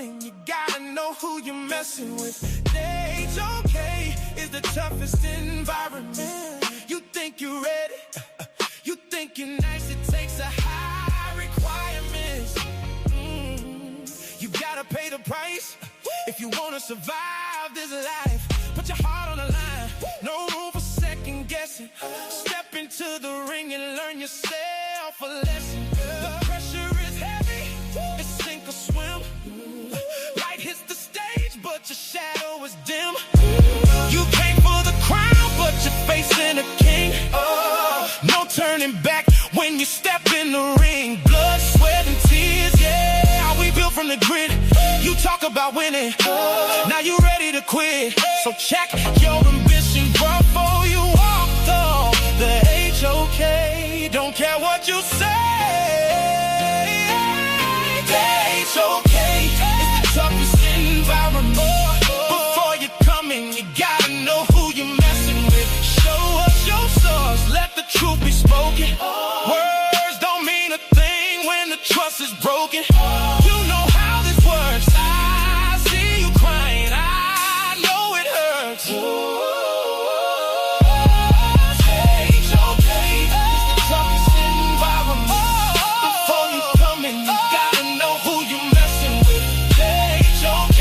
coming, you gotta know who you're messing with. Stage okay is the toughest environment. You think you're ready, you think you're nice, it takes a high requirements. You gotta pay the price if you wanna survive this life. Put your heart on the line, no room for second guessing. Step into the ring and learn yourself a lesson. The pressure is heavy, it's sink or swim. Light hits the stage, but your shadow is dim. You came for the crown, but you're facing a king. No turning back when you step in the ring. Blood, sweat, and tears, yeah, we built from the grid. You talk about winning, now you ready to quit. So check your ambition before you walk the HOK. Don't care what you say, the HOK is the toughest environment. Before you come in, you gotta know who you're messing with. Show us your source, let the truth be spoken. Words don't mean a thing when the trust is broken. You know how this works, I see you crying, I know it hurts. HOK is the toughest environment. Before you come in, you gotta know who you're messing with. HOK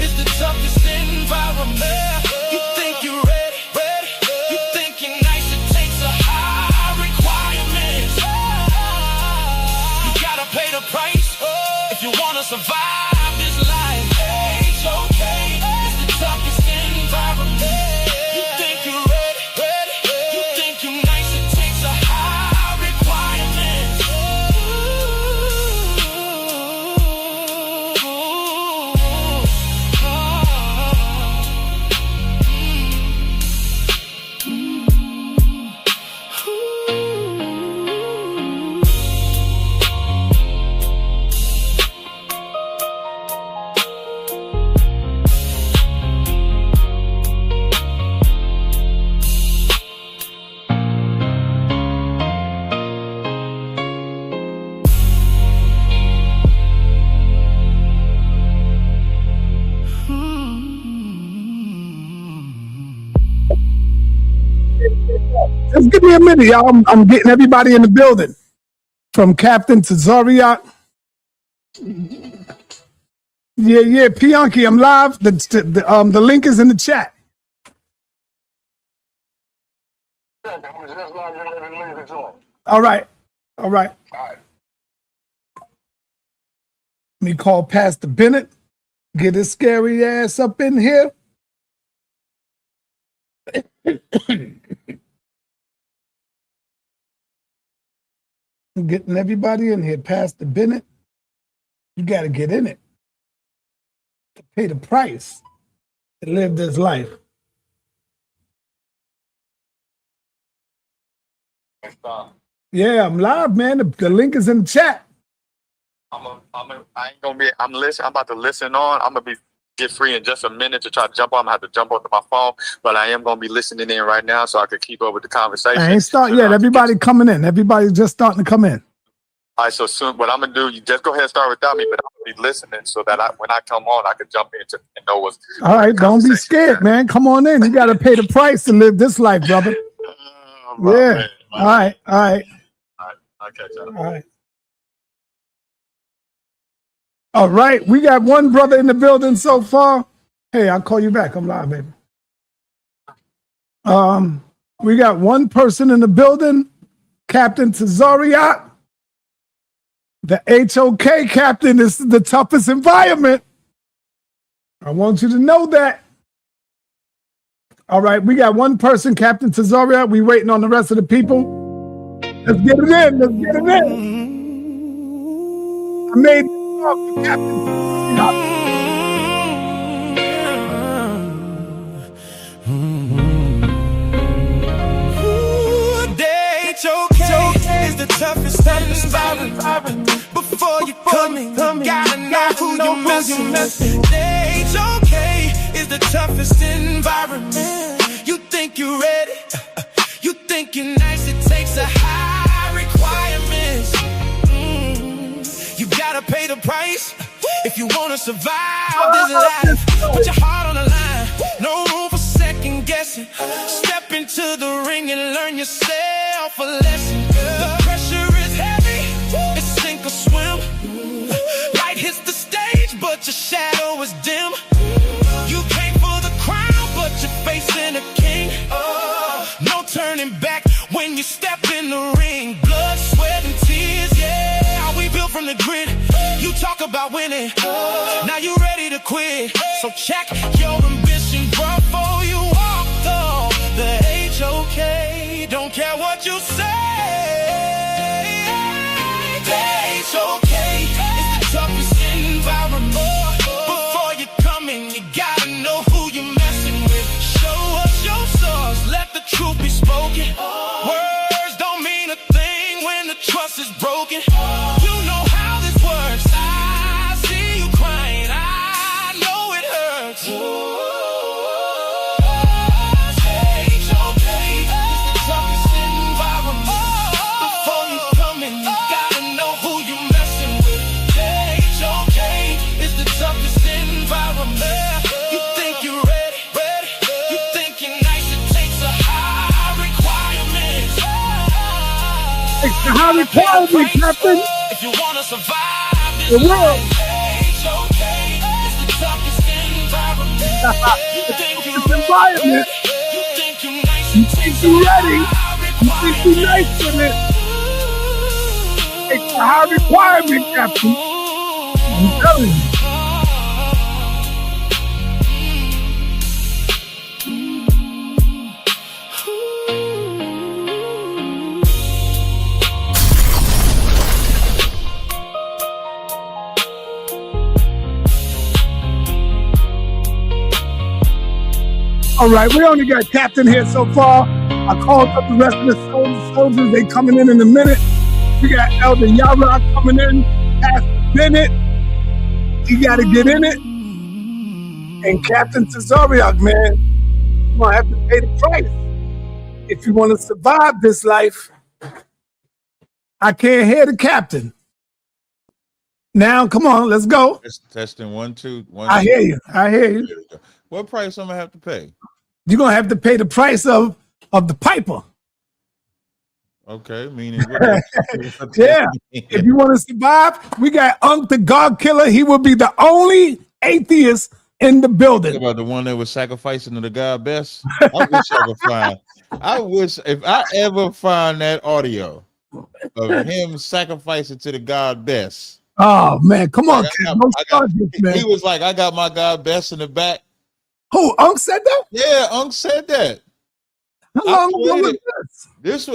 is the toughest environment. You think you're ready, you think you're nice, it takes a high requirement. You gotta pay the price if you wanna survive this life. HOK is the toughest environment. You think you're ready, you think you're nice, it takes a high requirement. Just give me a minute, y'all. I'm getting everybody in the building, from Captain to Zoriak. Yeah, Pianki, I'm live. The link is in the chat. All right. Let me call Pastor Bennett. Get his scary ass up in here. I'm getting everybody in here. Pastor Bennett, you got to get in it to pay the price to live this life. Yeah, I'm live, man. The link is in the chat. I ain't gonna be. I'm about to listen on. I'm gonna get free in just a minute to try to jump on. I'm gonna have to jump onto my phone, but I am gonna be listening in right now so I can keep up with the conversation. I ain't start yet. Everybody coming in. Everybody's just starting to come in. All right. So soon, what I'm gonna do, you just go ahead and start without me, but I'm gonna be listening so that when I come on, I can jump in and know what's. All right. Don't be scared, man. Come on in. You got to pay the price to live this life, brother. Yeah. Man, all right. I'll catch you. All right. All right, we got one brother in the building so far. Hey, I'll call you back. I'm live, baby. We got one person in the building, Captain Tazariat. The HOK captain is the toughest environment. I want you to know that. All right, we got one person, Captain Tazariat. We waiting on the rest of the people. Let's get it in. Let's get it in. I made the captain. HOK is the toughest environment. Before you come in, gotta know who you're messing with. HOK is the toughest environment. You think you're ready, you think you're nice, it takes a high requirements. You gotta pay the price if If you wanna survive this life, put your heart on the line. No room for second guessing. Step into the ring and learn yourself a lesson. The pressure is heavy, it's sink or swim. Light hits the stage, but your shadow is dim. You came for the crown, but you're facing a king. No turning back when you step in the ring. Blood, sweat, and tears, yeah. We built from the grid. You talk about winning, now you ready to quit. So check your ambition before you walk the HOK. Don't care what you say. The HOK is the toughest environment. Before you come in, you gotta know who you're messing with. Show us your source, let the truth be spoken. Words don't mean a thing when the trust is broken. You know how this works. I see you crying, I know it hurts. HOK is the toughest environment. Before you come in, you gotta know who you're messing with. HOK is the toughest environment. You think you're ready, you think you're nice, it takes a high requirement. It's the high requirement, Captain. If you wanna survive this The world. life, HOK is the toughest environment. You think you're Environment. ready, you think you're nice, You it think takes a you're ready. high You think you're nice with it. It's the high requirement, Captain. I'm telling you. All right, we only got Captain here so far. I called up the rest of the soldiers. They coming in a minute. We got Elder Yara coming in. Pastor Bennett, he got to get in it. And Captain Tazariak, man, you're going to have to pay the price if you want to survive this life. I can't hear the captain. Now, come on, let's go. Testing 1 2 1. I hear you. I hear you. There we go. What price I'm gonna have to pay? You're going to have to pay the price of the piper. Okay, meaning Yeah. If you want to survive, we got Unk the God Killer. He will be the only atheist in the building. about the one that was sacrificing to the God best. I wish I could find. I wish if I ever find that audio of him sacrificing to the God best. Oh man, come on, Like, kid. Don't start this, man. He was like, I got my God best in the back. Who? Unk said that? Yeah, Unc said that. How I long ago played was it. this?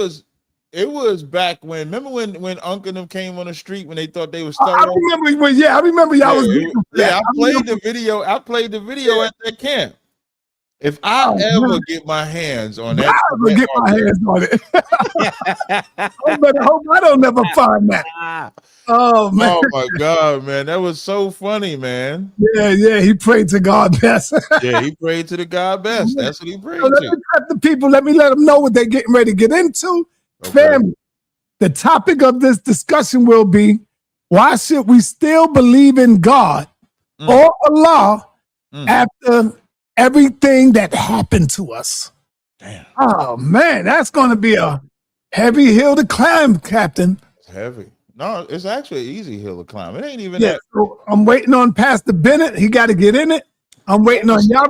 It was back when. Remember when Unc and them came on the street when they thought they was I thorough? remember when. Yeah, I remember y'all was. I played the video. I played the video at that camp. If I ever get my hands on that, I ever get my hands on it. I better hope I don't never find that. Oh man. Oh my God, man, that was so funny, man. Yeah. He prayed to God best. Yeah, he prayed to the God best. That's what he prayed So let me to. cut the people. Let me let them know what they're getting ready to get into. Okay. Family. The topic of this discussion will be: why should we still believe in God or Allah after everything that happened to us? Damn. Oh man, that's going to be a heavy hill to climb, Captain. It's heavy. No, it's actually an easy hill to climb. It ain't even Yeah, that. so I'm waiting on Pastor Bennett. He got to get in it. I'm waiting on Yara.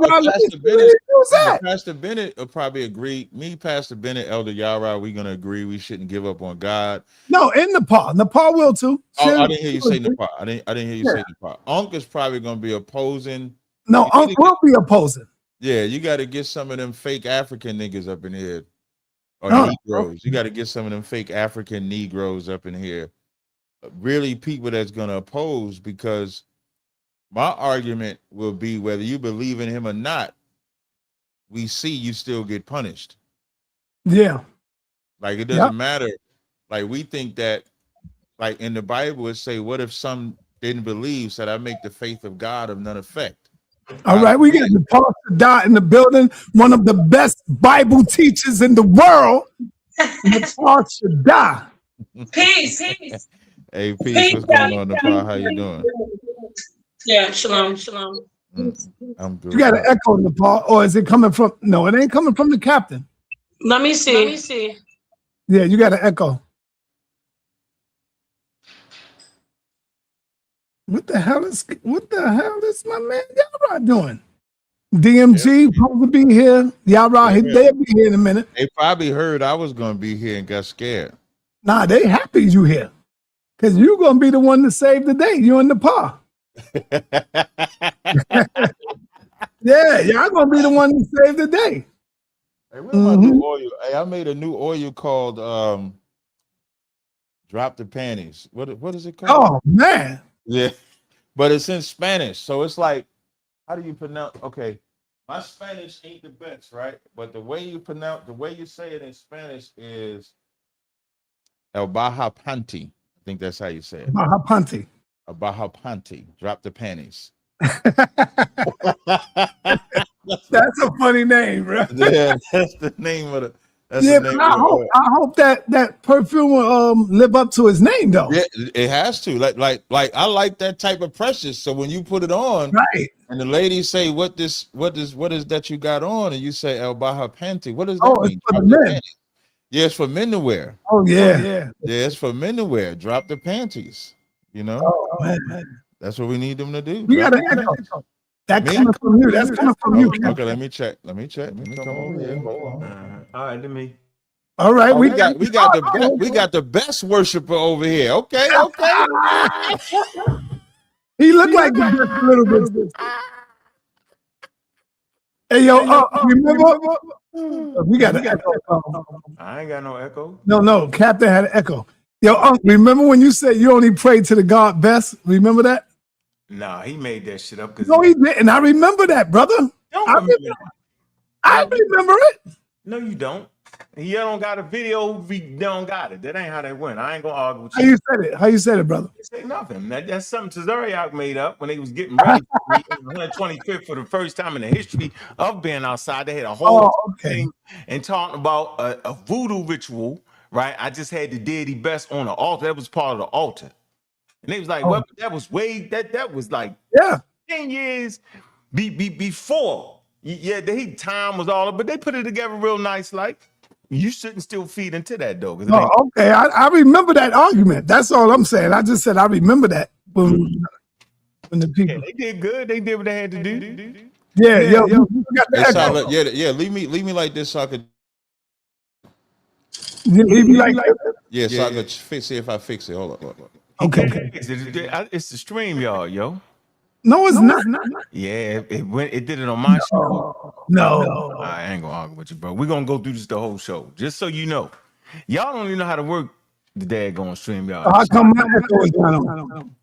Pastor Bennett will probably agree. Me, Pastor Bennett, Elder Yara, we're gonna agree we shouldn't give up on God. No, in Nepal. Nepal will too. Oh, I didn't hear you say Nepal. I didn't hear you say Nepal. Unc is probably gonna be opposing. No, Unc will be opposing. Yeah, you got to get some of them fake African niggas up in here, or Oh. Negroes. You got to get some of them fake African Negroes up in here. Really, people that's gonna oppose, because my argument will be whether you believe in him or not, we see you still get punished. Yeah. Like, it doesn't matter. Like, we think that, like in the Bible, it say, what if some didn't believe, said I make the faith of God of none effect. All right, we got Nepal Sadat in the building, one of the best Bible teachers in the world. Nepal Sadat. Peace. Hey, peace. What's going on, Nepal? How you doing? Yeah, shalom, shalom. I'm good. You got an echo in the part, or is it coming from? No, it ain't coming from the captain. Let me see. Yeah, you got an echo. What the hell is my man Yara doing? DMG supposed to be here. Yara, they'll be here in a minute. They probably heard I was gonna be here and got scared. Nah, they happy you here. Cause you're gonna be the one to save the day. You and the pa. Yeah, y'all gonna be the one to save the day. Hey, where's my new oil? Hey, I made a new oil called Drop the Panties. What is it called? Oh man. Yeah, but it's in Spanish, so it's like, how do you pronounce? Okay, my Spanish ain't the best, right? But the way you say it in Spanish is El Baja Panty. I think that's how you say it. Baja Panty. A Baja Panty. Drop the panties. That's a funny name, bro. Yeah, that's the name of the. That's Yeah, the name but I hope that perfume will live up to his name, though. Yeah, it has to. Like I like that type of precious. So when you put it on, right, and the ladies say, what is that you got on? And you say El Baja Panty. What does that mean? It's for the men. Yeah, it's for men to wear. Oh yeah. Yeah, it's for men to wear. Drop the panties. You know? Oh man. That's what we need them to do. You got an echo. That's coming from you. That's coming from you. Okay, let me check. Let me come over here. Hold on. All right, let me. All right, we got the best worshiper over here. Okay. He looked like the best a little bit. Hey yo, remember? We got an echo. I ain't got no echo. No, Captain had an echo. Yo, remember when you said you only prayed to the God best? Remember that? Nah, he made that shit up. No, he didn't. I remember that, brother. I remember it. No, you don't. You don't got a video. We don't got it. That ain't how that went. I ain't gonna argue with you. How you said it, brother? Say nothing. That's something Cesariak made up when they was getting ready for the 125th for the first time in the history of being outside. They had a whole thing and talking about a voodoo ritual, right? I just had the deity best on the altar. That was part of the altar. And they was like, well, that was that was like 10 years before. Yeah, time was all up, but they put it together real nice. Like, you shouldn't still feed into that, though. Okay. I remember that argument. That's all I'm saying. I just said I remember that when the people. Yeah, they did good. They did what they had to do. Yeah. You got the echo. Yeah. Leave me like this so I could. Leave me like that? Yeah, so I could see if I fix it. Hold on. Okay. It's the stream, y'all, yo. No, it's not. Yeah, it did it on my show. No. I ain't gonna argue with you, bro. We're gonna go through this the whole show. Just so you know. Y'all don't even know how to work the daggone stream, y'all. I come my echo is down.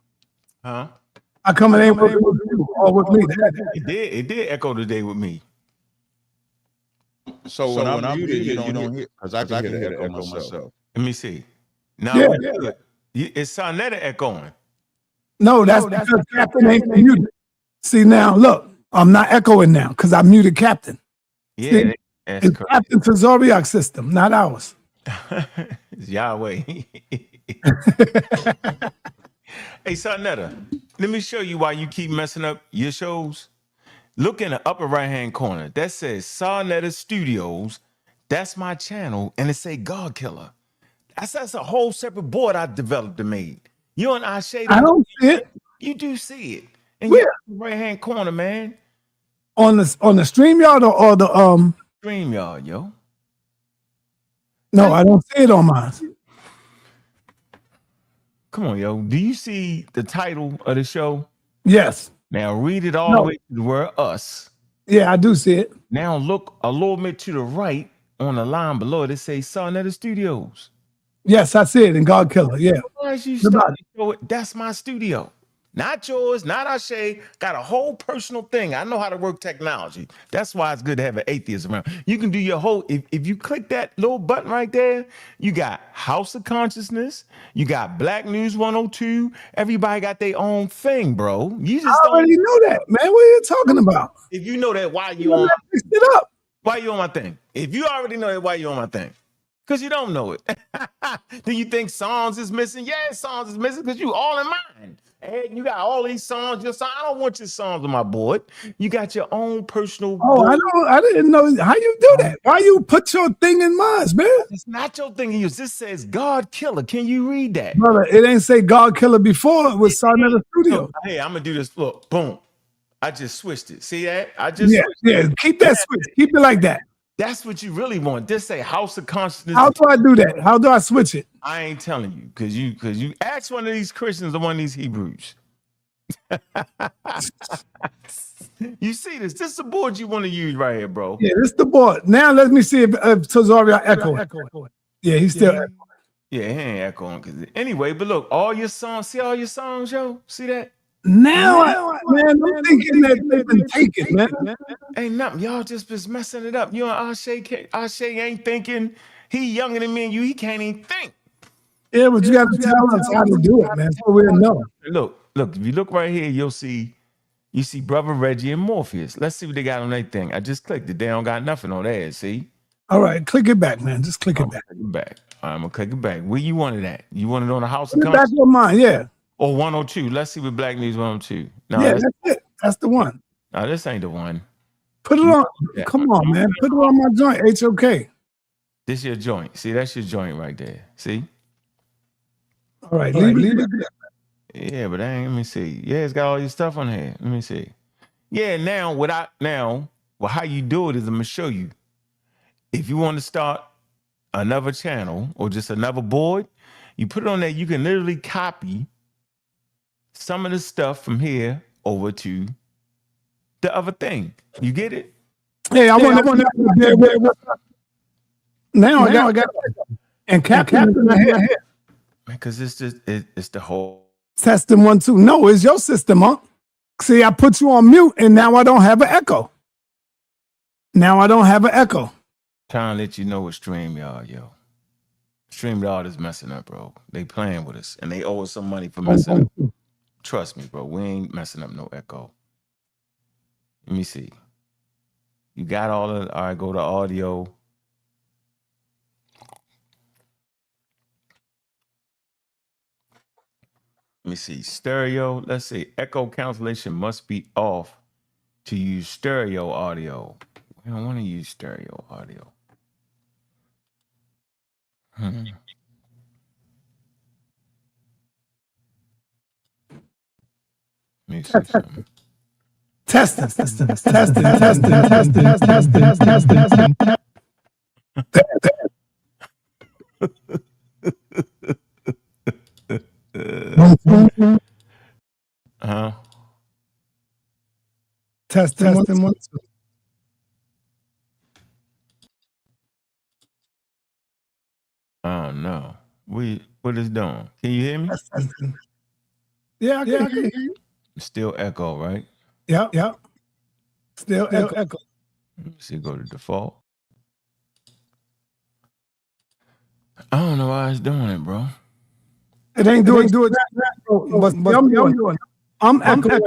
Huh? I come and ain't working with you or with me. It did echo today with me. So when I'm muted, you don't hear, because I can hear the echo myself. Let me see. Now it's sa.neter echoing. No, that's because Captain ain't muted. See now, look, I'm not echoing now because I muted Captain. Yeah, it's Captain Zoriak's system, not ours. It's Yahweh. Hey, sa.neter, let me show you why you keep messing up your shows. Look in the upper right-hand corner. That says sa.neter Studios. That's my channel, and it say God Killer. That's a whole separate board I developed and made. You and I don't see it. You do see it in your right-hand corner, man. On the StreamYard or the StreamYard, yo. No, I don't see it on mine. Come on, yo. Do you see the title of the show? Yes. Now read it all the way to the word us. Yeah, I do see it. Now look a little bit to the right on the line below it. It says sa.neter Studios. Yes, I see it in God Killer. Yeah. That's my studio. Not yours, not Ashe. Got a whole personal thing. I know how to work technology. That's why it's good to have an atheist around. You can do your whole, if you click that little button right there, you got House of Consciousness, you got Black News 102. Everybody got their own thing, bro. You just already know that, man. What are you talking about? If you know that, why you on? Fix it up. Why you on my thing? If you already know that, why you on my thing? Because you don't know it. Do you think songs is missing? Yeah, songs is missing because you all in mine. And you got all these songs. Your song. I don't want your songs on my board. You got your own personal board. I didn't know how you do that. Why you put your thing in mine, man? It's not your thing. This says God Killer. Can you read that? Brother, it ain't say God Killer before. It was sa.neter Studio. Hey, I'm going to do this. Look, boom. I just switched it. See that? Keep that switch. Keep it like that. That's what you really want. Just say House of Consciousness. How do I do that? How do I switch it? I ain't telling you because you ask one of these Christians or one of these Hebrews. You see this? This is the board you want to use right here, bro. Yeah, this is the board. Now let me see if Tazaria echoing. Yeah, he's still echoing. Yeah, he ain't echoing. Anyway, but look, all your songs. See all your songs, yo? See that? Now, man, I'm thinking that they've been taken, man. Ain't nothing. Y'all just been messing it up. You and Ashe ain't thinking. He younger than me and you. He can't even think. Yeah, but you got to tell us how to do it, man. So we'll know. Look. If you look right here, you see Brother Reggie and Morpheus. Let's see what they got on their thing. I just clicked it. They don't got nothing on theirs. See? All right, click it back, man. Just click it back. Click it back. All right, I'm gonna click it back. Where you want it at? You want it on the House of Consciousness? Back on mine, yeah. Or 102. Let's see what Black News 102. No, yeah, that's it. That's the one. No, this ain't the one. Put it on. Come on, man. Put it on my joint. HOK. This your joint. See, that's your joint right there. See? All right, leave it there. Yeah, but let me see. Yeah, it's got all your stuff on here. Let me see. Yeah, now how you do it is I'm gonna show you. If you want to start another channel or just another board, you put it on there. You can literally copy some of the stuff from here over to the other thing. You get it? Hey, I want to. Now I got and Captain here. Because it's the whole testing 1 2. No, it's your system, huh? See, I put you on mute, and now I don't have an echo. Trying to let you know what StreamYard, yo. StreamYard is messing up, bro. They playing with us, and they owe us some money for messing up. Trust me, bro. We ain't messing up no echo. Let me see. You got all right, go to audio. Let me see. Stereo. Let's see. Echo cancellation must be off to use stereo audio. We don't want to use stereo audio. Let me see something. Testing. Testing 1 2. Oh no. What is doing? Can you hear me? Yeah, I can hear you. Still echo, right? Yeah. Still echo. Let me see, go to default. I don't know why it's doing it, bro. It ain't doing it. I'm echoing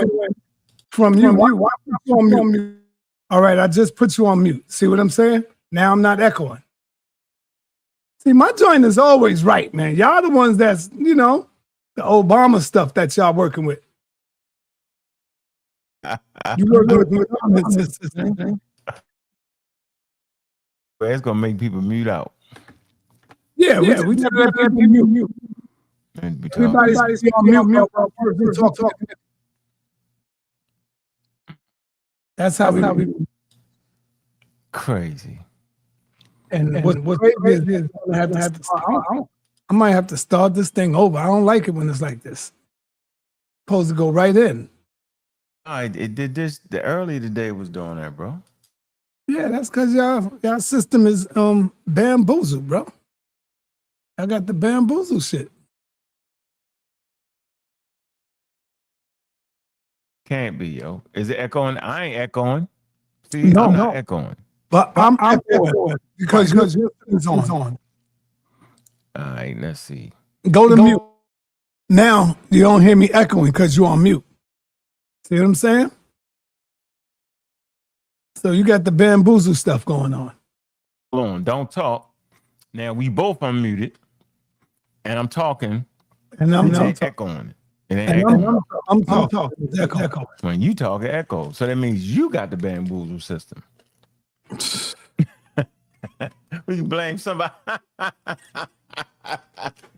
from you. Why put you on mute? All right, I just put you on mute. See what I'm saying? Now I'm not echoing. See, my joint is always right, man. Y'all the ones that's, the Obama stuff that y'all working with. You working with comments, man. It's gonna make people mute out. Yeah, we just let people mute. Everybody's on mute. That's how we crazy. And what's crazy is I might have to start this thing over. I don't like it when it's like this. Supposed to go right in. It did this. The earlier today was doing that, bro. Yeah, that's because y'all system is bamboozled, bro. I got the bamboozle shit. Can't be, yo. Is it echoing? I ain't echoing. See, no, I'm not echoing. But I'm echoing because your system is on. All right, let's see. Go to mute. Now you don't hear me echoing because you're on mute. See what I'm saying? So you got the bamboozle stuff going on. Hold on, don't talk. Now we both unmuted, and I'm talking, And I'm it ain't talking. echoing. It ain't And echoing. I'm talking. It's echo. When you talk, it echoes. So that means you got the bamboozle system. We can blame somebody.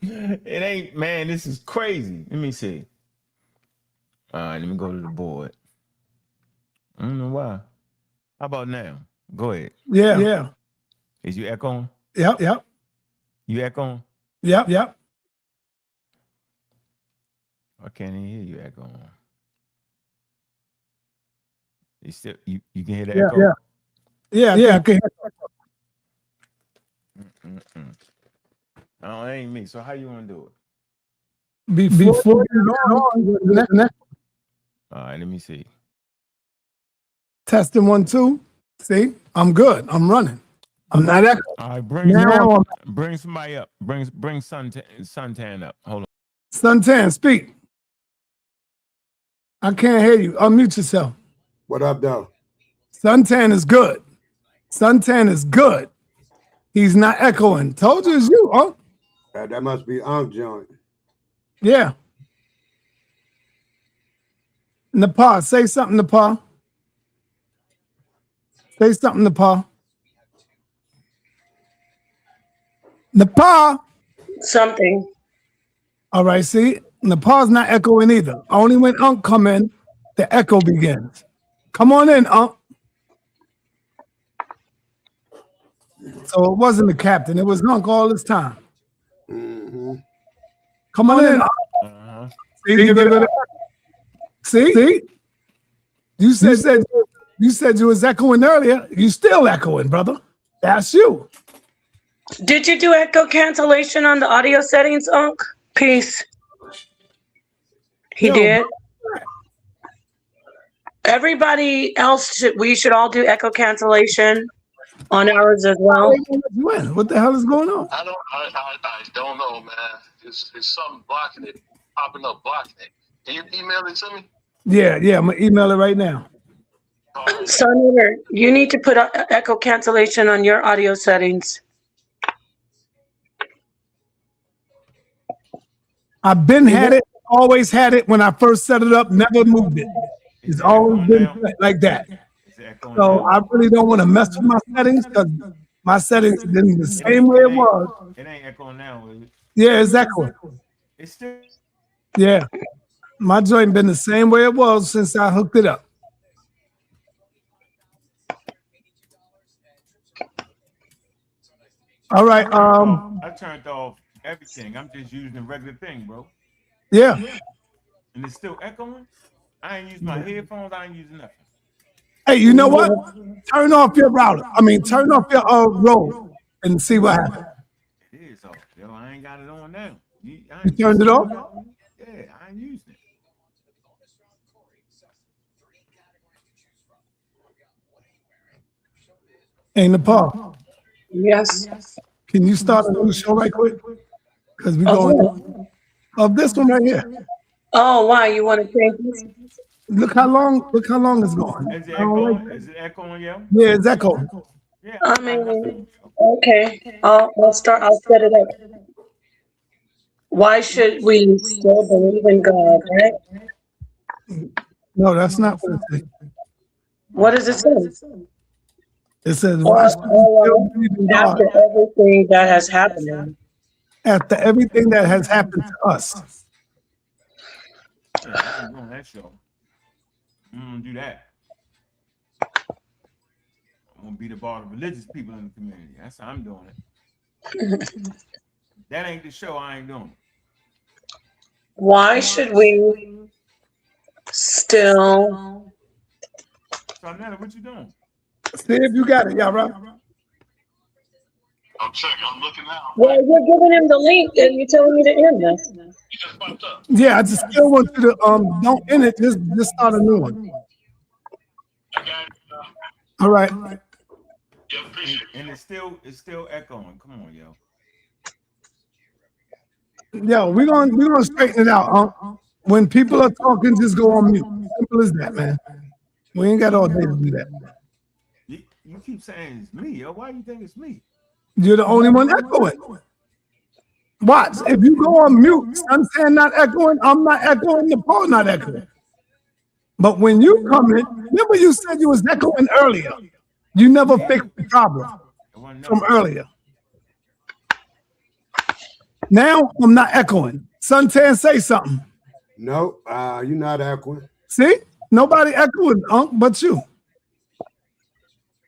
It ain't, man. This is crazy. Let me see. All right, let me go to the board. I don't know why. How about now? Go ahead. Yeah. Is you echoing? Yep. You echoing? Yep. I can't even hear you echoing. You still you can hear the echo? Yeah. I can hear. No, it ain't me. So how you want to do it? Before you get on, All right, let me see. testing 1, 2. See, I'm good. I'm running. I'm not echoing. All right, bring somebody up. Bring Suntan up. Hold on. Suntan, speak. I can't hear you. Unmute yourself. What up, though? Suntan is good. Suntan is good. He's not echoing. Told you it's you, huh? That must be Unc joint. Yeah. Nepal, say something, Nepal. Say something, Nepal. Nepal. Something. All right, see? Nepal's not echoing either. Only when Unc come in, the echo begins. Come on in, Unc. So it wasn't the captain. It was Unc all this time. Mm-hmm. Come on in, Unc. Uh-huh. See? You said you was echoing earlier. You still echoing, brother. That's you. Did you do echo cancellation on the audio settings, Unc? Peace. He did. Everybody else we should all do echo cancellation on ours as well. What the hell is going on? I don't know, man. It's something blocking it, popping up blocking it. Can you email it to me? Yeah, I'm gonna email it right now. sa.neter, you need to put echo cancellation on your audio settings. I've been had it, always had it when I first set it up, never moved it. It's always been like that. So I really don't want to mess with my settings because my settings been the same way it was. It ain't echoing now, is it? Yeah, it's echoing. It's still. Yeah. My joint been the same way it was since I hooked it up. All right. I turned off everything. I'm just using the regular thing, bro. Yeah. And it's still echoing. I ain't using my headphones. I ain't using nothing. Hey, you know what? Turn off your router. Turn off your Rode and see what happens. It is off, yo. I ain't got it on now. You turned it off? Yeah, I ain't using it. Hey, Nepal. Yes. Can you start a new show right quick? Because we're going of this one right here. Oh, why? You want to change this? Look how long it's going. Is it echoing? Is it echoing, yo? Yeah, it's echoing. Yeah. Okay. I'll set it up. Why should we still believe in God, right? No, that's not what it says. What does it say? It says, why should we still believe in God After everything that has happened. after everything that has happened to us? Yeah, I'm doing that show. I'm gonna do that. I'm gonna be the bar of religious people in the community. That's how I'm doing it. That ain't the show. I ain't doing it. Why should we still? sa.neter, what you doing? See if you got it, y'all, right? I'm checking. I'm looking now. Well, you're giving him the link and you're telling me to end this. You just popped up. Yeah, I just still want you to don't end it, just start a new one. I got it. All right. Yeah, appreciate it. And it's still echoing. Come on, yo. Yo, we're gonna straighten it out. When people are talking, just go on mute. Simple as that, man. We ain't got all day to do that. You keep saying it's me, yo. Why do you think it's me? You're the only one echoing. Watch. If you go on mute, I'm saying not echoing, I'm not echoing, Nepal not echoing. But when you come in, remember you said you was echoing earlier. You never fixed the problem from earlier. Now I'm not echoing. Suntan, say something. No, you're not echoing. See? Nobody echoing, but you.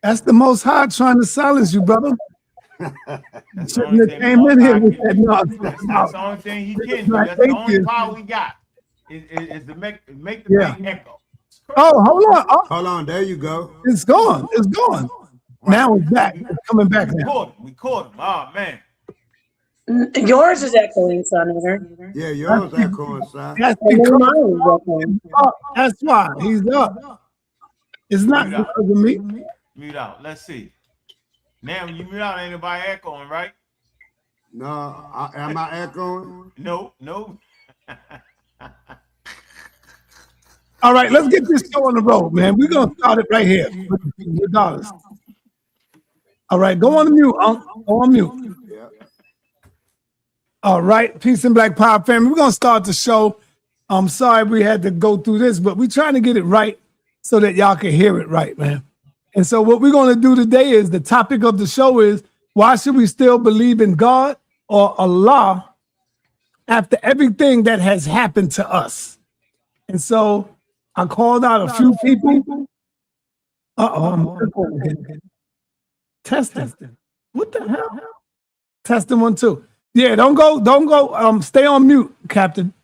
That's the Most High trying to silence you, brother. Shouldn't have came in here with that nonsense. That's the only thing he can do. That's the only power we got is to make the thing echo. Oh, hold on. Hold on, there you go. It's gone. It's gone. Right. Now it's back. It's coming back now. We caught him. Oh, man. Yours is echoing, sa.neter. Yeah, yours echoing, son. That's why he's up. It's not because of me. Mute out. Let's see. Now, when you mute out, ain't nobody echoing, right? No, am I echoing? No. All right, let's get this show on the road, man. We're going to start it right here. Regardless. All right, go on mute, Go on mute. Yeah. All right, peace and black power family. We're going to start the show. I'm sorry we had to go through this, but we're trying to get it right so that y'all can hear it right, man. And so what we're going to do today is the topic of the show is, why should we still believe in God or Allah after everything that has happened to us? And so I called out a few people. I'm testing. What the hell? Testing 1, 2. Yeah, don't go. Stay on mute, Captain,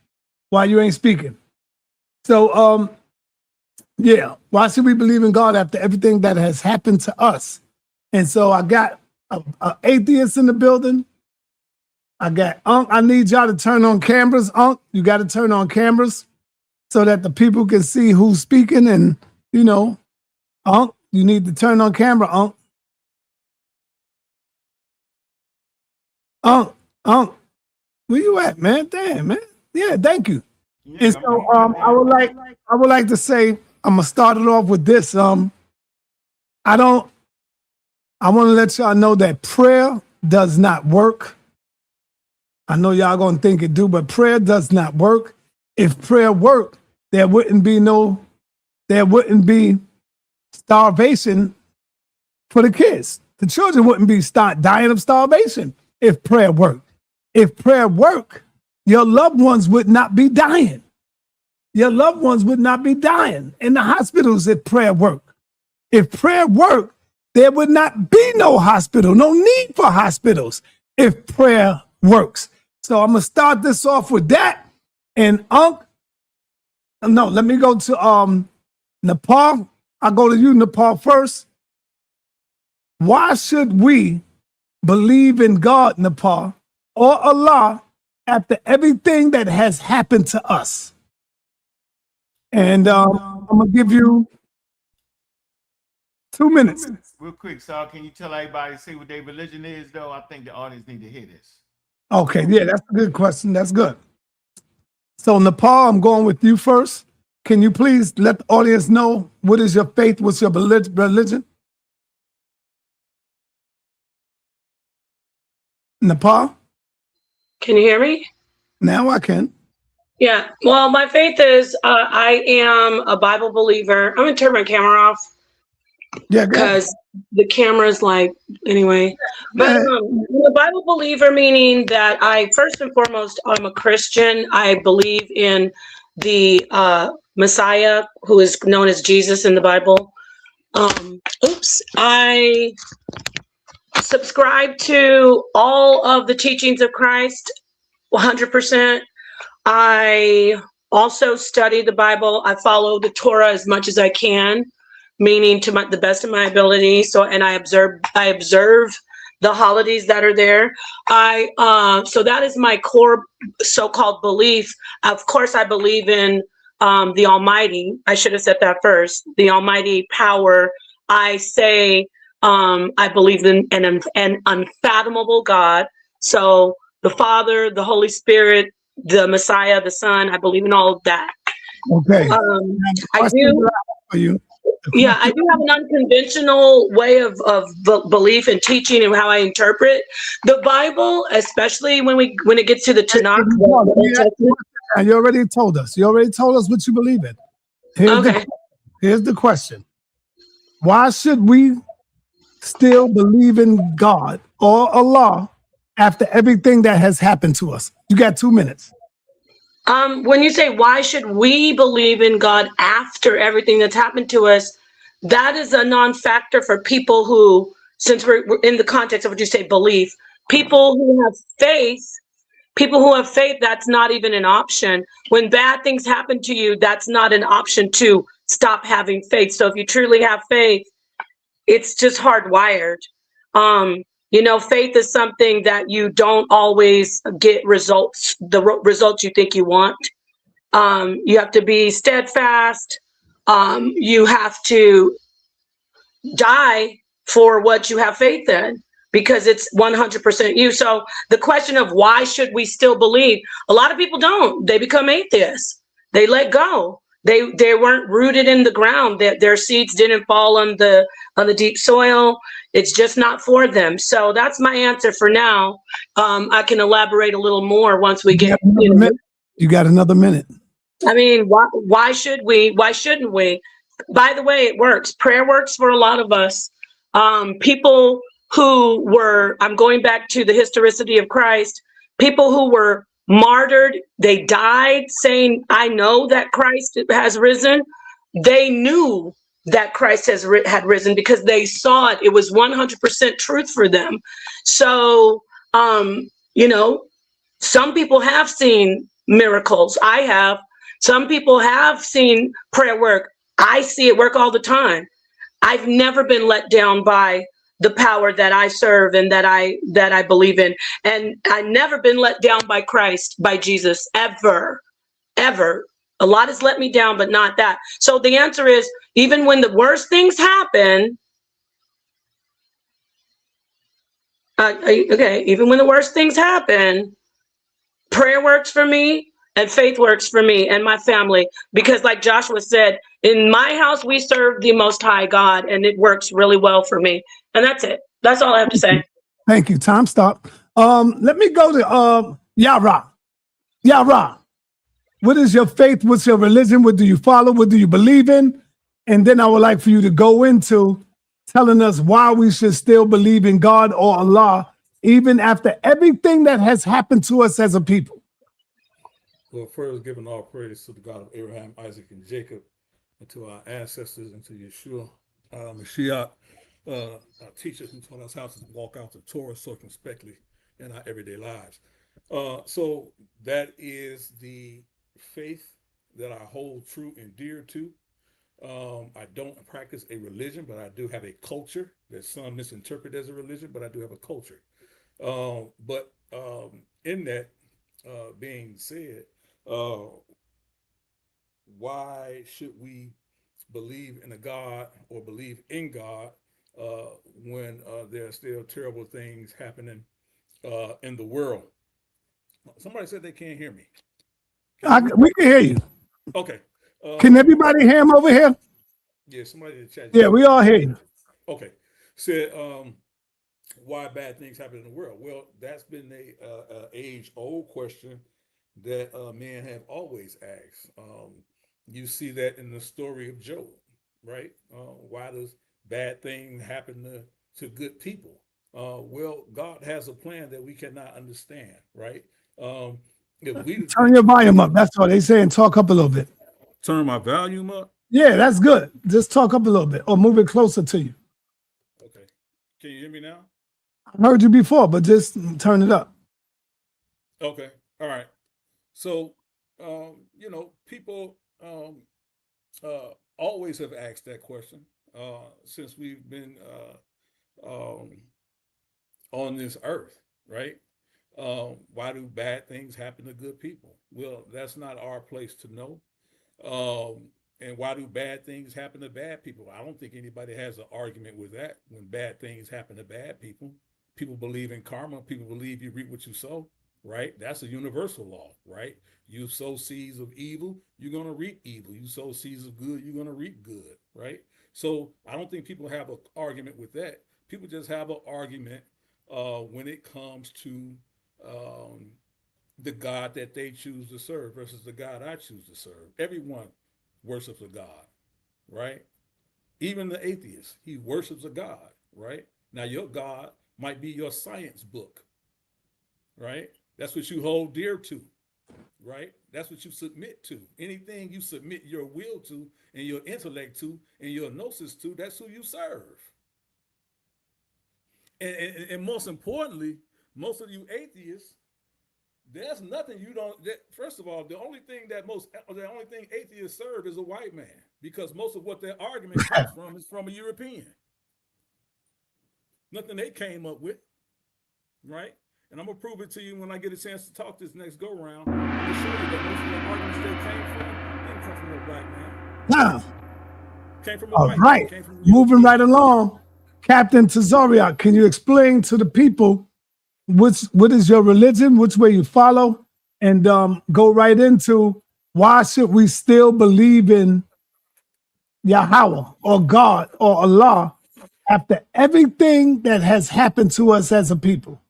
while you ain't speaking. So, yeah, why should we believe in God after everything that has happened to us? And so I got an atheist in the building. I got I need y'all to turn on cameras. You got to turn on cameras so that the people can see who's speaking. And, you know, you need to turn on camera, where you at, man? Damn, man. Yeah, thank you. Yeah, and so I would like to say, I'm gonna start it off with this. I want to let y'all know that prayer does not work. I know y'all gonna think it do, but prayer does not work. If prayer worked, there wouldn't be starvation for the kids. The children wouldn't be dying of starvation if prayer worked. If prayer worked, your loved ones would not be dying. Your loved ones would not be dying in the hospitals if prayer worked. If prayer worked, there would not be no hospital, no need for hospitals if prayer works. So I'm going to start this off with that. And let me go to Nepal. I'll go to you, Nepal, first. Why should we believe in God, Nepal, or Allah after everything that has happened to us? And I'm going to give you 2 minutes. Real quick, Sal, can you tell everybody to say what their religion is, though? I think the audience need to hear this. Okay, yeah, that's a good question. That's good. So, Nepal, I'm going with you first. Can you please let the audience know what is your faith, what's your religion? Nepal? Can you hear me? Now I can. Yeah, well, my faith is I am a Bible believer. I'm going to turn my camera off. Yeah, because the camera's like, anyway. But I'm a Bible believer, meaning that first and foremost, I'm a Christian. I believe in the Messiah, who is known as Jesus in the Bible. I subscribe to all of the teachings of Christ, 100%. I also study the Bible. I follow the Torah as much as I can, meaning to the best of my ability. And I observe the holidays that are there. So that is my core so-called belief. Of course, I believe in the Almighty. I should have said that first. The Almighty power. I say I believe in an unfathomable God. So the Father, the Holy Spirit, the Messiah, the Son. I believe in all of that. Okay. I do. For you. Yeah, I do have an unconventional way of belief and teaching and how I interpret the Bible, especially when it gets to the Tanakh. You already told us. You already told us what you believe in. Here's the question. Why should we still believe in God or Allah after everything that has happened to us? You got 2 minutes. When you say why should we believe in God after everything that's happened to us, that is a non-factor for people who, since we're in the context of what you say, belief, people who have faith, that's not even an option. When bad things happen to you, that's not an option to stop having faith. So if you truly have faith, it's just hardwired. Faith is something that you don't always get the results you think you want. You have to be steadfast. You have to die for what you have faith in, because it's 100% you. So the question of why should we still believe? A lot of people don't. They become atheists. They let go. They weren't rooted in the ground. Their seeds didn't fall on the deep soil. It's just not for them. So that's my answer for now. I can elaborate a little more once we get. You got another minute. I mean, why should we? Why shouldn't we? By the way, it works. Prayer works for a lot of us. People who were, I'm going back to the historicity of Christ, people who were martyred, they died saying, I know that Christ has risen. They knew that Christ had risen because they saw it. It was 100% truth for them. So, some people have seen miracles. I have. Some people have seen prayer work. I see it work all the time. I've never been let down by the power that I serve and that I believe in. And I've never been let down by Christ, by Jesus, ever. A lot has let me down, but not that. So the answer is, even when the worst things happen, even when the worst things happen, prayer works for me. And faith works for me and my family, because like Joshua said, in my house, we serve the Most High God, and it works really well for me. And that's it. That's all I have to say. Thank you. Time stop. Let me go to Yara. Yara, what is your faith? What's your religion? What do you follow? What do you believe in? And then I would like for you to go into telling us why we should still believe in God or Allah, even after everything that has happened to us as a people. Well, first, giving all praise to the God of Abraham, Isaac, and Jacob, and to our ancestors, and to Yeshua, Mashiach, our teachers who taught us how to walk out the Torah circumspectly in our everyday lives. So that is the faith that I hold true and dear to. I don't practice a religion, but I do have a culture that some misinterpret as a religion, but I do have a culture. But in that being said, why should we believe in a God or believe in God when there are still terrible things happening in the world? Somebody said they can't hear me. We can hear you. Okay. Can everybody hear him over here? Yeah, somebody in the chat. Yeah, we all hear you. Okay. Said why bad things happen in the world. Well, that's been a age-old question that men have always asked. You see that in the story of Job, right? Why does bad things happen to good people? Well, God has a plan that we cannot understand, right? Turn your volume up. That's all they saying. Talk up a little bit. Turn my volume up? Yeah, that's good. Just talk up a little bit or move it closer to you. Okay. Can you hear me now? I heard you before, but just turn it up. Okay. All right. So, people always have asked that question since we've been on this earth, right? Why do bad things happen to good people? Well, that's not our place to know. And why do bad things happen to bad people? I don't think anybody has an argument with that. When bad things happen to bad people, people believe in karma. People believe you reap what you sow, right? That's a universal law, right? You sow seeds of evil, you're going to reap evil. You sow seeds of good, you're going to reap good, right? So I don't think people have an argument with that. People just have an argument when it comes to the God that they choose to serve versus the God I choose to serve. Everyone worships a God, right? Even the atheist, he worships a God, right? Now your God might be your science book, right? That's what you hold dear to, right? That's what you submit to. Anything you submit your will to and your intellect to and your gnosis to, that's who you serve. And most importantly, most of you atheists, there's nothing you don't. First of all, the only thing atheists serve is a white man, because most of what their argument comes from is from a European. Nothing they came up with, right? And I'm gonna prove it to you when I get a chance to talk this next go round. I'm gonna show you that most of the arguments they came from didn't come from a black man. Now, Came from a all white right, man. Came from moving right along. Captain Tazariak, can you explain to the people what is your religion, which way you follow, and go right into why should we still believe in Yahweh or God or Allah after everything that has happened to us as a people?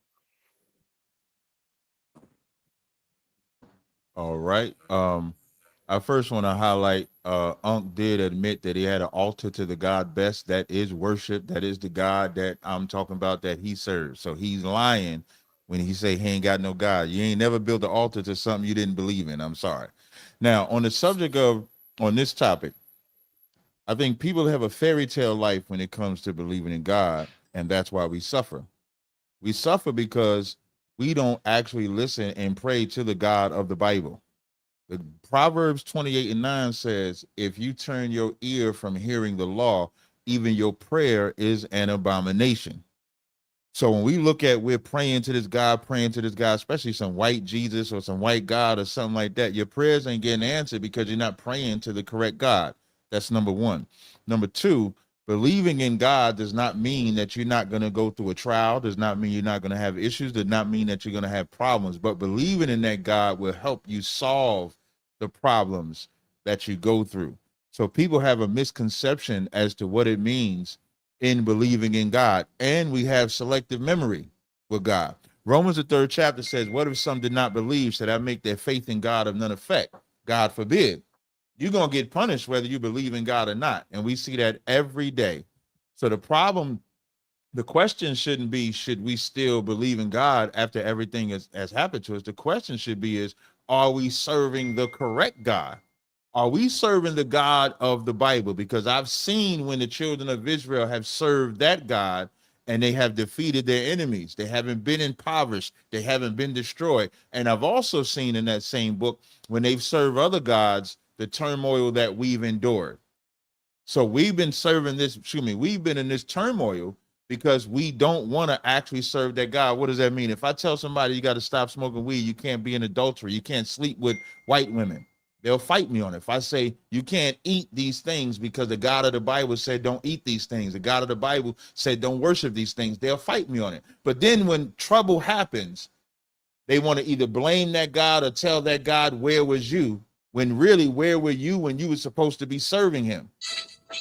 All right. I first want to highlight Unc did admit that he had an altar to the God best. That is worship. That is the God that I'm talking about that he serves. So he's lying when he say he ain't got no God. You ain't never built an altar to something you didn't believe in. I'm sorry. Now, on the subject of, on this topic, I think people have a fairy tale life when it comes to believing in God, and that's why we suffer. We suffer because we don't actually listen and pray to the God of the Bible. The Proverbs 28:9 says, if you turn your ear from hearing the law, even your prayer is an abomination. So when we look at we're praying to this God, especially some white Jesus or some white God or something like that, your prayers ain't getting answered because you're not praying to the correct God. That's number one. Number two, believing in God does not mean that you're not going to go through a trial, does not mean you're not going to have issues, does not mean that you're going to have problems, but believing in that God will help you solve the problems that you go through. So people have a misconception as to what it means in believing in God, and we have selective memory with God. Romans the 3rd chapter says, what if some did not believe? Should I make their faith in God of none effect? God forbid. You're going to get punished whether you believe in God or not. And we see that every day. So the question shouldn't be, should we still believe in God after everything has happened to us? The question should be is, are we serving the correct God? Are we serving the God of the Bible? Because I've seen when the children of Israel have served that God and they have defeated their enemies. They haven't been impoverished. They haven't been destroyed. And I've also seen in that same book when they've served other gods, the turmoil that we've endured. So we've been we've been in this turmoil because we don't want to actually serve that God. What does that mean? If I tell somebody you got to stop smoking weed, you can't be in adultery, you can't sleep with white women, they'll fight me on it. If I say you can't eat these things because the God of the Bible said don't eat these things, the God of the Bible said don't worship these things, they'll fight me on it. But then when trouble happens, they want to either blame that God or tell that God, where was you? When really, where were you when you were supposed to be serving him?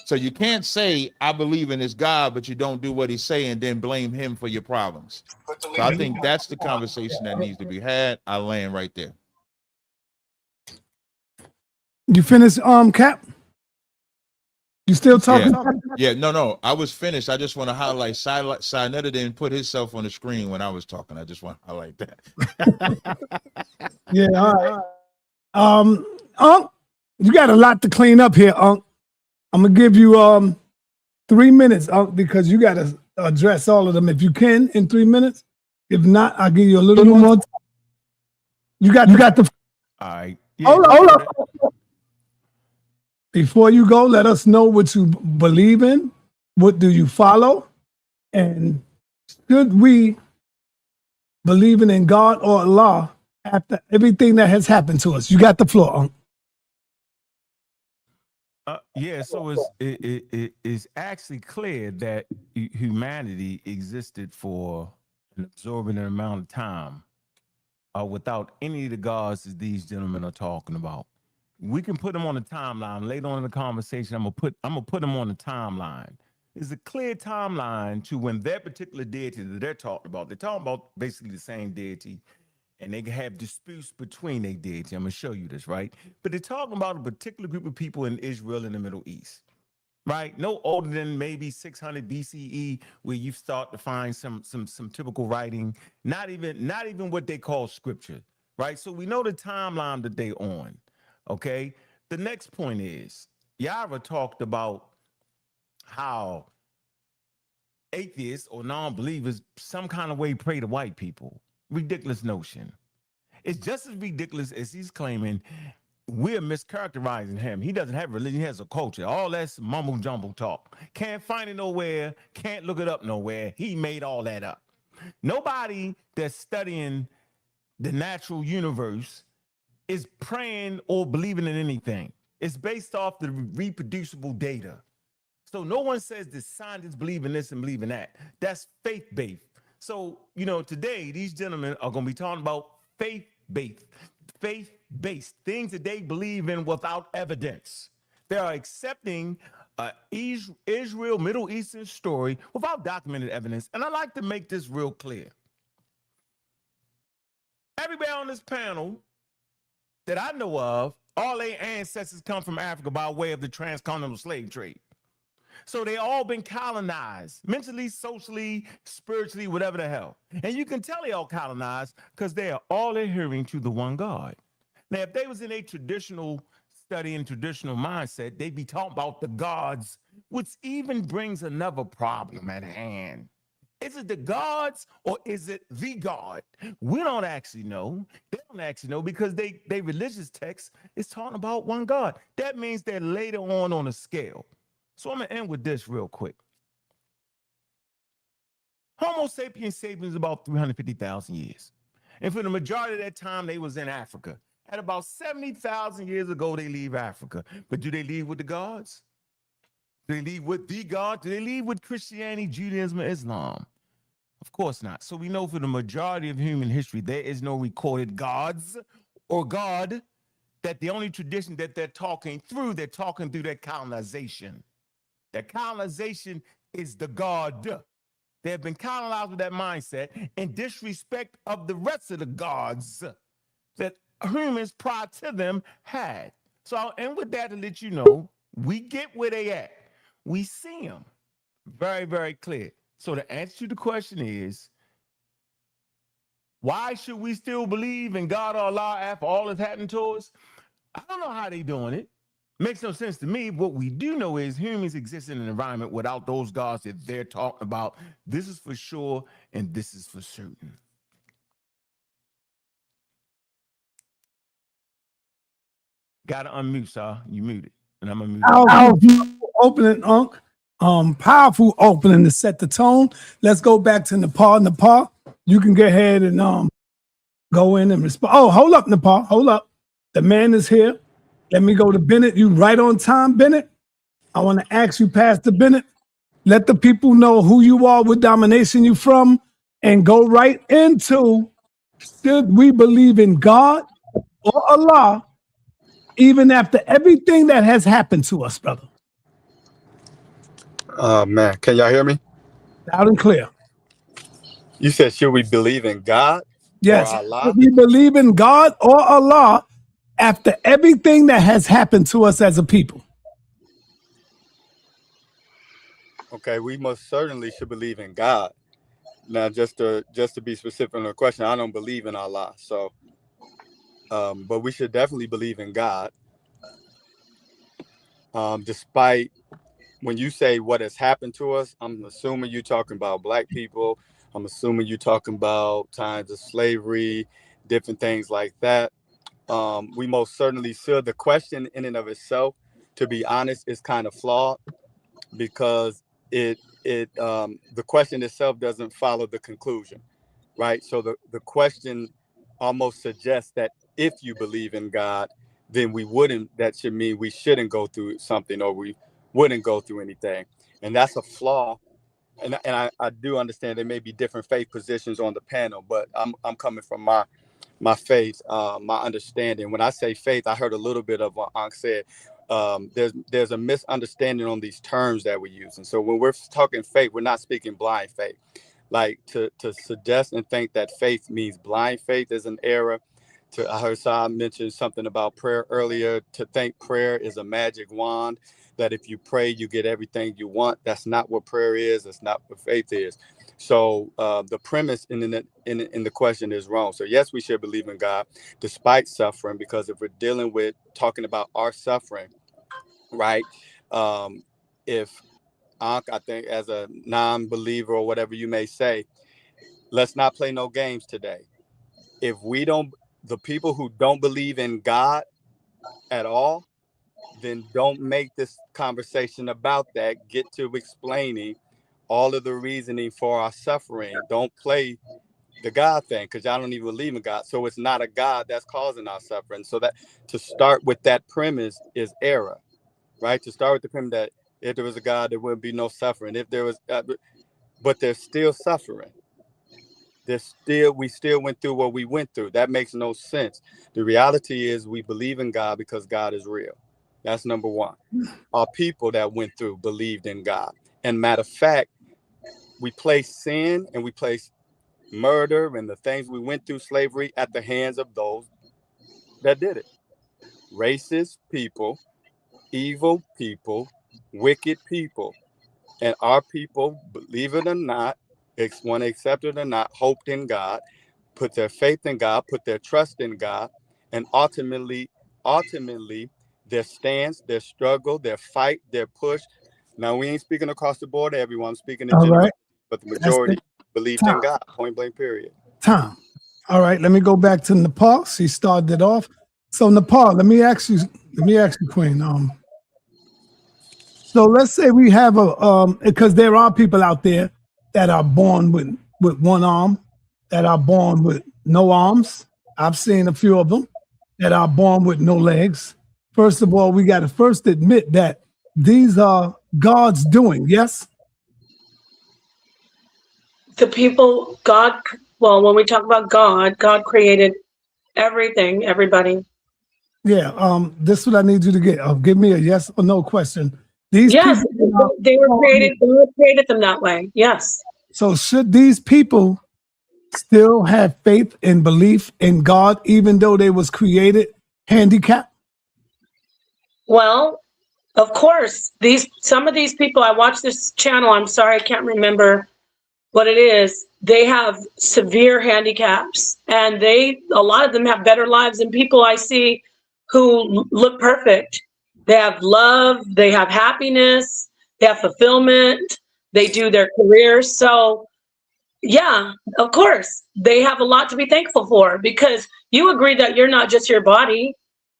So you can't say, I believe in this God, but you don't do what he's saying, and then blame him for your problems. So I think that's the conversation that needs to be had. I land right there. You finished, Cap? You still talking? Yeah, no. I was finished. I just want to highlight sa.neter didn't put himself on the screen when I was talking. I just want to highlight that. Yeah, all right. Unc, you got a lot to clean up here, Unc. I'm gonna give you 3 minutes, Unc, because you gotta address all of them if you can in 3 minutes. If not, I'll give you a little more time. You got the All right. Yeah, hold up. Before you go, let us know what you believe in. What do you follow? And should we believe in God or Allah after everything that has happened to us? You got the floor, Unc. Yeah, so it's actually clear that humanity existed for an absorbent amount of time without any of the gods that these gentlemen are talking about. We can put them on the timeline later on in the conversation. I'm gonna put them on the timeline. There's a clear timeline to when that particular deity that they're talking about. They're talking about basically the same deity, and they have disputes between their deity. I'm gonna show you this, right? But they're talking about a particular group of people in Israel in the Middle East, right? No older than maybe 600 BCE, where you start to find some typical writing. Not even what they call scripture, right? So we know the timeline that they on. Okay. The next point is Yara talked about how atheists or non-believers some kind of way pray to white people. Ridiculous notion. It's just as ridiculous as he's claiming we're mischaracterizing him. He doesn't have religion, he has a culture. All that's mumble jumble talk. Can't find it nowhere, can't look it up nowhere. He made all that up. Nobody that's studying the natural universe is praying or believing in anything. It's based off the reproducible data. So no one says the scientists believe in this and believe in that. That's faith-based. So, today, these gentlemen are going to be talking about faith-based things that they believe in without evidence. They are accepting Israel, Middle Eastern story without documented evidence. And I like to make this real clear. Everybody on this panel that I know of, all their ancestors come from Africa by way of the transcontinental slave trade. So they all been colonized, mentally, socially, spiritually, whatever the hell. And you can tell they all colonized because they are all adhering to the one God. Now, if they was in a traditional study and traditional mindset, they'd be talking about the gods, which even brings another problem at hand. Is it the gods or is it the God? We don't actually know. They don't actually know because they religious text is talking about one God. That means they're later on a scale. So I'm going to end with this real quick. Homo sapiens sapiens about 350,000 years. And for the majority of that time, they was in Africa. At about 70,000 years ago, they leave Africa. But do they leave with the gods? Do they leave with the God? Do they leave with Christianity, Judaism, or Islam? Of course not. So we know for the majority of human history, there is no recorded gods or God, that the only tradition that they're talking through that colonization. That colonization is the God. They have been colonized with that mindset in disrespect of the rest of the gods that humans prior to them had. So I'll end with that to let you know, we get where they at. We see them. Very, very clear. So the answer to the question is, why should we still believe in God or Allah after all that's happened to us? I don't know how they doing it. Makes no sense to me. What we do know is humans exist in an environment without those gods that they're talking about. This is for sure, and this is for certain. Gotta unmute, sir. You muted. And I'm unmuted. Powerful opening, Unc. Powerful opening to set the tone. Let's go back to Nepal. Nepal, you can go ahead and go in and respond. Oh, hold up, Nepal. Hold up. The man is here. Let me go to Bennett. You right on time, Bennett. I want to ask you, Pastor Bennett, let the people know who you are, what domination you from, and go right into, should we believe in God or Allah, even after everything that has happened to us, brother? Man, can y'all hear me? Loud and clear. You said, should we believe in God Yes. or Allah? Should we believe in God or Allah after everything that has happened to us as a people? Okay, we most certainly should believe in God. Now, just to be specific on the question, I don't believe in Allah, so, but we should definitely believe in God. Despite when you say what has happened to us, I'm assuming you're talking about Black people. I'm assuming you're talking about times of slavery, different things like that. We most certainly should. The question in and of itself, to be honest, is kind of flawed because the question itself doesn't follow the conclusion, right? So the question almost suggests that if you believe in God, then that should mean we shouldn't go through something or we wouldn't go through anything. And that's a flaw. And I do understand there may be different faith positions on the panel, but I'm coming from my my faith, my understanding. When I say faith, I heard a little bit of what Ankh said. There's a misunderstanding on these terms that we use. And so when we're talking faith, we're not speaking blind faith. Like to suggest and think that faith means blind faith is an error. I heard Sa mention something about prayer earlier. To think prayer is a magic wand, that if you pray, you get everything you want. That's not what prayer is. That's not what faith is. So the premise in the question is wrong. So yes, we should believe in God despite suffering, because if we're dealing with talking about our suffering, right? If I think as a non-believer or whatever you may say, let's not play no games today. If we don't, the people who don't believe in God at all, then don't make this conversation about that. Get to explaining all of the reasoning for our suffering. Don't play the God thing, because y'all don't even believe in God. So it's not a God that's causing our suffering. So that to start with that premise is error, right? To start with the premise that if there was a God, there wouldn't be no suffering. If there was, but there's still suffering. We still went through what we went through. That makes no sense. The reality is we believe in God because God is real. That's number one. Our people that went through believed in God. And matter of fact, we place sin and we place murder and the things we went through, slavery, at the hands of those that did it. Racist people, evil people, wicked people. And our people, believe it or not, want to accept it or not, hoped in God, put their faith in God, put their trust in God, and ultimately, their stance, their struggle, their fight, their push. Now, we ain't speaking across the board, everyone. I'm speaking in All general, right. but the That's majority it. believed in God, point blank, period. Tom. All right, let me go back to Nepal. She started it off. So Nepal, let me ask you, Queen. So let's say we have because there are people out there that are born with one arm, that are born with no arms. I've seen a few of them that are born with no legs. First of all, we got to first admit that these are God's doing, yes? The people, God, well, when we talk about God, God created everything, everybody. Yeah, this is what I need you to get. Give me a yes or no question. These Yes, people, they were created, God created them that way. Yes. so should these people still have faith and belief in God, even though they was created handicapped? Well, of course, some of these people, I watch this channel, I'm sorry, I can't remember what it is. They have severe handicaps, and a lot of them have better lives than people I see who look perfect. They have love, they have happiness, they have fulfillment, they do their careers. So yeah, of course, they have a lot to be thankful for, because you agree that you're not just your body.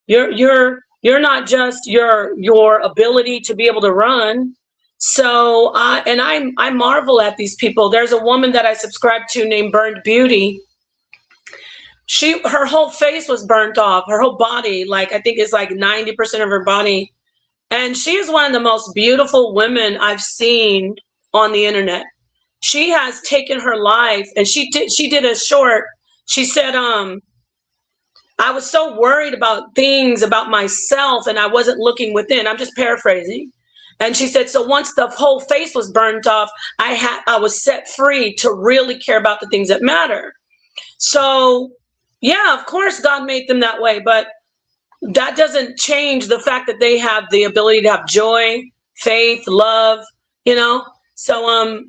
You're not just your ability to be able to run. So I marvel at these people. There's a woman that I subscribe to named Burned Beauty. Her whole face was burnt off, her whole body, like I think it's like 90% of her body. And she is one of the most beautiful women I've seen on the internet. She has taken her life, and she did a short. She said, I was so worried about things about myself and I wasn't looking within. I'm just paraphrasing. And she said, so once the whole face was burnt off, I was set free to really care about the things that matter. So yeah, of course God made them that way, but that doesn't change the fact that they have the ability to have joy, faith, love, So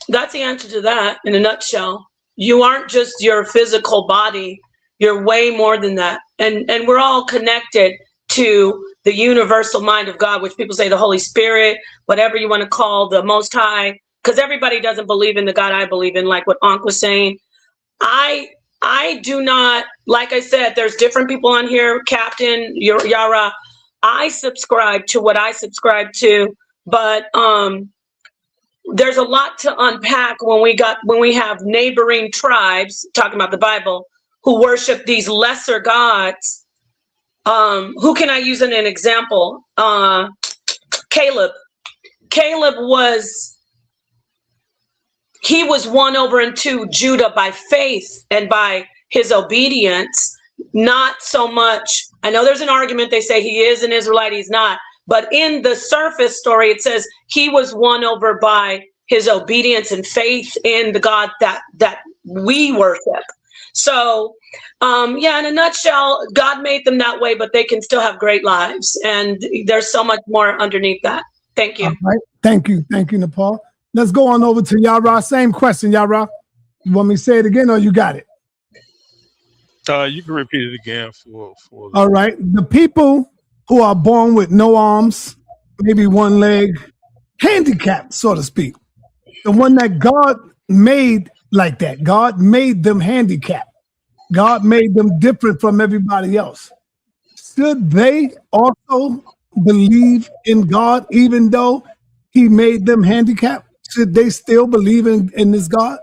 that's the answer to that in a nutshell. You aren't just your physical body. You're way more than that. And we're all connected to the universal mind of God, which people say the Holy Spirit, whatever you want to call the Most High, because everybody doesn't believe in the God I believe in, like what Ankh was saying. I do not, like I said, there's different people on here, Captain, Yara. I subscribe to what I subscribe to, but there's a lot to unpack when we have neighboring tribes, talking about the Bible, who worship these lesser gods. Who can I use in an example? Caleb. Caleb was won over into Judah by faith and by his obedience, not so much. I know there's an argument, they say he is an Israelite, he's not. But in the surface story, it says he was won over by his obedience and faith in the God that we worship. So, yeah, in a nutshell, God made them that way, but they can still have great lives. And there's so much more underneath that. Thank you. All right. Thank you. Thank you, Nepal. Let's go on over to Yara. Same question, Yara. You want me to say it again or you got it? You can repeat it again for All right. The people who are born with no arms, maybe one leg, handicapped, so to speak. The one that God made like that. God made them handicapped. God made them different from everybody else. Should they also believe in God even though he made them handicapped? Should they still believe in this God?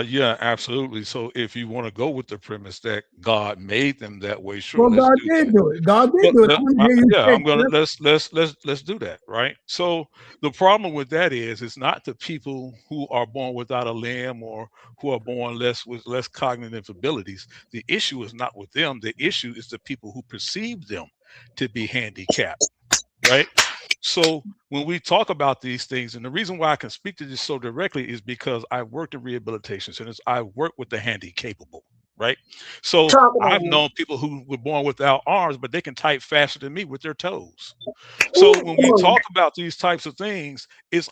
Yeah, absolutely. So if you want to go with the premise that God made them that way, sure, Well, let's God do did that. do it. God did do it. I want to hear you Yeah, say I'm gonna it. let's do that, right? So the problem with that is it's not the people who are born without a limb or who are born with less cognitive abilities. The issue is not with them. The issue is the people who perceive them to be handicapped, right? So when we talk about these things, and the reason why I can speak to this so directly is because I've worked in rehabilitation centers. I've worked with the handy capable, right? So Talk about I've it. known people who were born without arms, but they can type faster than me with their toes. So when we Ooh. talk about these types of things, it's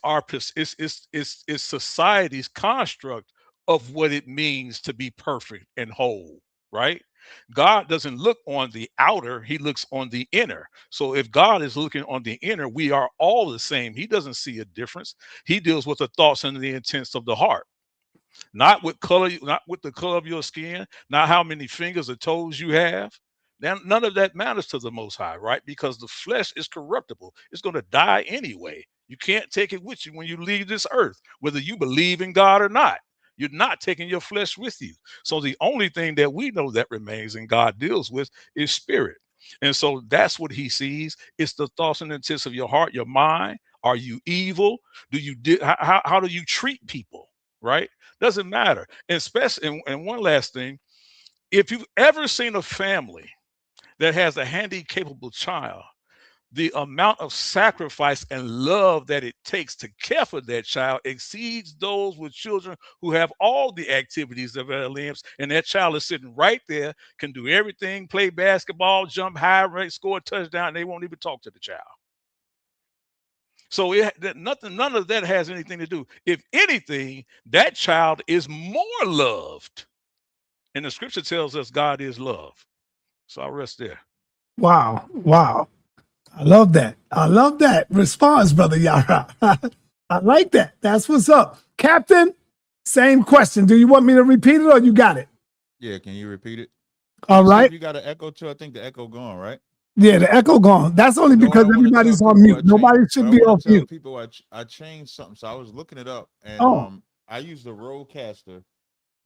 it's society's construct of what it means to be perfect and whole, right? God doesn't look on the outer, he looks on the inner. So if God is looking on the inner, we are all the same. He doesn't see a difference. He deals with the thoughts and the intents of the heart, not with color, not with the color of your skin, not how many fingers or toes you have. Now, none of that matters to the Most High, right? Because the flesh is corruptible. It's going to die anyway. You can't take it with you when you leave this earth, whether you believe in God or not. You're not taking your flesh with you. So the only thing that we know that remains and God deals with is spirit. And so that's what he sees. It's the thoughts and intents of your heart, your mind. Are you evil? How do you treat people? Right? Doesn't matter. And especially, and one last thing, if you've ever seen a family that has a handy-capable child, the amount of sacrifice and love that it takes to care for that child exceeds those with children who have all the activities of their limbs, and that child is sitting right there, can do everything, play basketball, jump high, score a touchdown, and they won't even talk to the child. So none of that has anything to do. If anything, that child is more loved. And the scripture tells us God is love. So I'll rest there. Wow. Wow. I love that. I love that response, Brother Yara. I like that. That's what's up. Captain, same question. Do you want me to repeat it or you got it? Yeah, can you repeat it? All right. You got an echo too. I think the echo gone, right? Yeah, the echo gone. That's only because everybody's on mute. Nobody should be off mute. People, I changed something. So I was looking it up, and I used the Rodecaster.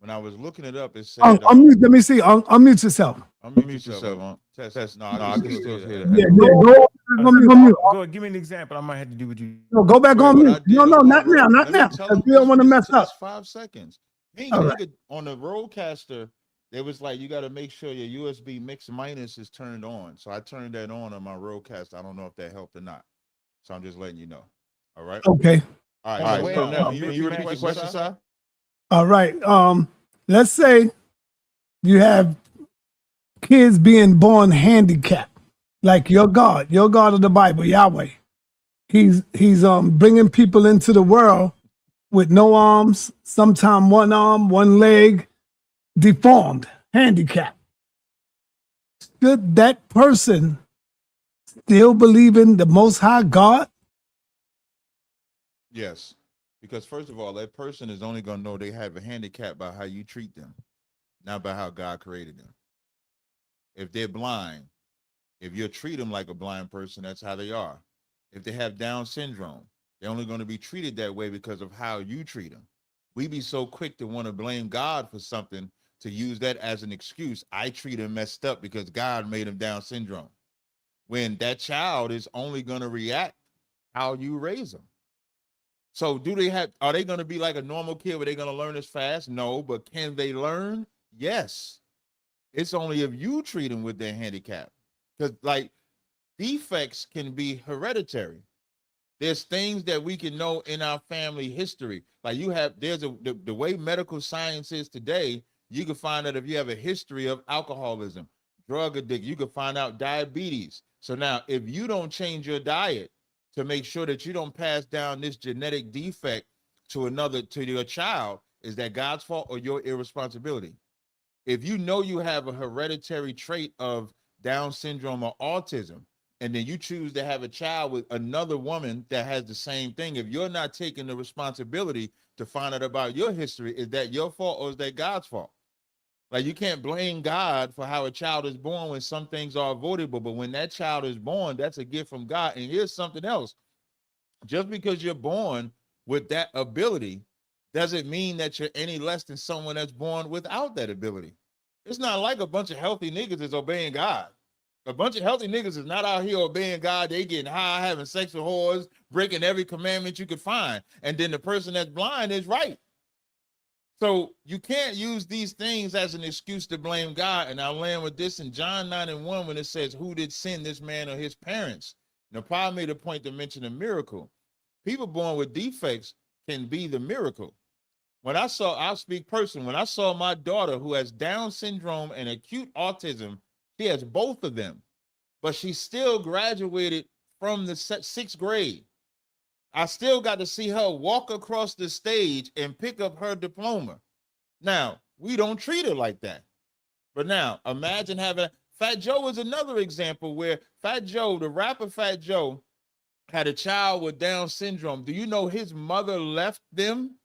When I was looking it up, it said, unmute. Let me see. Unmute yourself. Unmute yourself. Test. No, I can still hear that. Yeah, go on mute. Go ahead, give me an example. I might have to do what you. No, go back on mute. No, not now. Not now. Because we don't want to mess up. 5 seconds. Right. On the Rodecaster, it was like you got to make sure your USB mix minus is turned on. So I turned that on my Rodecaster. I don't know if that helped or not. So I'm just letting you know. All right. Okay. All right. So now, you repeat the question, sir? All right. Let's say you have kids being born handicapped, like your God of the Bible, Yahweh. He's bringing people into the world with no arms, sometimes one arm, one leg, deformed, handicapped. Should that person still believe in the Most High God? Yes. Because first of all, that person is only going to know they have a handicap by how you treat them, not by how God created them. If they're blind, if you treat them like a blind person, that's how they are. If they have Down syndrome, they're only going to be treated that way because of how you treat them. We be so quick to want to blame God for something, to use that as an excuse. I treat him messed up because God made him Down syndrome. When that child is only going to react how you raise them. So are they going to be like a normal kid where they're going to learn as fast? No, but can they learn? Yes. It's only if you treat them with their handicap. Because like defects can be hereditary. There's things that we can know in our family history. Like the way medical science is today, you can find out if you have a history of alcoholism, drug addiction, you can find out diabetes. So now if you don't change your diet to make sure that you don't pass down this genetic defect to your child, is that God's fault or your irresponsibility? If you know you have a hereditary trait of Down syndrome or autism, and then you choose to have a child with another woman that has the same thing, if you're not taking the responsibility to find out about your history, is that your fault or is that God's fault? Like, you can't blame God for how a child is born when some things are avoidable, but when that child is born, that's a gift from God. And here's something else. Just because you're born with that ability doesn't mean that you're any less than someone that's born without that ability. It's not like a bunch of healthy niggas is obeying God. A bunch of healthy niggas is not out here obeying God. They getting high, having sex with whores, breaking every commandment you could find. And then the person that's blind is right. So you can't use these things as an excuse to blame God. And I'll land with this in John 9:1 when it says, who did sin, this man or his parents? Now, Paul made a point to mention a miracle. People born with defects can be the miracle. I'll speak personally, when I saw my daughter who has Down syndrome and acute autism, she has both of them, but she still graduated from the sixth grade. I still got to see her walk across the stage and pick up her diploma. Now, we don't treat her like that. But now, imagine having Fat Joe is another example where Fat Joe, the rapper Fat Joe, had a child with Down syndrome. Do you know his mother left them?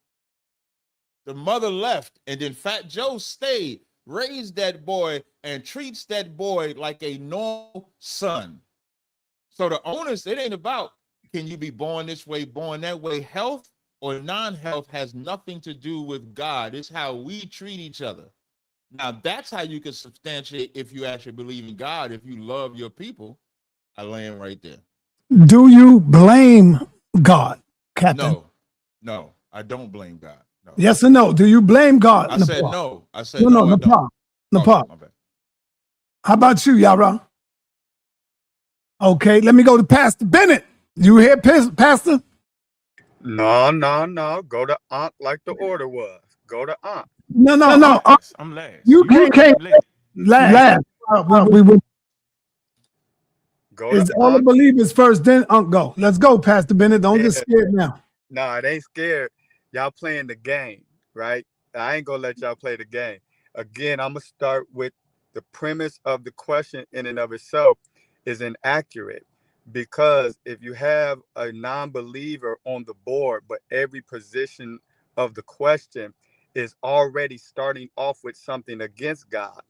The mother left, and then Fat Joe stayed, raised that boy, and treats that boy like a normal son. So the onus, it ain't about can you be born this way, born that way. Health or non-health has nothing to do with God. It's how we treat each other. Now, that's how you can substantiate if you actually believe in God, if you love your people. I land right there. Do you blame God, Captain? No, I don't blame God. No. Yes or no? Do you blame God? I said no. I said no. I don't. Nepal. My bad. How about you, Yara? Okay, let me go to Pastor Bennett. You hear, Pastor? No. Go to Ankh like the order was. Go to Ankh. No. I'm last. You can't last. We will. Go It's to all the Ankh. believers first, then Unc go. Let's go, Pastor Bennett. Don't get scared now. No, it ain't scared. Y'all playing the game, right? I ain't gonna let y'all play the game. Again, I'm gonna start with the premise of the question in and of itself is inaccurate, because if you have a non-believer on the board, but every position of the question is already starting off with something against God,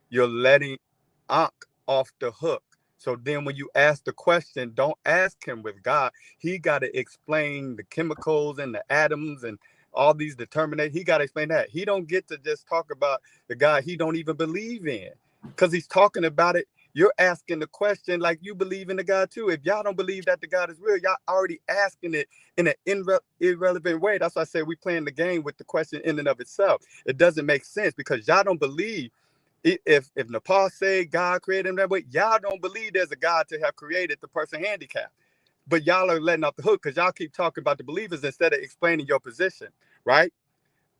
you're letting Ankh off the hook. So then when you ask the question, don't ask him with God. He got to explain the chemicals and the atoms and all these determinate. He got to explain that. He don't get to just talk about the God he don't even believe in, because he's talking about it. You're asking the question like you believe in the God too. If y'all don't believe that the God is real, y'all already asking it in an irrelevant way. That's why I say we playing the game with the question in and of itself. It doesn't make sense because y'all don't believe. If Nepal say God created him that way, y'all don't believe there's a God to have created the person handicapped. But y'all are letting off the hook because y'all keep talking about the believers instead of explaining your position, right?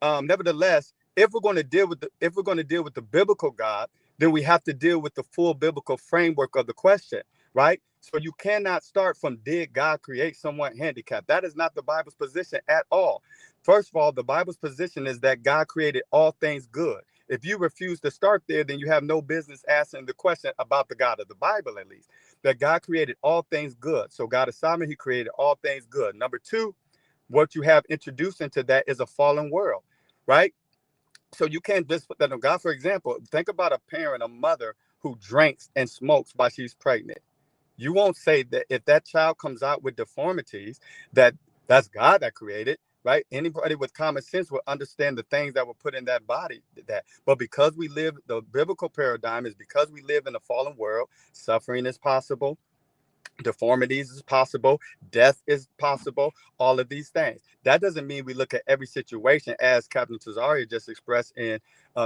Nevertheless, if we're going to deal with the biblical God, then we have to deal with the full biblical framework of the question, right? So you cannot start from did God create someone handicapped? That is not the Bible's position at all. First of all, the Bible's position is that God created all things good. If you refuse to start there, then you have no business asking the question about the God of the Bible, at least. That God created all things good. So God is sovereign, he created all things good. Number two, what you have introduced into that is a fallen world, right? So you can't just put that on God. For example, think about a parent, a mother who drinks and smokes while she's pregnant. You won't say that if that child comes out with deformities, that's God that created, right? Anybody with common sense will understand the things that were put in that body. But because we live, the biblical paradigm is because we live in a fallen world, suffering is possible, Deformities is possible, death is possible, all of these things. That doesn't mean we look at every situation as Captain Tazaria just expressed in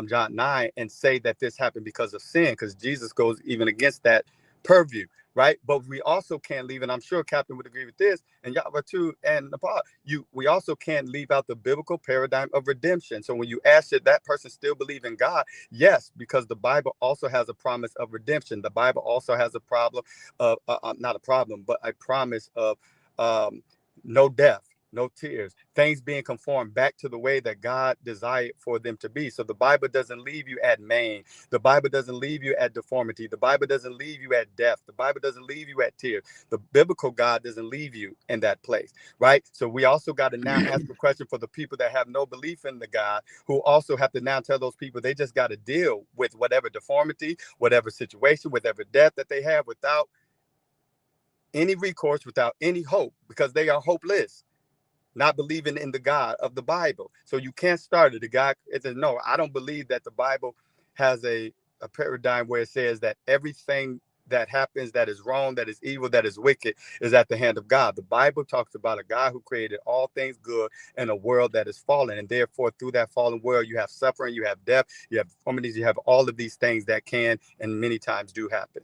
John 9 and say that this happened because of sin, because Jesus goes even against that purview, right? But we also can't leave, and I'm sure Captain would agree with this, and Yahweh too, and Nepal, we also can't leave out the biblical paradigm of redemption. So when you ask, should that person still believe in God? Yes, because the Bible also has a promise of redemption. The Bible also has a problem of not a problem, but a promise of no death, no tears, things being conformed back to the way that God desired for them to be. So the Bible doesn't leave you at main. The Bible doesn't leave you at deformity. The Bible doesn't leave you at death. The Bible doesn't leave you at tears. The biblical God doesn't leave you in that place, right? So we also got to now ask the question for the people that have no belief in the God, who also have to now tell those people they just got to deal with whatever deformity, whatever situation, whatever death that they have without any recourse, without any hope, because they are hopeless, not believing in the God of the Bible. So you can't start it. The God says, no, I don't believe that the Bible has a paradigm where it says that everything that happens that is wrong, that is evil, that is wicked, is at the hand of God. The Bible talks about a God who created all things good in a world that is fallen. And therefore, through that fallen world, you have suffering, you have death, you have deformities, you have all of these things that can and many times do happen.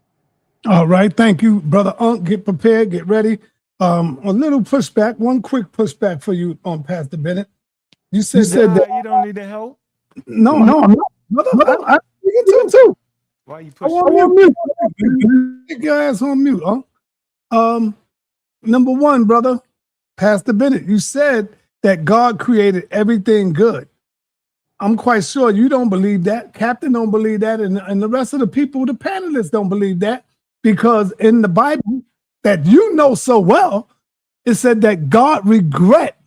All right. Thank you, Brother Unk. Get prepared. Get ready. A little pushback, one quick pushback for you on Pastor Bennett. You said that you don't need the help. no, I'm not. Brother, I you too. Why you I pushing? want mute. Get your ass on mute, huh? Number one, brother, Pastor Bennett, you said that God created everything good. I'm quite sure you don't believe that. Captain don't believe that, and the rest of the people, the panelists, don't believe that, because in the Bible that you know so well, it said that God regret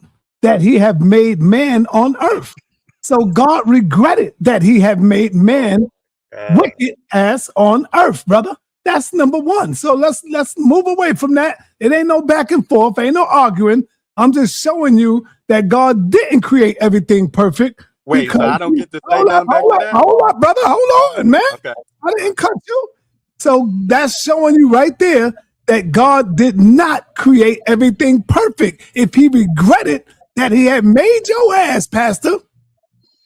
that he have made man on earth. So God regretted that he have made man wicked ass on earth, brother. That's number one. So let's move away from that. It ain't no back and forth, ain't no arguing. I'm just showing you that God didn't create everything perfect. Wait, so I don't get to say nothing back to that? Hold up, brother. Hold on, man. Okay. I didn't cut you. So that's showing you right there that God did not create everything perfect. If he regretted that he had made your ass, Pastor,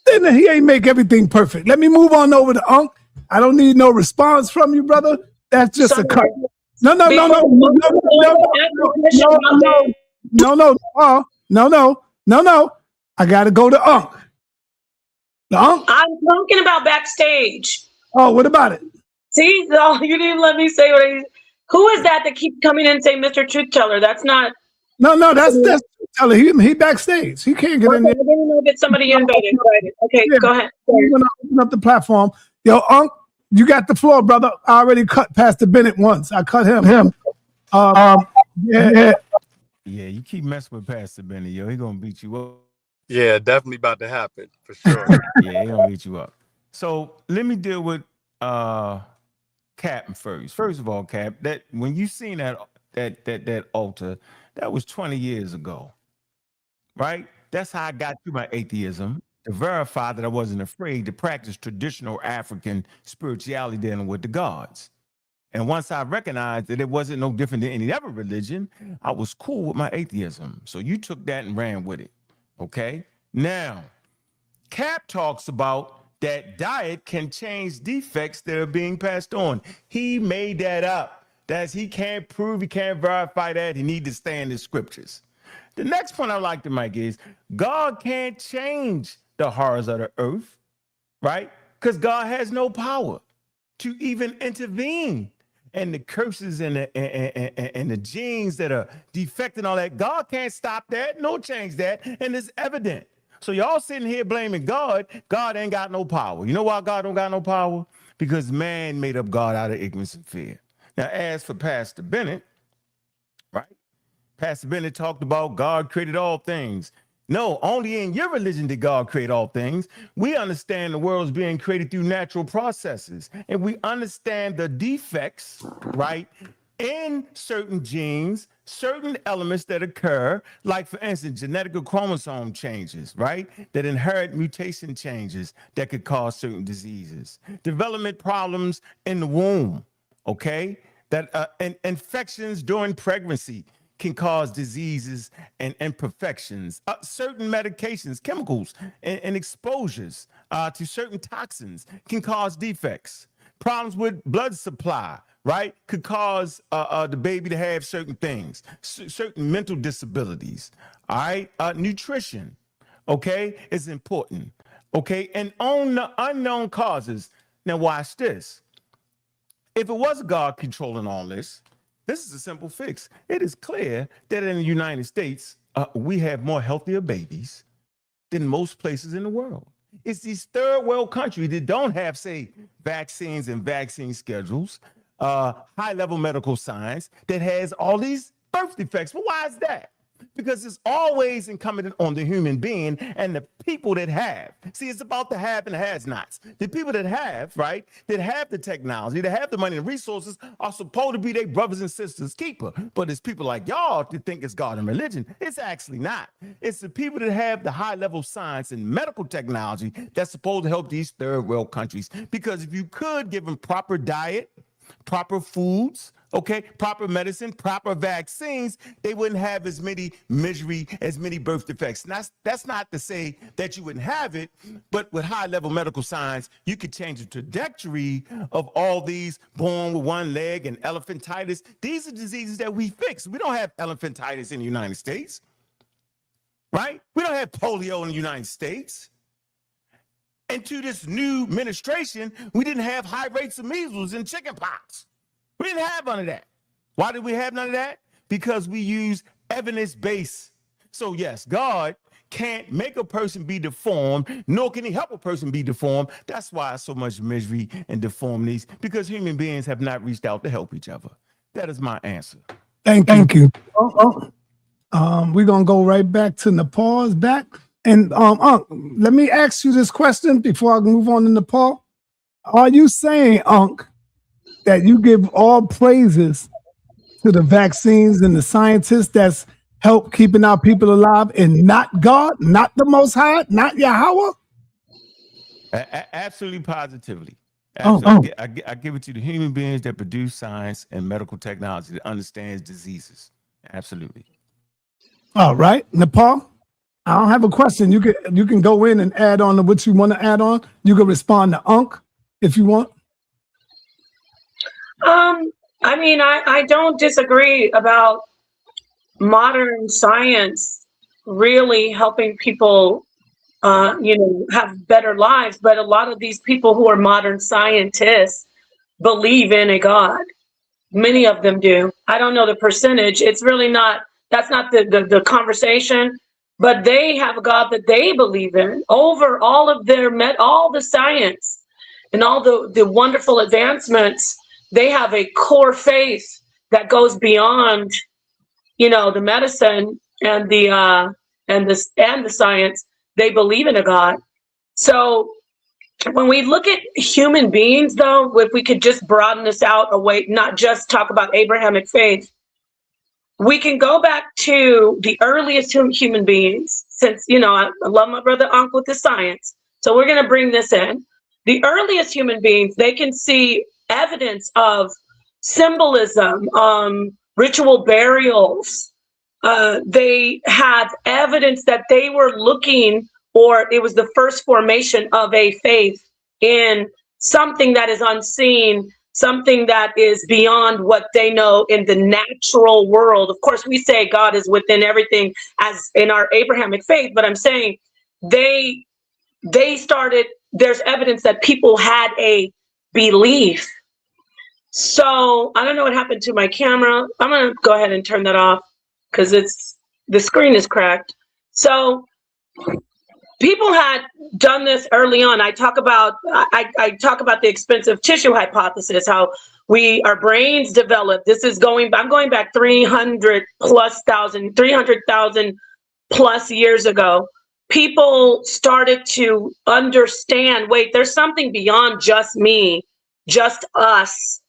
then he ain't make everything perfect. Let me move on over to Unk. I don't need no response from you, brother. That's just a cut. No. I gotta go to Unk. I'm talking about backstage. Oh, what about it? See, no, you didn't let me say what I. Who is that keeps coming in and saying Mr. Truth Teller? That's not. No, that's Teller. He backstage. He can't get in there. I didn't know that somebody invited. Okay, yeah, go ahead. We're gonna open up the platform. Yo, Unk, you got the floor, brother. I already cut Pastor Bennett once. I cut him. Yeah, you keep messing with Pastor Bennett, yo. He gonna beat you up. Yeah, definitely about to happen for sure. Yeah, he gonna beat you up. So let me deal with Cap first. First of all, Cap, that when you seen that altar, that was 20 years ago, right? That's how I got to my atheism, to verify that I wasn't afraid to practice traditional African spirituality dealing with the gods. And once I recognized that it wasn't no different than any other religion, I was cool with my atheism. So you took that and ran with it. Okay. Now, Cap talks about that diet can change defects that are being passed on. He made that up. He can't prove, he can't verify that. He needs to stay in the scriptures. The next point I'd like to make is God can't change the horrors of the earth, right? Because God has no power to even intervene. And the curses and the genes that are defecting, all that, God can't stop that, no change that, and it's evident. So y'all sitting here blaming God. God ain't got no power. You know why God don't got no power? Because man made up God out of ignorance and fear. Now, as for Pastor Bennett, right? Pastor Bennett talked about God created all things. No, only in your religion did God create all things. We understand the world's being created through natural processes, and we understand the defects, right, in certain genes, certain elements that occur, like, for instance, genetic chromosome changes, right, that inherit mutation changes that could cause certain diseases, development problems in the womb, okay, that infections during pregnancy can cause diseases and imperfections. Certain medications, chemicals, and exposures to certain toxins can cause defects. Problems with blood supply, right, could cause the baby to have certain things, certain mental disabilities. All right, nutrition, okay, is important. Okay, and on the unknown causes. Now, watch this. If it was God controlling all this, this is a simple fix. It is clear that in the United States, we have more healthier babies than most places in the world. It's these third world countries that don't have, say, vaccines and vaccine schedules, high-level medical science that has all these birth defects. Well, why is that? Because it's always incumbent on the human being and the people that have. See, it's about the have and the has-nots. The people that have, right, that have the technology, that have the money and resources are supposed to be their brothers and sisters' keeper. But it's people like y'all that think it's God and religion. It's actually not. It's the people that have the high-level science and medical technology that's supposed to help these third world countries. Because if you could give them proper diet, proper foods, okay, proper medicine, proper vaccines, they wouldn't have as many misery, as many birth defects. And that's not to say that you wouldn't have it, but with high-level medical science, you could change the trajectory of all these born with one leg and elephantitis. These are diseases that we fix. We don't have elephantitis in the United States, right? We don't have polio in the United States. And to this new administration, we didn't have high rates of measles and chickenpox. We didn't have none of that. Why did we have none of that? Because we use evidence-based. So yes, God can't make a person be deformed, nor can he help a person be deformed. That's why so much misery and deformities, because human beings have not reached out to help each other. That is my answer. Thank you. We're going to go right back to Nepal's back. And let me ask you this question before I move on to Nepal. Are you saying, that you give all praises to the vaccines and the scientists that's helped keeping our people alive and not God, not the Most High, not Yahweh? Absolutely, positively. Absolutely. I give it to the human beings that produce science and medical technology that understands diseases. Absolutely. All right, Nepal. I don't have a question. You can go in and add on to what you want to add on. You can respond to if you want. I mean, I don't disagree about modern science really helping people, have better lives. But a lot of these people who are modern scientists believe in a God. Many of them do. I don't know the percentage. It's really not, that's not the conversation. But they have a God that they believe in over all of their all the science and all the wonderful advancements. They have a core faith that goes beyond, the medicine and the science. They believe in a God. So when we look at human beings, though, if we could just broaden this out away, not just talk about Abrahamic faith, we can go back to the earliest human beings, since, I love my brother Unc with the science. So we're going to bring this in. The earliest human beings, they can see evidence of symbolism, ritual burials. They had evidence that they were looking, or it was the first formation of a faith in something that is unseen, something that is beyond what they know in the natural world. Of course, we say God is within everything as in our Abrahamic faith, but I'm saying they started, there's evidence that people had a belief. So I don't know what happened to my camera. I'm going to go ahead and turn that off because the screen is cracked. So people had done this early on. I talk about the expensive tissue hypothesis, how our brains develop. I'm going back 300,000 plus years ago. People started to understand, wait, there's something beyond just me, just us,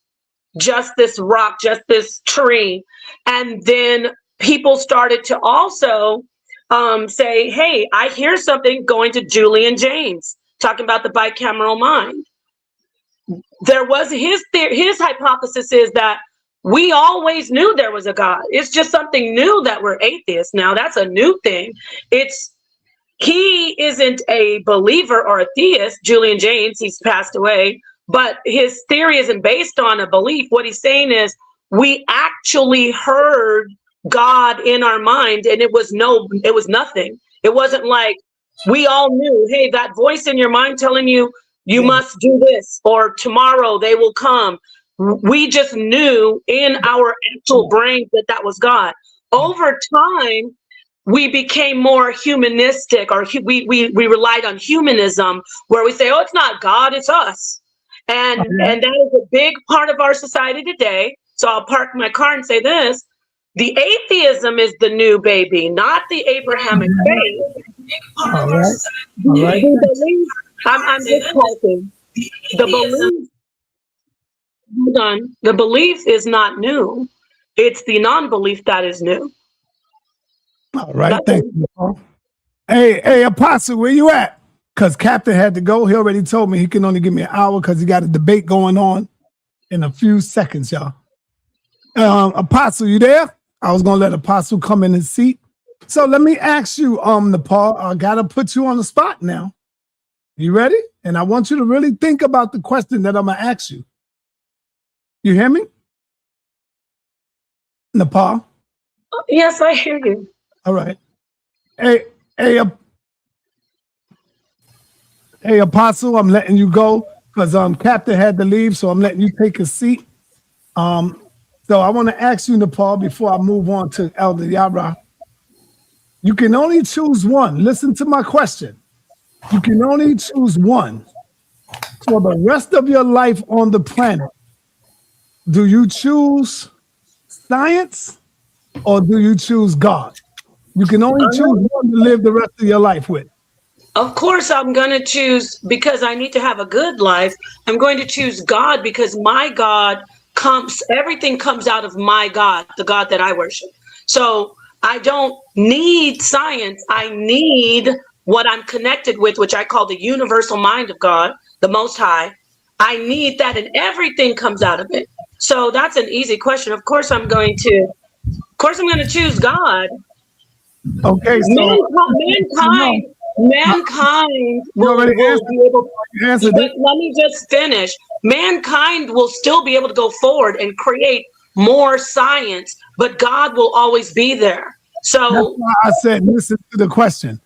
just this rock, just this tree. And then people started to also say, hey, I hear something, going to Julian James, talking about the bicameral mind. There was his hypothesis is that We always knew there was a God. It's just something new that we're atheists now. That's a new thing. He isn't a believer or a theist, Julian James, he's passed away, but his theory isn't based on a belief. What he's saying is we actually heard God in our mind, and it was nothing. It wasn't like we all knew, hey, that voice in your mind telling you, you must do this, or tomorrow they will come. We just knew in our actual brains that was God. Over time, we became more humanistic, or we relied on humanism, where we say, oh, it's not God, it's us. And that is a big part of our society today. So I'll park my car and say this. The atheism is the new baby, not the Abrahamic faith. All right. All right. I'm just talking. The belief is not new. It's the non-belief that is new. All right, thank you, Paul. Hey, Apostle, where you at? Because Captain had to go. He already told me he can only give me an hour because he got a debate going on in a few seconds, y'all. Apostle, you there? I was going to let Apostle come in his seat. So let me ask you, Nepal, I got to put you on the spot now. You ready? And I want you to really think about the question that I'm going to ask you. You hear me? Nepal? Yes, I hear you. All right. Hey, Apostle, I'm letting you go because Captain had to leave, so I'm letting you take a seat. So I want to ask you, Nepal, before I move on to Elder Yara. You can only choose one. Listen to my question. You can only choose one for the rest of your life on the planet. Do you choose science or do you choose God? You can only choose one to live the rest of your life with. Of course, I'm going to choose, because I need to have a good life. I'm going to choose God because my God everything comes out of my God, the God that I worship. So I don't need science. I need what I'm connected with, which I call the universal mind of God, the Most High. I need that, and everything comes out of it. So that's an easy question. Of course, I'm going to choose God. Okay, so mankind will be able to answer. Let me just finish. Mankind will still be able to go forward and create more science, but God will always be there. So that's why I said, listen to the question.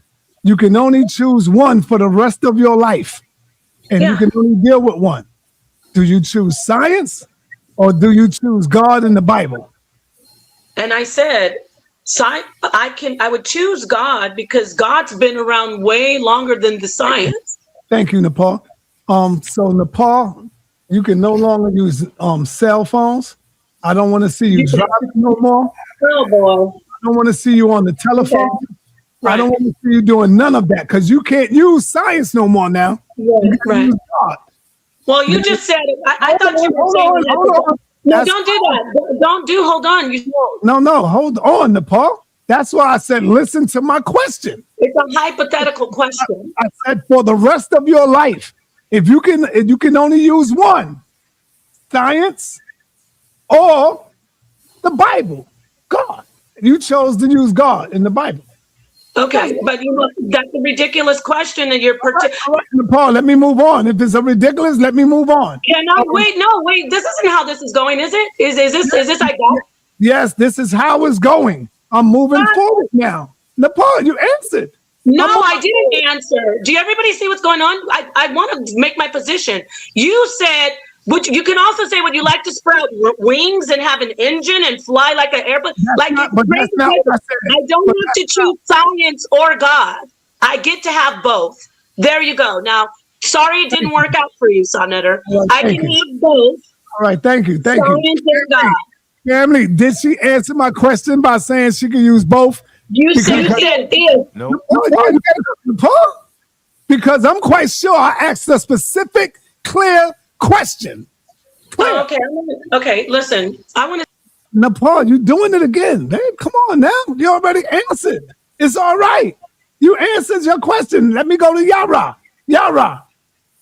You can only choose one for the rest of your life, and you can only deal with one. Do you choose science or do you choose God in the Bible? And I said, I would choose God because God's been around way longer than the science. Thank you, Nepal. So Nepal, you can no longer use cell phones. I don't want to see you driving no more. Oh boy. I don't want to see you on the telephone. Okay. Right. I don't want to see you doing none of that because you can't use science no more now. Right. Use God. Well, you just said it. I thought you were saying that. No, don't do that. Hold on. No, hold on, Nepal. That's why I said, listen to my question. It's a hypothetical question. I said, for the rest of your life, if you can only use one, science or the Bible, God. You chose to use God in the Bible. Okay, but that's a ridiculous question, and you're Nepal, let me move on. If it's a ridiculous, let me move on. Can I wait? No, wait. This isn't how this is going, is it? Is this I go? Yes, this is how it's going. I'm moving forward now. Nepal, you answered. No, I didn't answer. Do everybody see what's going on? I want to make my position. You said, you can also say, would you like to sprout wings and have an engine and fly like an airplane? I don't have to choose science or God. I get to have both. There you go. Now, sorry it didn't work out for you, sa.neter. I can have both. All right, thank you. Thank science you. And God. Family, did she answer my question by saying she can use both? You said if. No. Because I'm quite sure I asked a specific, clear question. Oh, okay. Listen, I want to. Nepal, you're doing it again. Babe, come on now. You already answered. It's all right. You answered your question. Let me go to Yara. Yara,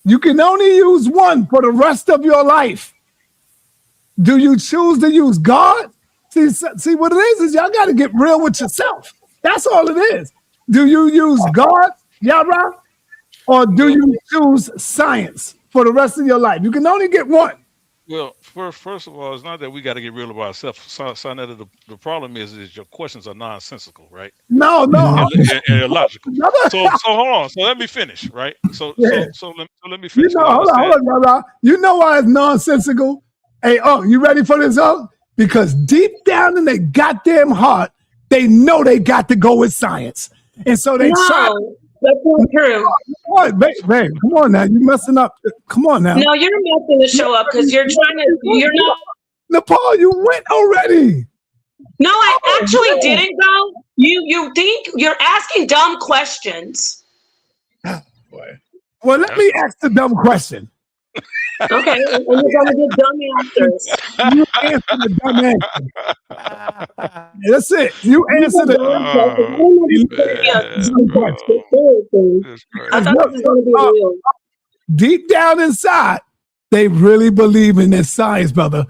you can only use one for the rest of your life. Do you choose to use God? See what it is y'all got to get real with yourself. That's all it is. Do you use God, Yara, or do you choose science for the rest of your life? You can only get one. Well, first of all, it's not that we got to get real about ourselves. Sa.neter, the problem is your questions are nonsensical, right? No, And, no. and illogical. So hold on. So let me finish, right? So let me finish. Hold on, Yara. You know why it's nonsensical? Hey, you ready for this, Because deep down in their goddamn heart, they know they got to go with science. And so they try. That's not true. What, babe, come on now. You're messing up. Come on now. No, you're messing the show up because you're not. Nepal, you went already. No, I actually didn't go. You think you're asking dumb questions. Boy. Well, let me ask the dumb question. Okay, and you're gonna get dumb answers. You answer the dumb answer. That's it. You answer the I thought this was gonna be real. Deep down inside, they really believe in this science, brother.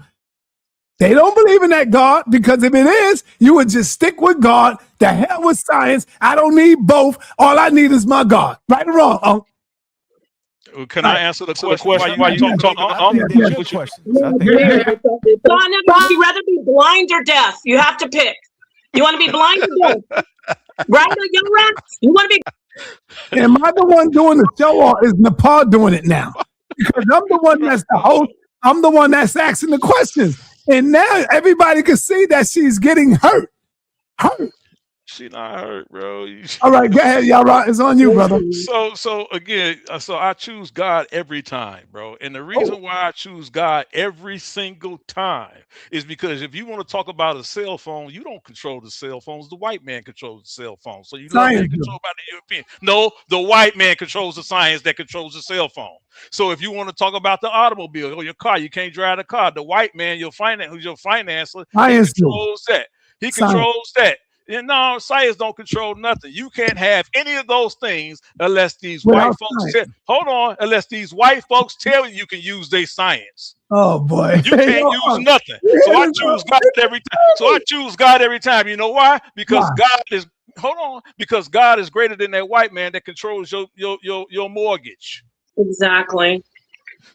They don't believe in that God, because if it is, you would just stick with God. The hell with science. I don't need both. All I need is my God. Right or wrong? Can I answer the question? Why you talking? Good questions. You'd rather be blind or deaf. You have to pick. You want to be blind or deaf? Right or young rat? You want to be. Am I the one doing the show, or is Nepal doing it now? Because I'm the one that's the host. I'm the one that's asking the questions. And now everybody can see that she's getting hurt. She not hurt, bro. All right, go ahead, y'all. It's on you, brother. So again, I choose God every time, bro. And the reason why I choose God every single time is because if you want to talk about a cell phone, you don't control the cell phones. The white man controls the cell phone. So you love being controlled by the European. No, the white man controls the science that controls the cell phone. So if you want to talk about the automobile or your car, you can't drive the car. The white man, who's your financer, he controls that. He controls that. And no, science don't control nothing. You can't have any of those things unless these white folks unless these white folks tell you can use their science. Oh boy. You can't use nothing. So I choose God every time. You know why? Because because God is greater than that white man that controls your mortgage. Exactly.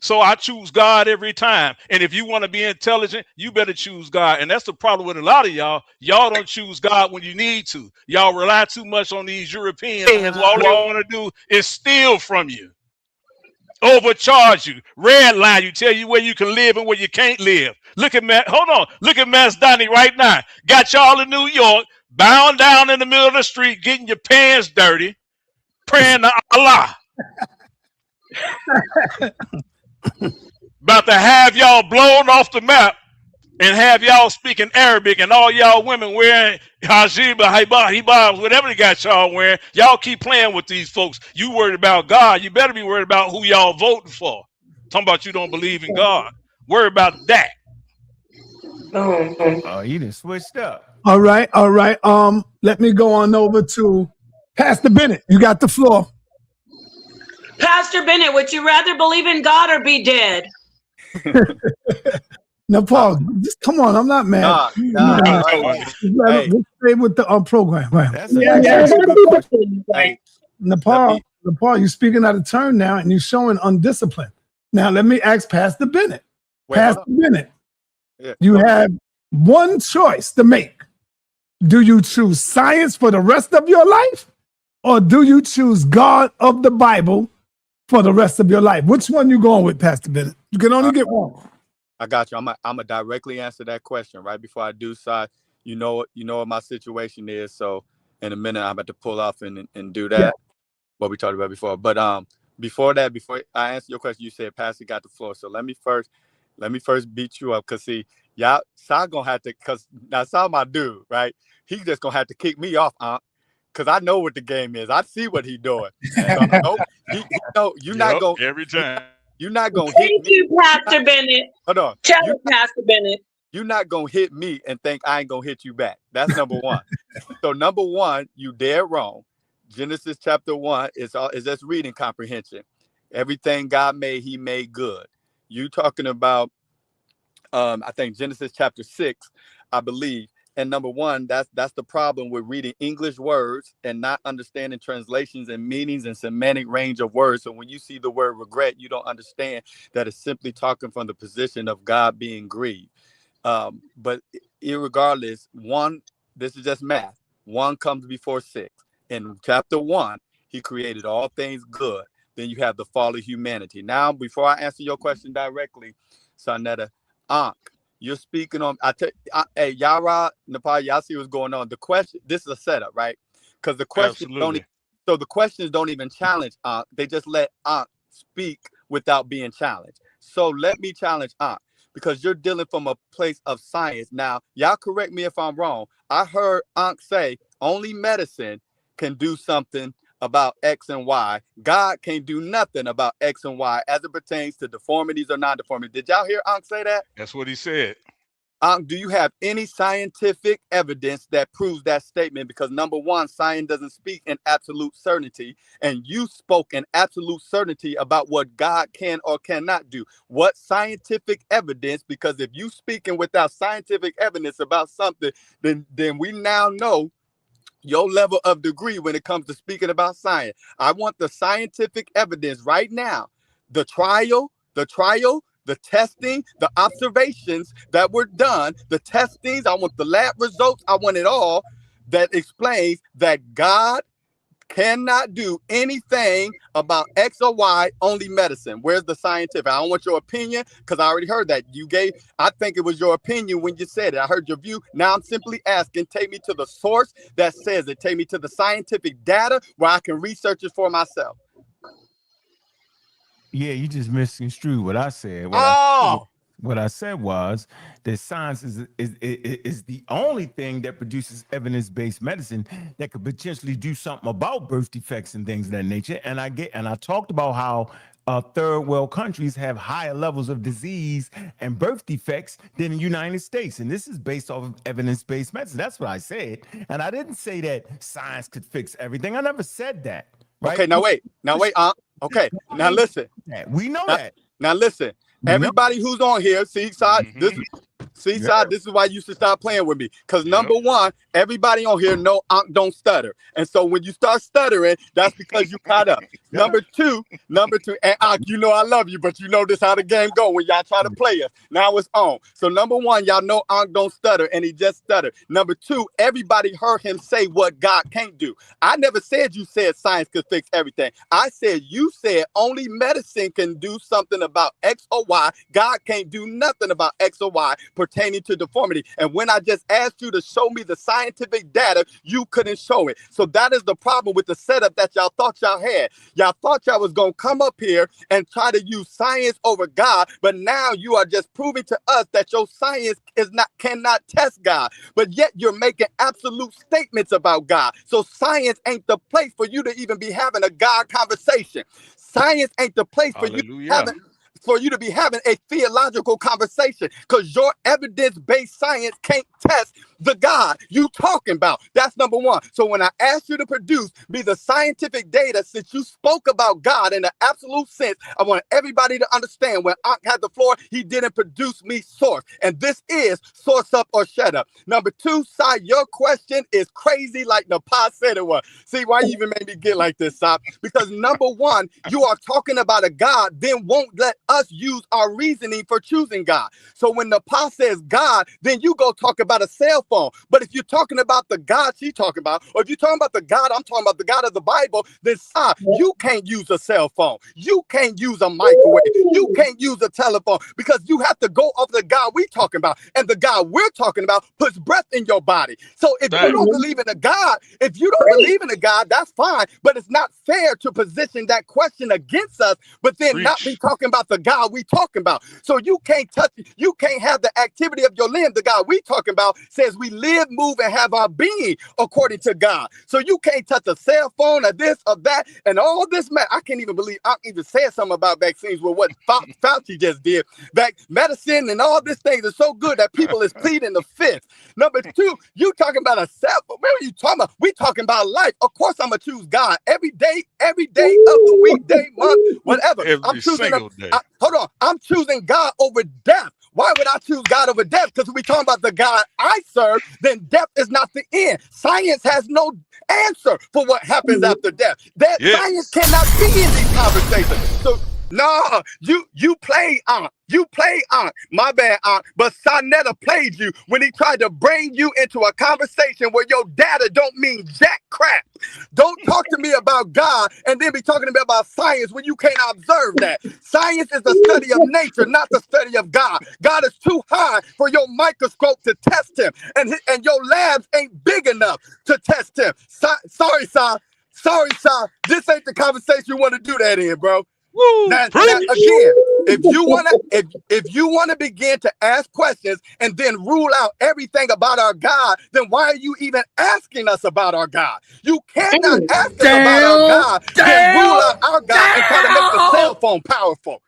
So I choose God every time. And if you want to be intelligent, you better choose God. And that's the problem with a lot of y'all. Y'all don't choose God when you need to. Y'all rely too much on these Europeans. All they want to do is steal from you, overcharge you, redline you, tell you where you can live and where you can't live. Look at Mass Donnie right now. Got y'all in New York, bound down in the middle of the street, getting your pants dirty, praying to Allah. About to have y'all blown off the map and have y'all speaking Arabic and all y'all women wearing hajiba, hibabs, whatever they got y'all wearing. Y'all keep playing with these folks. You worried about God. You better be worried about who y'all voting for. Talking about you don't believe in God. Worry about that. Oh, you done switched up. All right. Let me go on over to Pastor Bennett. You got the floor. Pastor Bennett, would you rather believe in God or be dead? Now, Paul, just come on. I'm not mad. Let's stay with the program. Right. That's a good question. Nepal, you're speaking out of turn now, and you're showing undiscipline. Now, let me ask Pastor Bennett. Pastor Bennett, you have one choice to make. Do you choose science for the rest of your life, or do you choose God of the Bible for the rest of your life? Which one you going with, Pastor Bennett? You can only get one. I got you. I'm gonna directly answer that question right before I do. So you know what my situation is. So in a minute, I'm about to pull off and do that. What we talked about before. But before I answer your question, you said Pastor got the floor. So let me first beat you up, cause see, y'all, Sa gonna have to, cause now Sa my dude, right? He just gonna have to kick me off, cause I know what the game is. I see what he doing. So, you're not gonna every time. You're not gonna hit me. Thank you, Pastor Bennett. Hold on. Pastor Bennett. You're not gonna hit me and think I ain't gonna hit you back. That's number one. So number one, you dead wrong. Genesis chapter 1 is just reading comprehension. Everything God made, He made good. You talking about I think Genesis chapter 6, I believe. And number one, that's the problem with reading English words and not understanding translations and meanings and semantic range of words. So when you see the word regret, you don't understand that it's simply talking from the position of God being grieved. But irregardless, this is just math. 1 comes before 6. In chapter 1, he created all things good. Then you have the fall of humanity. Now, before I answer your question directly, sa.neter, you're speaking on. Hey, Yara, Nepal, y'all see what's going on. The question, this is a setup, right? Because the questions Absolutely. the questions don't even challenge They just let speak without being challenged. So let me challenge because you're dealing from a place of science. Now, y'all correct me if I'm wrong. I heard say only medicine can do something about X and Y. God can't do nothing about X and Y as it pertains to deformities or non-deformities. Did y'all hear say that? That's what he said. Do you have any scientific evidence that proves that statement? Because number one, science doesn't speak in absolute certainty, and you spoke in absolute certainty about what God can or cannot do. What scientific evidence? Because if you speaking without scientific evidence about something, then we now know your level of degree when it comes to speaking about science. I want the scientific evidence right now. The trial, the testing, the observations that were done, the testings. I want the lab results. I want it all that explains that God cannot do anything about X or Y, only medicine. Where's the scientific? I don't want your opinion because I already heard that. I think it was your opinion when you said it. I heard your view. Now I'm simply asking, take me to the source that says it. Take me to the scientific data where I can research it for myself. Yeah, you just misconstrued what I said. What I said was that science is the only thing that produces evidence-based medicine that could potentially do something about birth defects and things of that nature. And I talked about how third world countries have higher levels of disease and birth defects than the United States. And this is based off of evidence-based medicine. That's what I said. And I didn't say that science could fix everything. I never said that. Right? Okay, now wait. Okay, now listen. We know that. Now listen. Everybody who's on here, Seaside, this is why you should stop playing with me. Because number one, everybody on here know don't stutter. And so when you start stuttering, that's because you caught up. Number two, and you know I love you, but you know this how the game go when y'all try to play us. Now it's on. So number one, y'all know don't stutter, and he just stuttered. Number two, everybody heard him say what God can't do. I never said you said science could fix everything. I said you said only medicine can do something about X or Y. God can't do nothing about X or Y pertaining to deformity. And when I just asked you to show me the scientific data, you couldn't show it. So that is the problem with the setup that y'all thought y'all had. Y'all thought y'all was going to come up here and try to use science over God, but now you are just proving to us that your science cannot test God, but yet you're making absolute statements about God. So science ain't the place for you to even be having a God conversation. Science ain't the place for you to be having a theological conversation, because your evidence-based science can't test the God you talking about. That's number one. So when I asked you to produce me the scientific data, since you spoke about God in the absolute sense, I want everybody to understand when Ankh had the floor, he didn't produce me source. And this is source up or shut up. Number two, Sai, your question is crazy like Nepal said it was. See, why you even made me get like this, Sai? Because number one, you are talking about a God, then won't let us use our reasoning for choosing God. So when Nepal says God, then you go talk about a cell phone. But if you're talking about the God she's talking about, or if you're talking about the God I'm talking about, the God of the Bible, then you can't use a cell phone. You can't use a microwave. You can't use a telephone, because you have to go off the God we talking about. And the God we're talking about puts breath in your body. So if you don't believe in a God, that's fine. But it's not fair to position that question against us, but then not be talking about the God we talking about. So you can't touch it. You can't have the activity of your limb. The God we talking about says we live, move, and have our being according to God. So you can't touch a cell phone or this or that and all this. I can't even believe I even said something about vaccines with what Fauci just did. Medicine and all these things are so good that people is pleading the fifth. Number two, you talking about a cell phone. What are you talking about? We talking about life. Of course I'm going to choose God every day of the week, day, month, whatever. I'm choosing hold on. I'm choosing God over death. Why would I choose God over death? Because if we talking about the God I serve, then death is not the end. Science has no answer for what happens after death. That science cannot be in these conversations. So no, you played Aunt. You played Aunt. My bad, Aunt. But sa.neter played you when he tried to bring you into a conversation where your data don't mean jack crap. Don't talk to me about God and then be talking to me about science when you can't observe that. Science is the study of nature, not the study of God. God is too high for your microscope to test him, and your labs ain't big enough to test him. Sorry, Sa. This ain't the conversation you want to do that in, bro. Now, again, if you wanna begin to ask questions and then rule out everything about our God, then why are you even asking us about our God? You cannot ask us about our God, then rule out our God and try to make the cell phone powerful.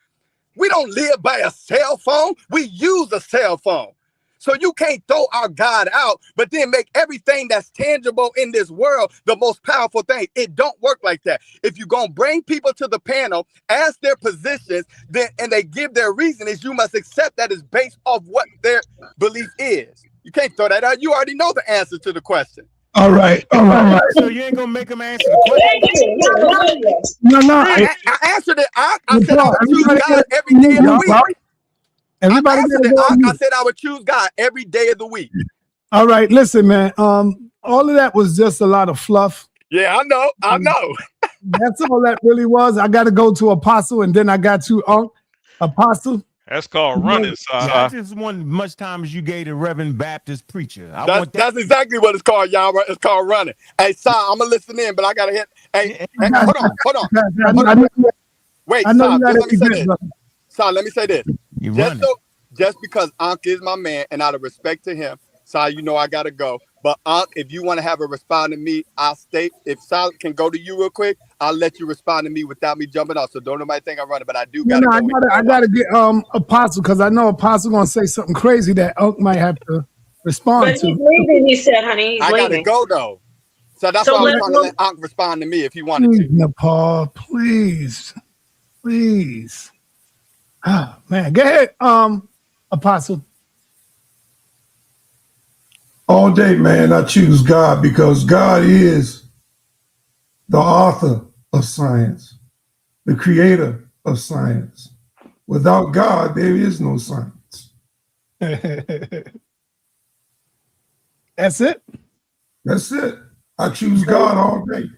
We don't live by a cell phone. We use a cell phone. So you can't throw our God out, but then make everything that's tangible in this world the most powerful thing. It don't work like that. If you're going to bring people to the panel, ask their positions, and they give their reasonings, you must accept that is based off what their belief is. You can't throw that out. You already know the answer to the question. All right. So you ain't gonna make them answer the question? No. I answered it. I said I would choose God every day of the week. I said I would choose God every day of the week. All right, listen, man. All of that was just a lot of fluff. Yeah, I know. That's all that really was. I got to go to Apostle, and then I got you, Apostle. That's called running, son. I just want as much time as you gave the Reverend Baptist preacher. That's exactly what it's called, y'all. It's called running. Hey, Sa, I'm gonna listen in, but I gotta hit. Hey, hold on. Wait, Sa, let me say this. Sa, let me say this. Just because Ankh is my man, and out of respect to him, Sa, you know I gotta go. But Ankh, if you want to have a respond to me, I'll stay. If Sa can go to you real quick, I'll let you respond to me without me jumping off. So don't nobody think I'm running, but I do gotta go. I gotta get Apostle, because I know Apostle gonna say something crazy that Ankh might have to respond to. He's leaving, he said, honey. He's leaving. Gotta go though. So that's why I was trying to let Ankh respond to me if he wanted to. Nepal, please. Ah, man, go ahead, Apostle. All day, man, I choose God because God is the author of science, the creator of science. Without God, there is no science. That's it? That's it. I choose God all day.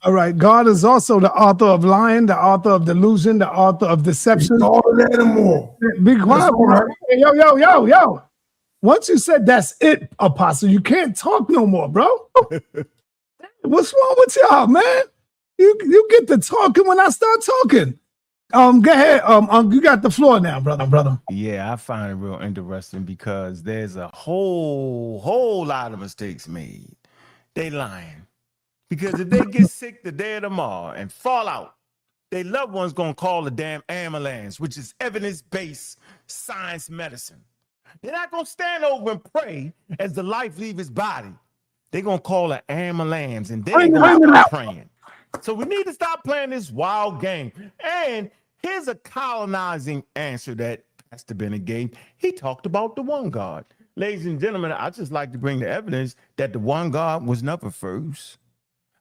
All right. God is also the author of lying, the author of delusion, the author of deception. All of that and more. Be quiet. Right. Yo. Once you said that's it, Apostle, you can't talk no more, bro. What's wrong with y'all, man? You get to talking when I start talking. Go ahead. You got the floor now, brother. Yeah, I find it real interesting because there's a whole lot of mistakes made. They lying. Because if they get sick the day of tomorrow and fall out, their loved one's gonna call the damn ambulance, which is evidence-based science medicine. They're not gonna stand over and pray as the life leave his body. They're gonna call an ambulance and they're gonna start praying. So we need to stop playing this wild game. And here's a colonizing answer that Pastor Bennett gave. He talked about the one God. Ladies and gentlemen, I just like to bring the evidence that the one God was never first.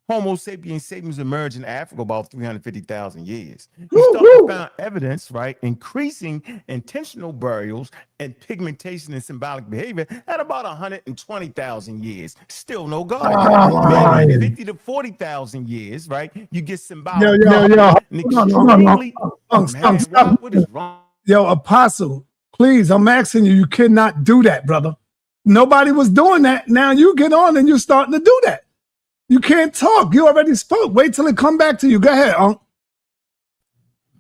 Homo sapiens emerged in Africa about 350,000 years. We started to find evidence, right, increasing intentional burials and pigmentation and symbolic behavior at about 120,000 years. Still no God. 50 to 40,000 years, right? You get symbolic. Yo, Apostle, please, I'm asking you, you cannot do that, brother. Nobody was doing that. Now you get on and you're starting to do that. You can't talk. You already spoke. Wait till it come back to you. Go ahead,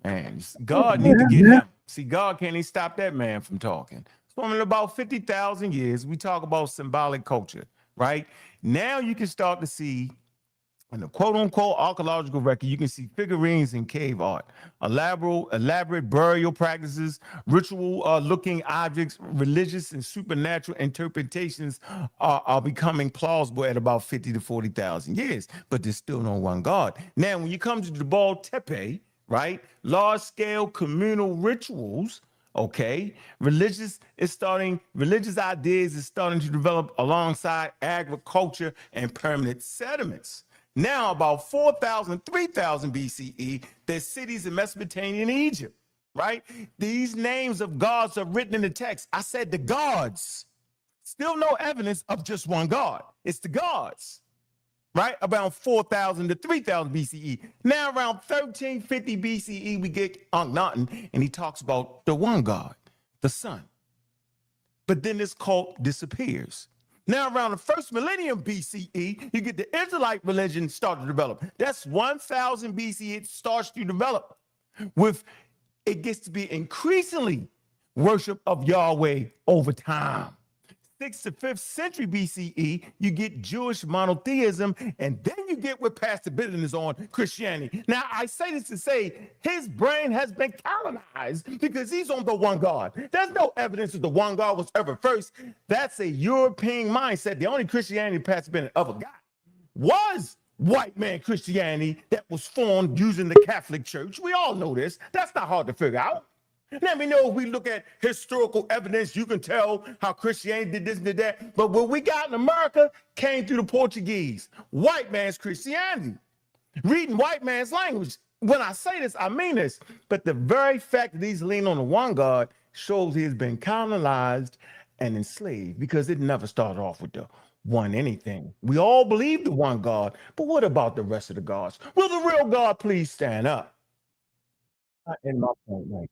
Man, God need to get him. See, God can't even stop that man from talking. So in about 50,000 years, we talk about symbolic culture, right? Now you can start to see in the quote-unquote archaeological record, you can see figurines and cave art, elaborate burial practices, ritual-looking objects, religious and supernatural interpretations are becoming plausible at about 50 to 40,000 years, but there's still no one God. Now, when you come to Jebel Tepe, right, large-scale communal rituals Okay, religious ideas is starting to develop alongside agriculture and permanent settlements. Now, about 4,000, 3,000 BCE, there's cities in Mesopotamia and Egypt, right? These names of gods are written in the text. I said the gods. Still no evidence of just one God. It's the gods, right? Around 4,000 to 3,000 BCE. Now around 1350 BCE, we get Akhenaten, and he talks about the one God, the sun. But then this cult disappears. Now around the first millennium BCE, you get the Israelite religion start to develop. That's 1000 BCE, it starts to develop. It gets to be increasingly worship of Yahweh over time. 6th to 5th century BCE, you get Jewish monotheism, and then you get what Pastor Bitten is on, Christianity. Now, I say this to say his brain has been colonized because he's on the one God. There's no evidence that the one God was ever first. That's a European mindset. The only Christianity Pastor Bitten ever got was white man Christianity that was formed using the Catholic Church. We all know this. That's not hard to figure out. Let me know if we look at historical evidence, you can tell how Christianity did this and did that. But what we got in America came through the Portuguese. White man's Christianity. Reading white man's language. When I say this, I mean this. But the very fact that he's leaning on the one God shows he has been colonized and enslaved because it never started off with the one anything. We all believe the one God, but what about the rest of the gods? Will the real God please stand up? I end my point right.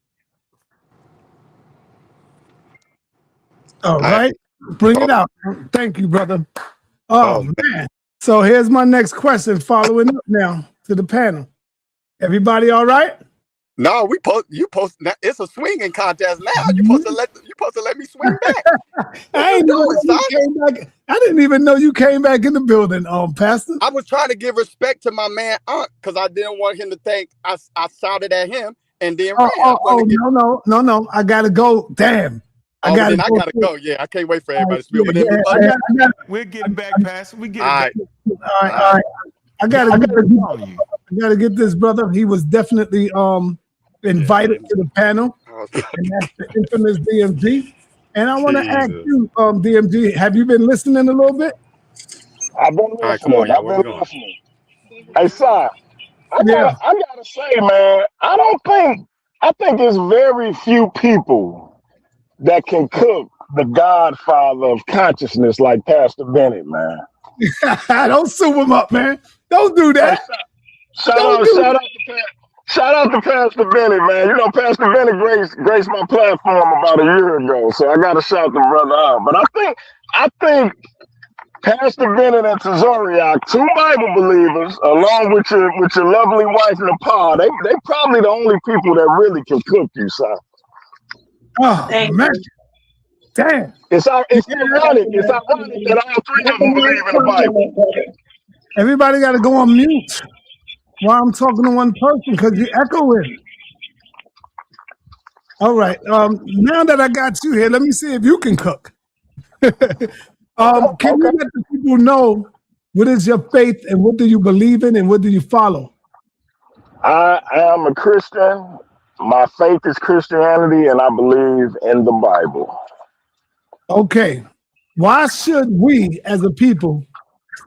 All right. Bring it out. Thank you, brother. Oh, man. So here's my next question following up now to the panel. Everybody all right? No, it's a swinging contest now. You supposed to let me swing back. I didn't even know you came back in the building, Pastor. I was trying to give respect to my man Aunt because I didn't want him to think I shouted at him and then ran. No. I gotta go. Damn. I gotta go. Yeah, I can't wait for everybody to spill. We're getting back, Pastor. We get all right. I gotta get this, brother. He was definitely invited to the panel, and that's the infamous DMG. And I want to ask you, DMG, have you been listening a little bit? I've been listening. Come on, y'all. Where we going? Hey, son, I gotta say, man, I think it's very few people that can cook the godfather of consciousness like Pastor Bennett, man. Don't soup him up, man. Don't do that. Shout out to Pastor Bennett, man. You know, Pastor Bennett graced my platform about a year ago, so I got to shout the brother out. But I think Pastor Bennett and Tazoriak, two Bible believers, along with your lovely wife Nepal, they probably the only people that really can cook you, son. Oh, man. Damn. It's ironic that all three of them believe in the Bible. Everybody got to go on mute while I'm talking to one person because you echoing. All right. Now that I got you here, let me see if you can cook. Can you let the people know what is your faith and what do you believe in and what do you follow? I am a Christian. My faith is Christianity, and I believe in the Bible. Okay. Why should we as a people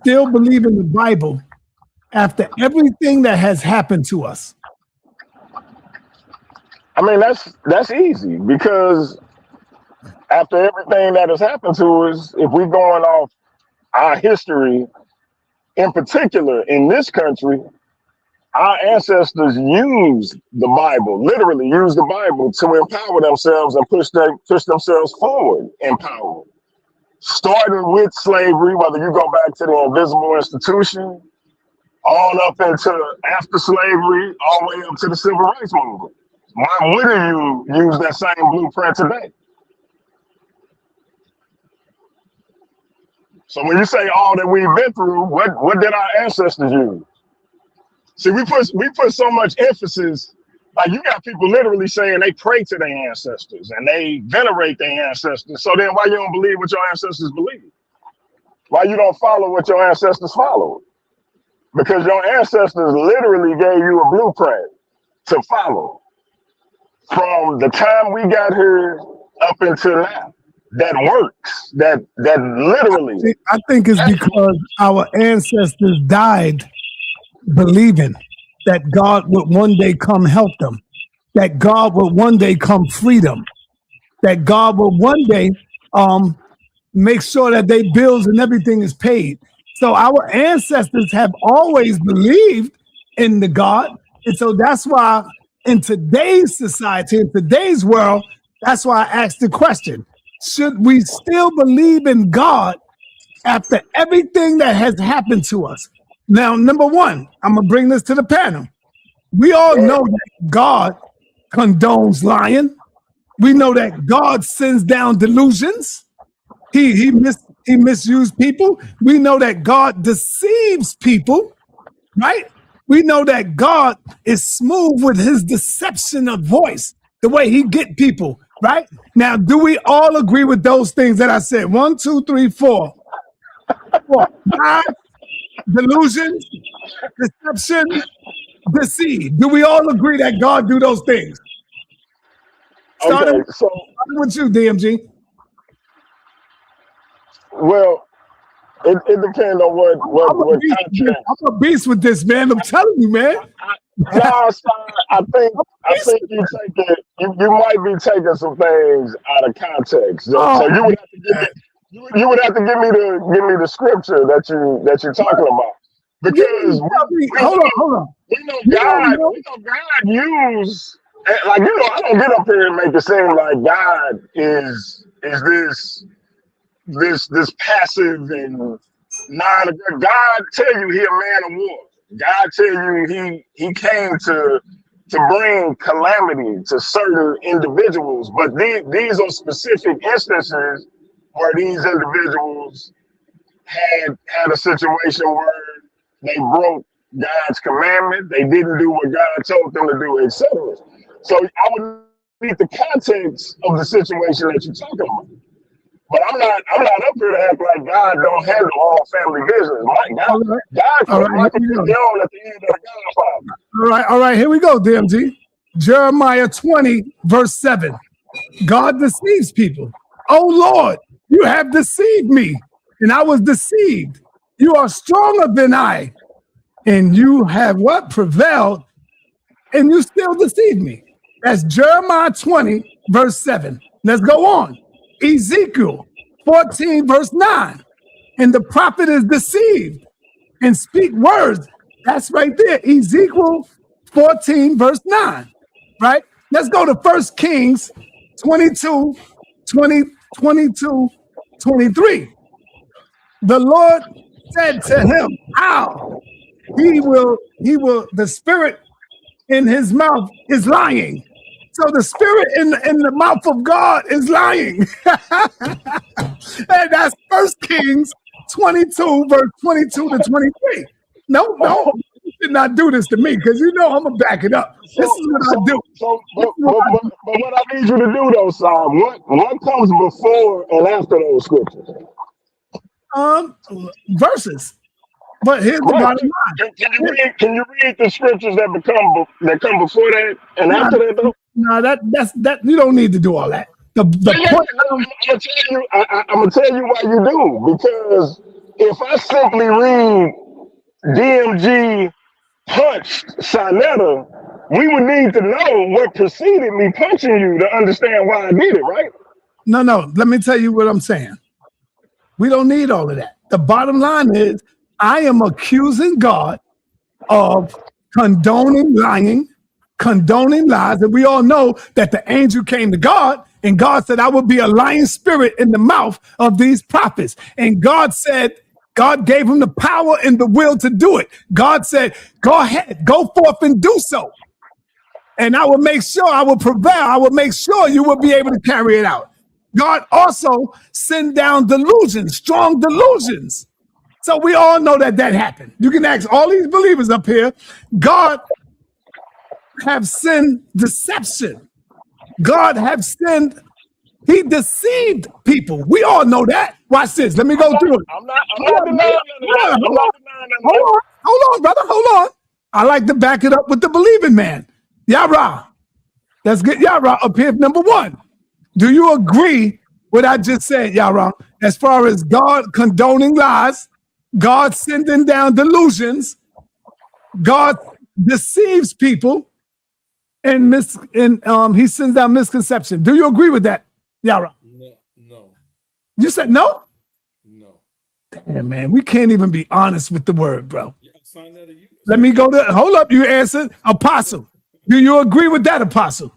still believe in the Bible after everything that has happened to us? I mean, that's easy because after everything that has happened to us, if we're going off our history, in particular in this country, our ancestors used the Bible, literally used the Bible to empower themselves and push themselves forward in power. Starting with slavery, whether you go back to the invisible institution, all up into after slavery, all the way up to the civil rights movement. Why wouldn't you use that same blueprint today? So when you say all that we've been through, what did our ancestors use? See, we put so much emphasis, like you got people literally saying they pray to their ancestors and they venerate their ancestors. So then why you don't believe what your ancestors believe? Why you don't follow what your ancestors followed? Because your ancestors literally gave you a blueprint to follow. from the time we got here up until now that works, that literally. I think it's because our ancestors died believing that God would one day come help them, that God would one day come free them, that God would one day make sure that their bills and everything is paid. So our ancestors have always believed in the God. And so that's why in today's society, in today's world, that's why I asked the question, should we still believe in God after everything that has happened to us? Now, number one, I'm going to bring this to the panel. We all know that God condones lying. We know that God sends down delusions. He misused people. We know that God deceives people, right? We know that God is smooth with his deception of voice, the way he get people, right? Now, do we all agree with those things that I said? 1, 2, 3, 4. 5, delusion, deception, deceive. Do we all agree that God do those things? Starting with you, DMG. Well, it depends on what context. I'm a beast with this, man. I'm telling you, man. No, I think you take it. You might be taking some things out of context. So you would have to give me. You would have to give me the scripture that you're talking about, because hold on. We know God use, like, I don't get up here and make it seem like God is this passive and non-aggressive. God tell you he a man of war. God tell you he came to bring calamity to certain individuals, but these are specific instances where these individuals had a situation where they broke God's commandment, they didn't do what God told them to do, etc. So I would need the context of the situation that you're talking about. But I'm not up here to act like God don't handle all family business. God can on at the end of the Godfather. All right, here we go, DMG. Jeremiah 20, verse 7. God deceives people. Oh Lord, you have deceived me, and I was deceived. You are stronger than I, and you have what? Prevailed, and you still deceive me. That's Jeremiah 20, verse 7. Let's go on. Ezekiel 14, verse 9. And the prophet is deceived and speak words. That's right there. Ezekiel 14, verse 9. Right? Let's go to 1 Kings 22, 22, 23. The Lord said to him, how? He will, the spirit in his mouth is lying. So the spirit in the mouth of God is lying. And that's 1 Kings 22, verse 22 to 23. No, you should not do this to me, because I'm going to back it up. This is what I do. But what I need you to do, though, Sam, what comes before and after those scriptures? Verses. But here's the bottom line. Can you read the scriptures that come before that and after that, though? No, that you don't need to do all that. I'm gonna tell you why you do. Because if I simply read DMG punched sa.neter, we would need to know what preceded me punching you to understand why I did it, right? No. Let me tell you what I'm saying. We don't need all of that. The bottom line is, I am accusing God of condoning lying, condoning lies, and we all know that the angel came to God, and God said, I will be a lying spirit in the mouth of these prophets. And God gave him the power and the will to do it. God said, go ahead, go forth and do so. And I will make sure, I will prevail. I will make sure you will be able to carry it out. God also sent down delusions, strong delusions. So we all know that happened. You can ask all these believers up here. God have sinned deception. God have sinned. He deceived people. We all know that. Watch this. Let me go through it. I'm not denying Hold on, brother. Hold on. I like to back it up with the believing man. Yara. Let's get Yara up here. Number one, do you agree what I just said, Yara? As far as God condoning lies, God sending down delusions, God deceives people, and he sends down misconception. Do you agree with that, Yara? No. You said no? No. Damn, man, we can't even be honest with the word, bro. Sa.neter, Let me go to, hold up, you answered. Apostle, do you agree with that, Apostle?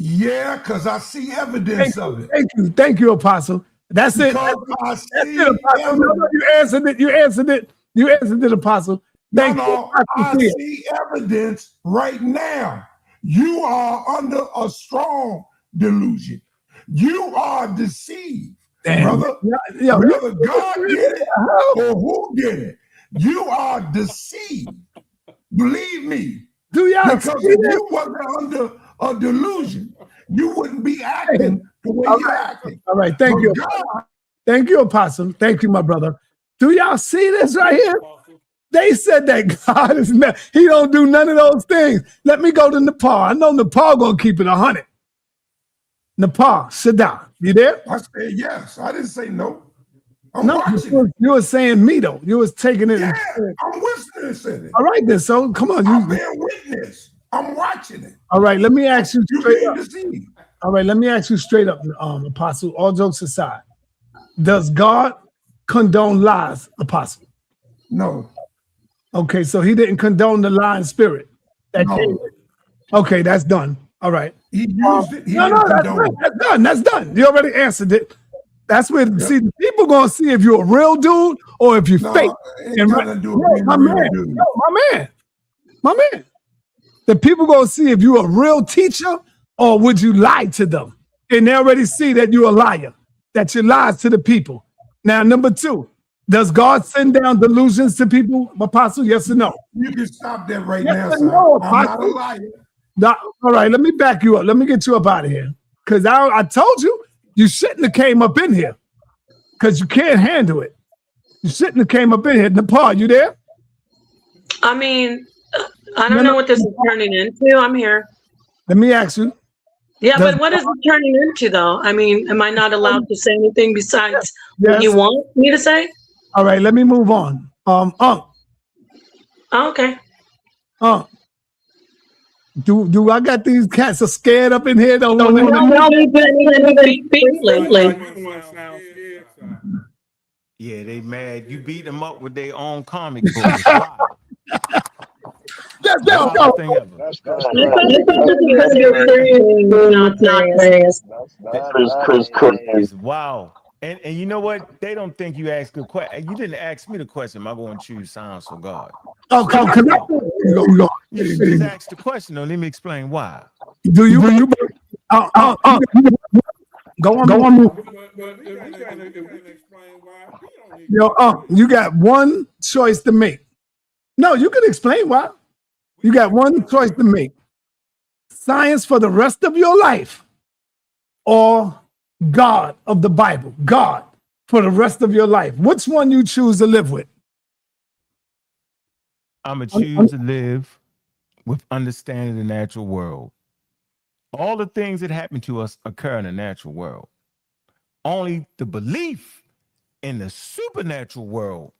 Yeah, because I see evidence of it. Thank you, Apostle. That's it. I see Apostle. No, you answered it. You answered it, Apostle. Thank you. I see evidence right now. You are under a strong delusion. You are deceived, brother. Whether God did it or who did it, you are deceived. Believe me. Because if you wasn't under a delusion, you wouldn't be acting the way you're acting. All right, thank you. Thank you, Apostle. Thank you, my brother. Do y'all see this right here? They said that God is not, he don't do none of those things. Let me go to Nepal. I know Nepal gonna keep it 100. Nepal, sit down. You there? I said yes. I didn't say no. I'm watching. You were saying me though. You was taking it. Yeah, I'm witnessing it. All right, then. So come on. I'm being witness. I'm watching it. All right, let me ask you straight up. Deceived. All right, let me ask you straight up, Apostle. All jokes aside, does God condone lies, Apostle? No. Okay, so he didn't condone the lying spirit. Okay, that's done. All right. He used it. That's done. You already answered it. That's where see the people gonna see if you're a real dude or if you're fake. My man. The people gonna see if you're a real teacher or would you lie to them? And they already see that you're a liar, that you lies to the people. Now, number two, does God send down delusions to people, Apostle? Yes or no? You can stop that right now, son. No, I'm not a liar. All right, let me back you up. Let me get you up out of here. Because I told you, you shouldn't have came up in here. Because you can't handle it. You shouldn't have came up in here. Nepal, you there? I mean, I don't know what this is turning into. I'm here. Let me ask you. Yeah, but what is it turning into, though? I mean, am I not allowed to say anything besides what you want me to say? All right, let me move on. Okay. Do I got these cats are scared up in here? Yeah, they mad. You beat them up with their own comic books. Wow. And you know what? They don't think you asked a question. You didn't ask me the question. Am I going to choose science or God? Oh, You just asked the question. Though. Let me explain why. Do you? Go on. Yo, you got one choice to make. No, you can explain why. You got one choice to make. Science for the rest of your life or God of the Bible, God for the rest of your life. Which one you choose to live with? I'm going to choose to live with understanding the natural world. All the things that happen to us occur in the natural world. Only the belief in the supernatural world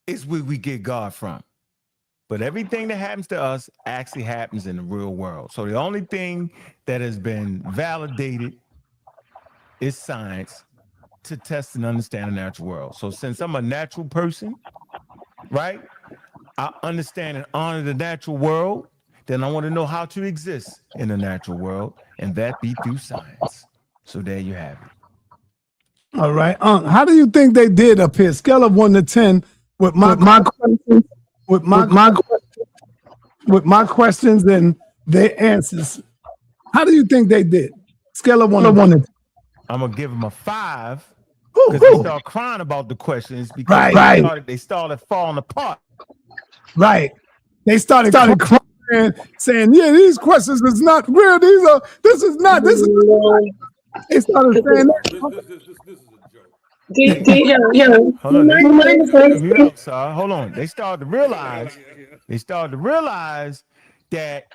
is where we get God from. But everything that happens to us actually happens in the real world. So the only thing that has been validated is science to test and understand the natural world. So since I'm a natural person, right, I understand and honor the natural world, then I want to know how to exist in the natural world, and that be through science. So there you have it. All right. How do you think they did up here? Scale of 1 to 10 with my questions and their answers. How do you think they did? Scale of 1 to 1 to 10. I'm gonna give them a 5 because they start crying about the questions because they started falling apart. Right. They started crying, saying, "Yeah, these questions is not real. This is not. They started saying Hold on. They started to realize that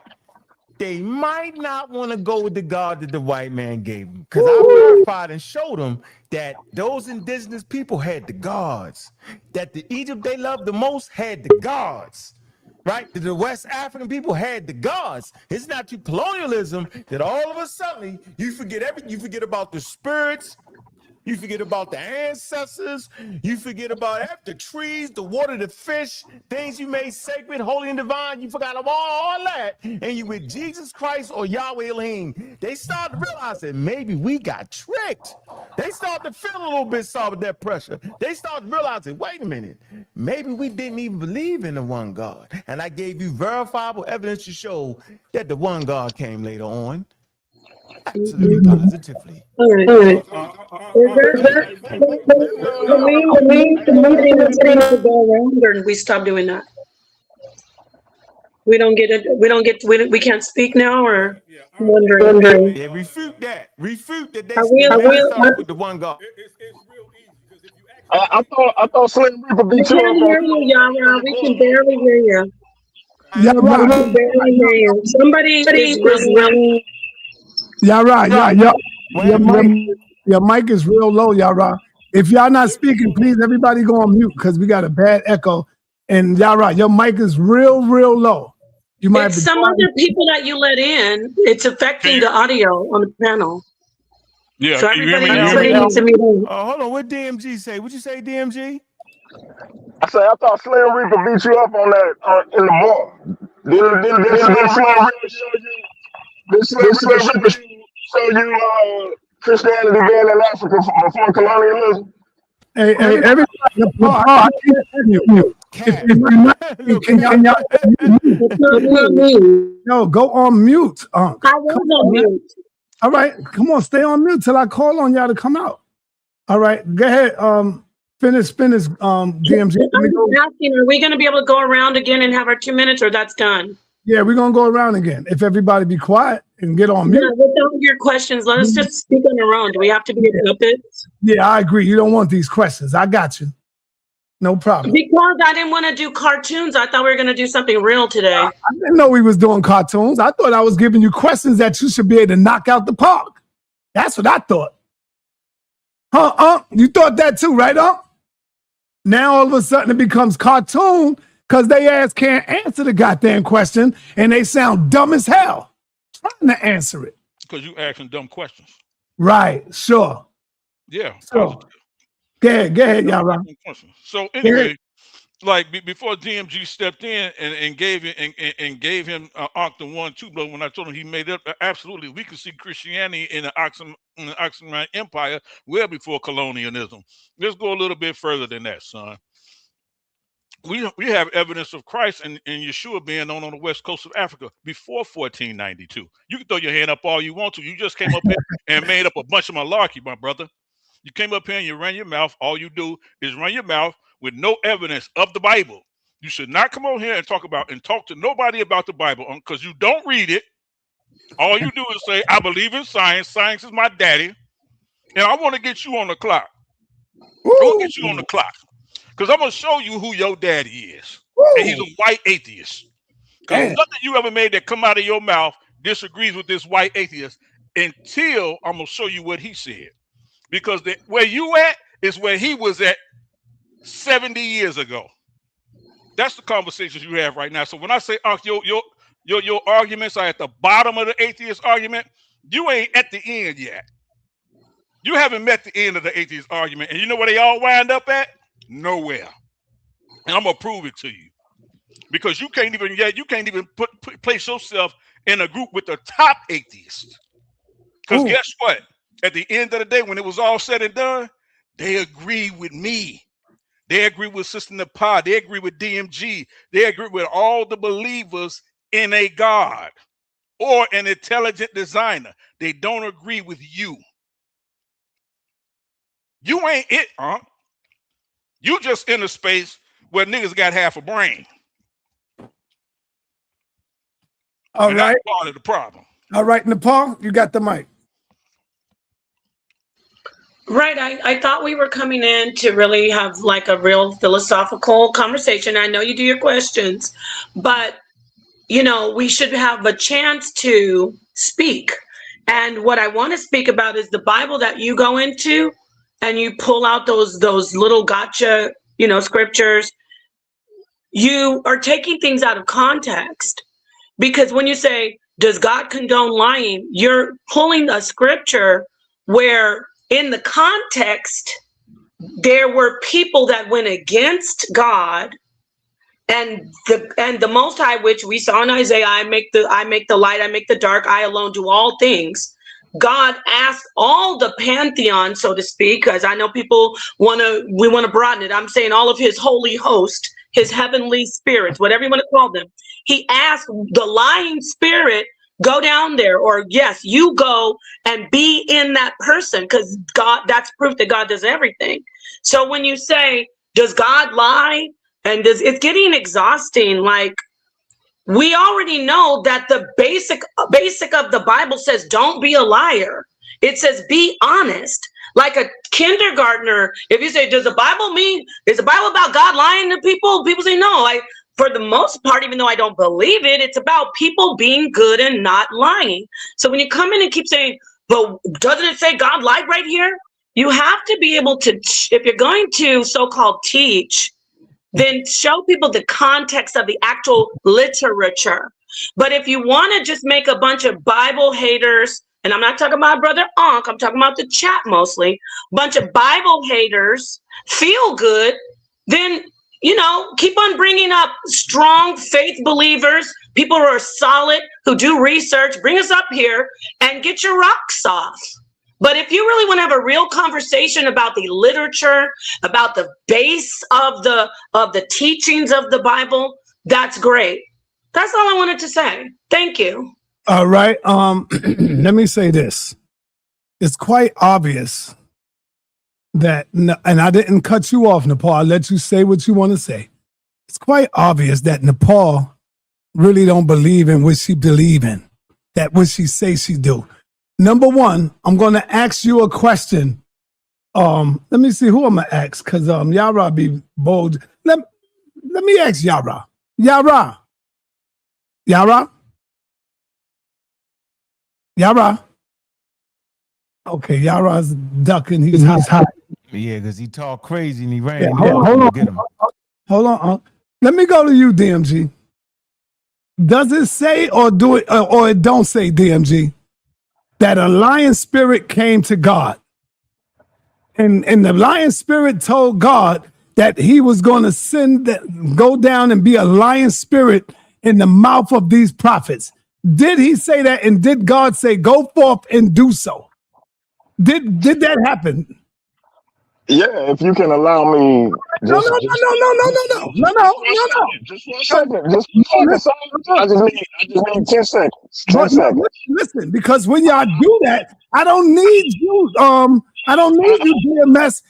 they might not want to go with the God that the white man gave them. Because I verified and showed them that those indigenous people had the gods, that the Egypt they loved the most had the gods, right? That the West African people had the gods. It's not through colonialism that all of a sudden you forget everything. You forget about the spirits. You forget about the ancestors. You forget about the trees, the water, the fish, things you made sacred, holy, and divine. You forgot about all that. And you with Jesus Christ or Yahweh Elohim. They start to realize that maybe we got tricked. They start to feel a little bit soft with that pressure. They start to realize that, wait a minute, maybe we didn't even believe in the one God. And I gave you verifiable evidence to show that the one God came later on. Absolutely, positively. All right. Or we stop doing that? We don't get it. We can't speak now, or wondering. Yeah, refute that. Refute that. They Are with the one God. It's real easy because if you ask, I thought Slim Reaper we beat you can't up hear you, Yara. We can barely hear you. Yeah, We right. can barely hear you. Somebody is really. Yeah, right. Yeah. When Your mic is real low, Yara. If y'all not speaking, please everybody go on mute because we got a bad echo. And Yara, your mic is real low. You might have It's to some other people that you let in. It's affecting the audio on the panel. Yeah, So can you hear everybody me now? needs to mute in. hold on, what DMG say? What you say, DMG? I say I thought Slim Reaper beat you up on that in the bar. Didn't Slim Reaper show you Christianity being in Africa before colonialism? Hey, everybody, Paul, I can't hear you. If you're not, can y'all mute? No, go on mute. I was on mute. All right, come on, stay on mute till I call on y'all to come out. All right, go ahead. Finish, DMG. I'm asking, are we going to be able to go around again and have our 2 minutes, or that's done? Yeah, we're gonna go around again. If everybody be quiet and get on mute. Yeah, without your questions, let us just speak on our own. Do we have to be a puppet? Yeah, I agree. You don't want these questions. I got you. No problem. Because I didn't want to do cartoons. I thought we were going to do something real today. I didn't know we was doing cartoons. I thought I was giving you questions that you should be able to knock out the park. That's what I thought. Huh, you thought that too, right, Now all of a sudden it becomes cartoon because they ass can't answer the goddamn question and they sound dumb as hell trying to answer it. Because you asking dumb questions. Right, sure. Yeah. So, go ahead, y'all. Right. So anyway, like before DMG stepped in and gave him Octa 1-2 blow, when I told him he made up, absolutely, we could see Christianity in the Ottoman Empire well before colonialism. Let's go a little bit further than that, son. We have evidence of Christ and Yeshua being on the west coast of Africa before 1492. You can throw your hand up all you want to. You just came up here and made up a bunch of malarkey, my brother. You came up here and you ran your mouth. All you do is run your mouth with no evidence of the Bible. You should not come over here and talk to nobody about the Bible because you don't read it. All you do is say, I believe in science. Science is my daddy. And I want to get you on the clock. I want to get you on the clock. Because I'm going to show you who your daddy is. And he's a white atheist. Because nothing you ever made that come out of your mouth disagrees with this white atheist until I'm going to show you what he said. Because where you at is where he was at 70 years ago. That's the conversations you have right now. So when I say your arguments are at the bottom of the atheist argument, you ain't at the end yet. You haven't met the end of the atheist argument. And you know where they all wind up at? Nowhere. And I'm gonna prove it to you. Because you can't even place yourself in a group with the top atheists. Because guess what? At the end of the day, when it was all said and done, they agree with me. They agree with Sister Nepal. They agree with DMG. They agree with all the believers in a God or an intelligent designer. They don't agree with you. You ain't it, You just in a space where niggas got half a brain. All right. That's part of the problem. All right, Nepal, you got the mic. Right. I thought we were coming in to really have like a real philosophical conversation. I know you do your questions, but we should have a chance to speak. And what I want to speak about is the Bible that you go into and you pull out those little gotcha, scriptures. You are taking things out of context, because when you say, does God condone lying? You're pulling a scripture where in the context, there were people that went against God and the Most High, which we saw in Isaiah, I make the light, I make the dark, I alone do all things. God asked all the pantheon, so to speak, because I know people want to broaden it. I'm saying all of his holy host, his heavenly spirits, whatever you want to call them. He asked the lying spirit, go down there, or yes, you go and be in that person, because God, that's proof that God does everything. So when you say, does God lie? And it's getting exhausting. Like, we already know that the basic of the Bible says, don't be a liar. It says, be honest. Like a kindergartner, if you say, is the Bible about God lying to people? People say no. For the most part, even though I don't believe it, it's about people being good and not lying. So when you come in and keep saying, but doesn't it say God lied right here? You have to be able to, if you're going to so-called teach, then show people the context of the actual literature. But if you want to just make a bunch of Bible haters, and I'm not talking about Brother Ankh, I'm talking about the chat mostly, bunch of Bible haters feel good, then, keep on bringing up strong faith believers, people who are solid, who do research, bring us up here and get your rocks off. But if you really want to have a real conversation about the literature, about the base of the teachings of the Bible, that's great. That's all I wanted to say. Thank you. All right. Let me say this. It's quite obvious that, and I didn't cut you off, Nepal. I'll let you say what you want to say. It's quite obvious that Nepal really don't believe in what she believe in, that what she say she do. Number one, I'm going to ask you a question. Let me see who I'm going to ask, because Yara be bold. Let me ask Yara. Yara. Okay, Yara's ducking. He's hot. Yeah, because he talked crazy and he ran. Yeah, hold on. Let me go to you, DMG. Does it say or do it or it don't say, DMG, that a lion spirit came to God? And the lion spirit told God that he was going to go down and be a lion spirit in the mouth of these prophets. Did he say that? And did God say, go forth and do so? Did that happen? Yeah, if you can allow me. No. Just for a second. I just need 10 seconds. 10 seconds. Listen, because when y'all do that, I don't need you. I don't need you, DMS.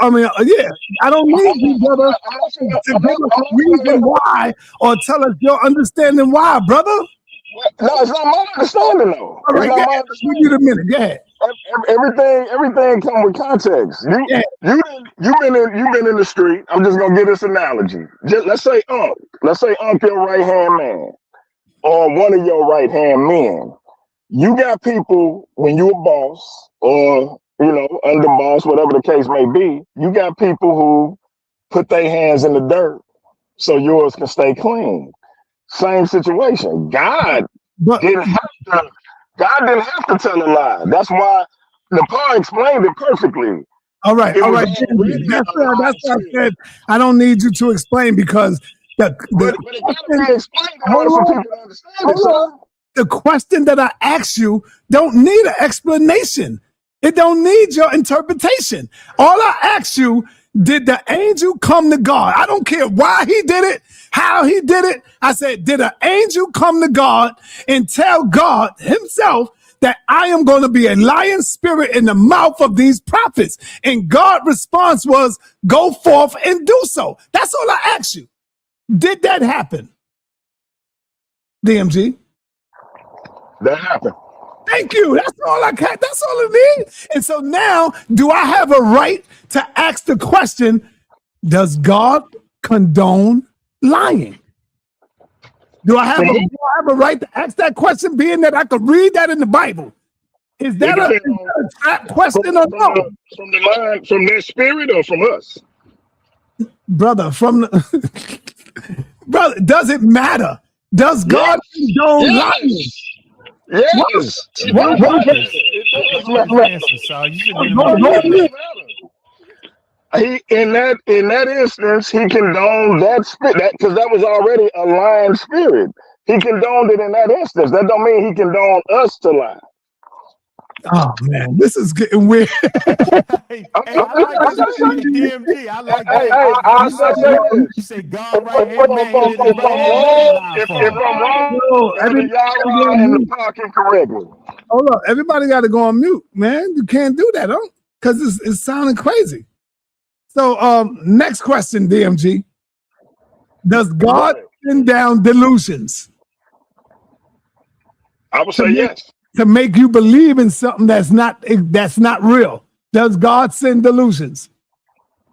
I don't need you, brother, to give us a reason why or tell us your understanding why, brother. No, it's not my understanding, though. All right, give you the minute. Go ahead. Everything come with context. You've been in the street. I'm just gonna give this analogy. Let's say Unc your right hand man, or one of your right hand men. You got people, when you're a boss, or under boss, whatever the case may be. You got people who put their hands in the dirt so yours can stay clean. Same situation. God didn't have to tell a lie. That's why Nepal explained it perfectly. All right. That's why I said I don't need you to explain, because the question that I asked you don't need an explanation. It don't need your interpretation. All I asked you, did the angel come to God? I don't care why he did it, how he did it. I said, did an angel come to God and tell God himself that I am going to be a lion spirit in the mouth of these prophets? And God's response was, go forth and do so. That's all I asked you. Did that happen? DMG? That happened. Thank you. That's all I got. That's all it is. And so now, do I have a right to ask the question, does God condone lying? Do I have a right to ask that question, being that I could read that in the Bible? Is that a trap question or no? From their spirit or from us? Brother, brother, does it matter? Does God condone lying? Yes. In that instance, he condoned that spirit, because that was already a lying spirit. He condoned it in that instance. That don't mean he condoned us to lie. Oh man, this is getting weird. I like DMG. I like that. You say God right here, man. If I'm wrong, everybody in the pocket correctly. Hold up, everybody got to go on mute, man. You can't do that, because it's sounding crazy. So, next question, DMG. Does God send down delusions? I would say yes. To make you believe in something that's not real. Does God send delusions?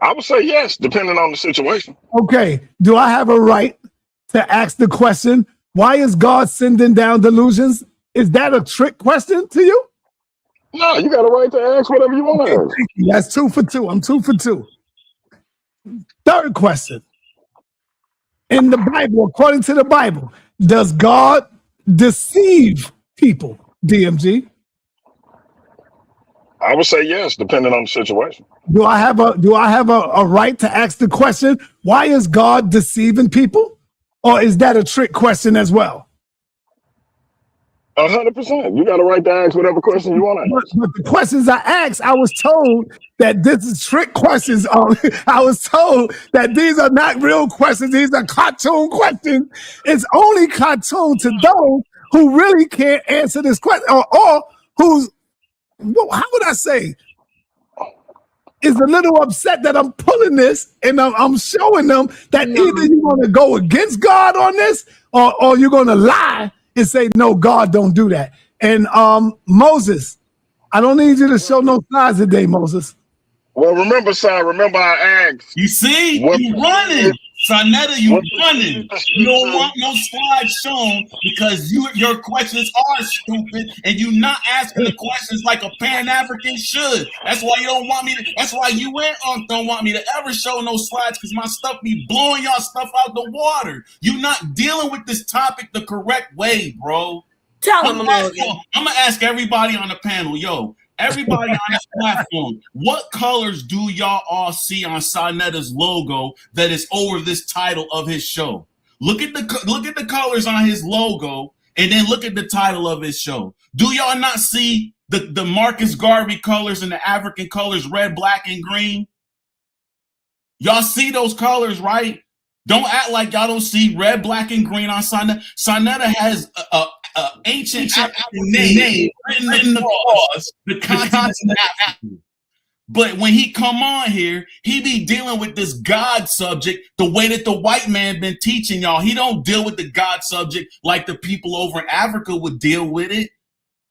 I would say yes, depending on the situation. Okay. Do I have a right to ask the question, why is God sending down delusions? Is that a trick question to you? No, you got a right to ask whatever you want to ask. That's 2 for 2. I'm 2 for 2. Third question. In the Bible, according to the Bible, does God deceive people? DMG? I would say yes, depending on the situation. Do I have a right to ask the question, why is God deceiving people? Or is that a trick question as well? 100%. You got a right to ask whatever question you want to ask. But the questions I asked, I was told that this is trick questions. I was told that these are not real questions. These are cartoon questions. It's only cartoon to those who really can't answer this question, or who's, how would I say, is a little upset that I'm pulling this and I'm showing them that either you're going to go against God on this, or you're going to lie and say, no, God don't do that. And Moses, I don't need you to show no signs today, Moses. Well, remember I asked. You see, you running. sa.neter, you running. You don't want no slides shown because your questions are stupid and you not asking the questions like a Pan-African should. That's why you don't want me to, that's why you don't want me to ever show no slides, because my stuff be blowing y'all stuff out the water. You not dealing with this topic the correct way, bro. Tell him, I'm gonna ask everybody on the panel, everybody on this platform, what colors do y'all all see on sa.neter's logo that is over this title of his show? Look at the colors on his logo, and then look at the title of his show. Do y'all not see the Marcus Garvey colors and the African colors, red, black, and green? Y'all see those colors, right? Don't act like y'all don't see red, black, and green on sa.neter. sa.neter has ancient African name written across the continent of Africa. But when he come on here, he be dealing with this God subject the way that the white man been teaching y'all. He don't deal with the God subject like the people over in Africa would deal with it.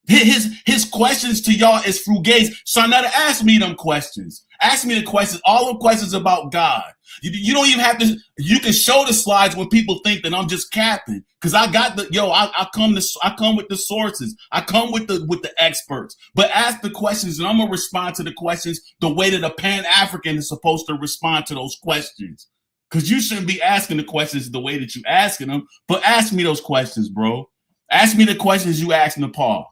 His questions to y'all is fugazi. sa.neter, ask me them questions. Ask me the questions, all the questions about God. You don't even have to, you can show the slides when people think that I'm just capping. Cause I got I come with the sources. I come with the experts. But ask the questions and I'm gonna respond to the questions the way that a Pan-African is supposed to respond to those questions. Cause you shouldn't be asking the questions the way that you asking them, but ask me those questions, bro. Ask me the questions you asked Nepal.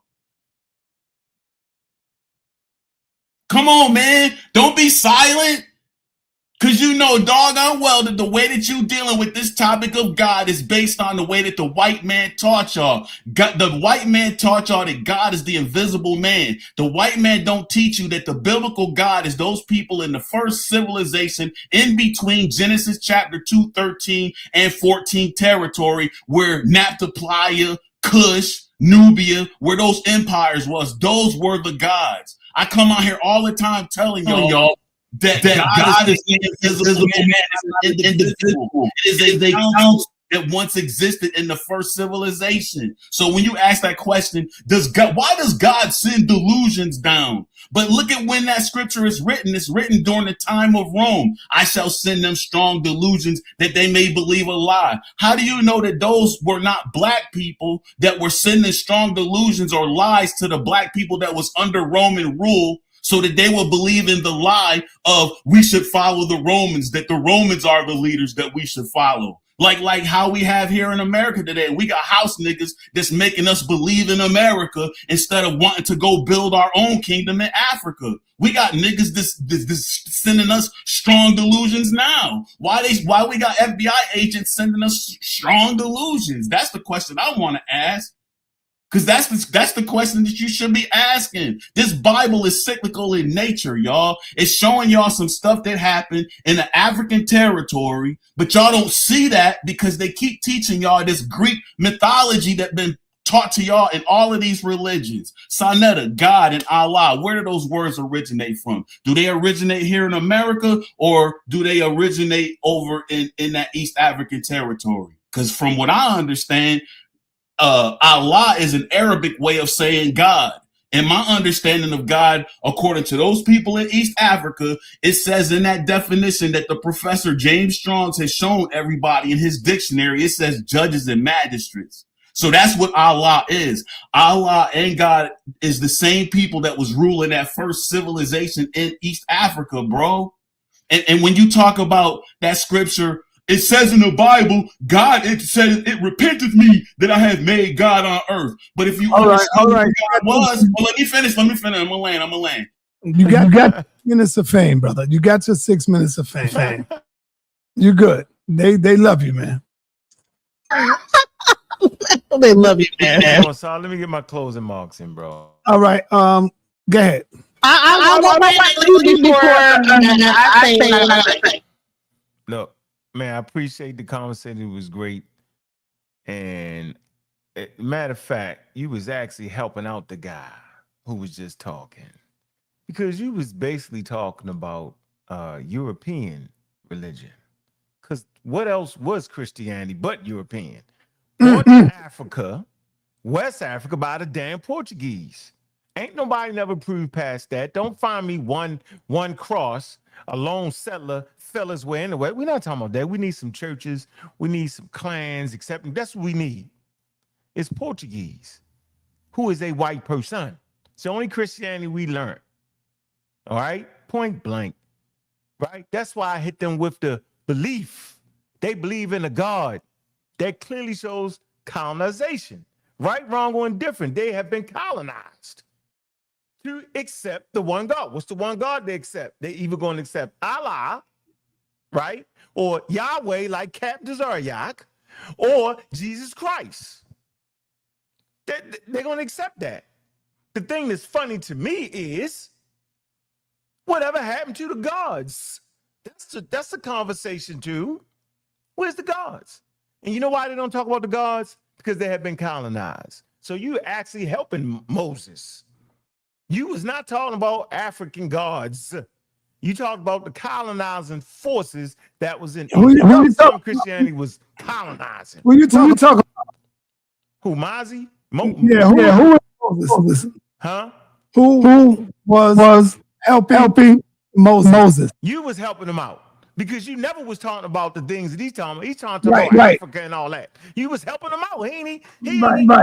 Come on, man. Don't be silent. Because you know doggone well that the way that you dealing with this topic of God is based on the way that the white man taught y'all. The white man taught y'all that God is the invisible man. The white man don't teach you that the biblical God is those people in the first civilization in between Genesis chapter 2, 13 and 14 territory where Naphtali, Cush, Nubia, where those empires was. Those were the gods. I come out here all the time telling y'all that God is an invisible man, it's indivisible. It is a council that once existed in the first civilization. So when you ask that question, why does God send delusions down? But look at when that scripture is written. It's written during the time of Rome. I shall send them strong delusions that they may believe a lie. How do you know that those were not black people that were sending strong delusions or lies to the black people that was under Roman rule, so that they will believe in the lie of we should follow the Romans, that the Romans are the leaders that we should follow? Like how we have here in America today. We got house niggas that's making us believe in America instead of wanting to go build our own kingdom in Africa. We got niggas this sending us strong delusions now. Why we got FBI agents sending us strong delusions? That's the question I want to ask. Because that's the question that you should be asking. This Bible is cyclical in nature, y'all. It's showing y'all some stuff that happened in the African territory, but y'all don't see that because they keep teaching y'all this Greek mythology that been taught to y'all in all of these religions. sa.neter, God, and Allah. Where do those words originate from? Do they originate here in America, or do they originate over in that East African territory? Because from what I understand, Allah is an Arabic way of saying God. And my understanding of God, according to those people in East Africa, it says in that definition that the professor James Strong has shown everybody in his dictionary, it says judges and magistrates. So that's what Allah is. Allah and God is the same people that was ruling that first civilization in East Africa, bro. And when you talk about that scripture, it says in the Bible, God, it says, it repenteth me that I have made God on earth. But if you understand what God was, well, let me finish. I'm gonna land. You got minutes of fame, brother. You got your 6 minutes of fame. You're good. They love you, man. They love you, man. Let me get my closing marks in, bro. All right. Go ahead. I want before I say. Look, man, I appreciate the conversation. It was great. And matter of fact, you was actually helping out the guy who was just talking, because you was basically talking about European religion. Because what else was Christianity but European? Brought to Africa, West Africa, by the damn Portuguese. Ain't nobody never proved past that. Don't find me one cross, a lone settler fell his way anyway. We're not talking about that. We need some churches. We need some clans, except that's what we need. It's Portuguese, who is a white person. It's the only Christianity we learned. All right? Point blank. Right? That's why I hit them with the belief. They believe in a God. That clearly shows colonization. Right, wrong, or indifferent. They have been colonized to accept the one God. What's the one God they accept? They either going to accept Allah, right? Or Yahweh, like Captain Zaryak, or Jesus Christ. They're going to accept that. The thing that's funny to me is, whatever happened to the gods? That's the conversation too. Where's the gods? And you know why they don't talk about the gods? Because they have been colonized. So you actually helping Moses. You was not talking about African gods. You talked about the colonizing forces that was in Christianity was colonizing. Who you talking about? Who, Mozzie? Who was Moses? Huh? Who was helping Moses? You was helping him out. Because you never was talking about the things that he's talking about. He's talking about Africa and all that. You was helping him out, ain't he?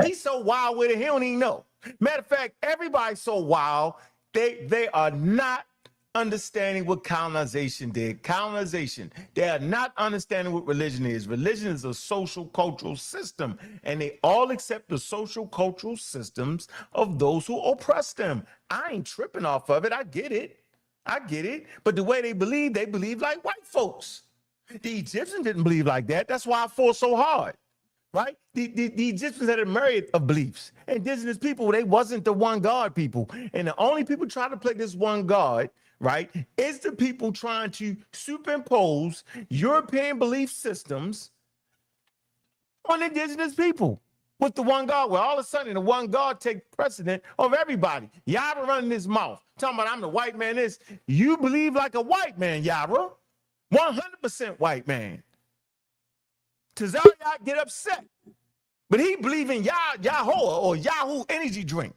He's so wild with it, he don't even know. Matter of fact, everybody's so wild, they are not understanding what colonization did. Colonization, they are not understanding what religion is. Religion is a social cultural system, and they all accept the social cultural systems of those who oppress them. I ain't tripping off of it. I get it. But the way they believe like white folks. The Egyptians didn't believe like that. That's why I fought so hard, right? The Egyptians had a myriad of beliefs. Indigenous people, they wasn't the one God people. And the only people trying to play this one God, right, is the people trying to superimpose European belief systems on indigenous people. With the one God, where all of a sudden the one God take precedent of everybody. Yara running his mouth, talking about I'm the white man. You believe like a white man, Yara. 100% white man. Tazariak get upset, but he believe in Yahoo or Yahoo energy drink.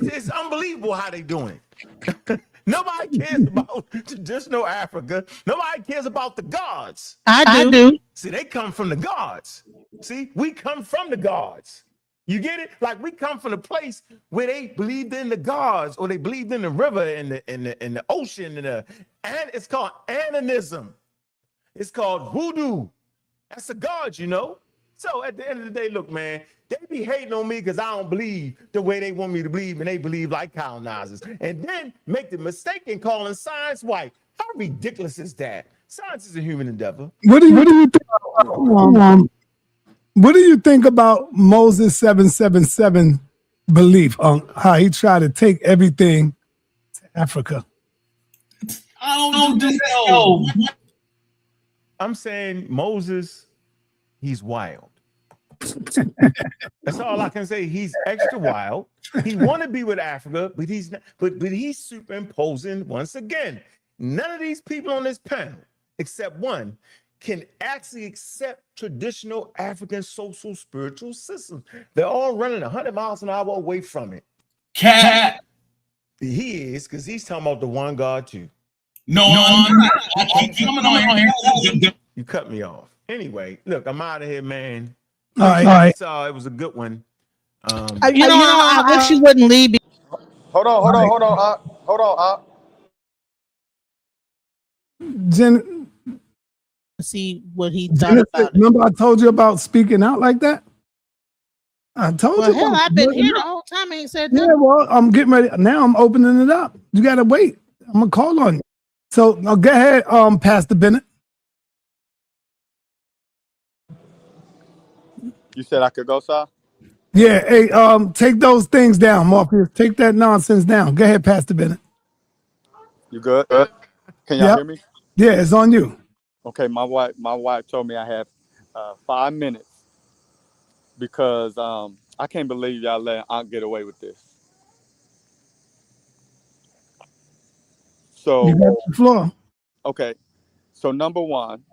It's unbelievable how they doing it. Nobody cares about traditional Africa. Nobody cares about the gods. I do. See, they come from the gods. See, we come from the gods. You get it? Like we come from a place where they believed in the gods, or they believed in the river and the ocean, and it's called animism. It's called voodoo. That's the gods, you know. So at the end of the day, look, man, they be hating on me because I don't believe the way they want me to believe, and they believe like colonizers. And then make the mistake in calling science white. How ridiculous is that? Science is a human endeavor. What do you think about Moses 777 belief on how he tried to take everything to Africa? I don't do that. I'm saying Moses, he's wild. That's all I can say. He's extra wild. He want to be with Africa, but he's not. But he's superimposing once again. None of these people on this panel, except one, can actually accept traditional African social spiritual systems. They're all running 100 miles an hour away from it. Cat. He is, because he's talking about the one God too. No, I'm not. I'm coming on here. You cut me off. Anyway, look, I'm out of here, man. All right. It was a good one. I wish you wouldn't leave. Hold on. Jen, See what he thought about it. remember I told you about speaking out like that? I told Well, you. hell, about I've been speaking here the out. whole time. I ain't said Yeah, nothing. well, I'm getting ready. Now I'm opening it up. You got to wait. I'm going to call on you. So now go ahead, Pastor Bennett. You said I could go, sir? Yeah, hey, take those things down, Morpheus. Take that nonsense down. Go ahead, Pastor Bennett. You good? Can y'all Yep. hear me? Yeah, it's on you. Okay, my wife told me I have 5 minutes because I can't believe y'all let Aunt get away with this. You So, got the floor. okay. So number one,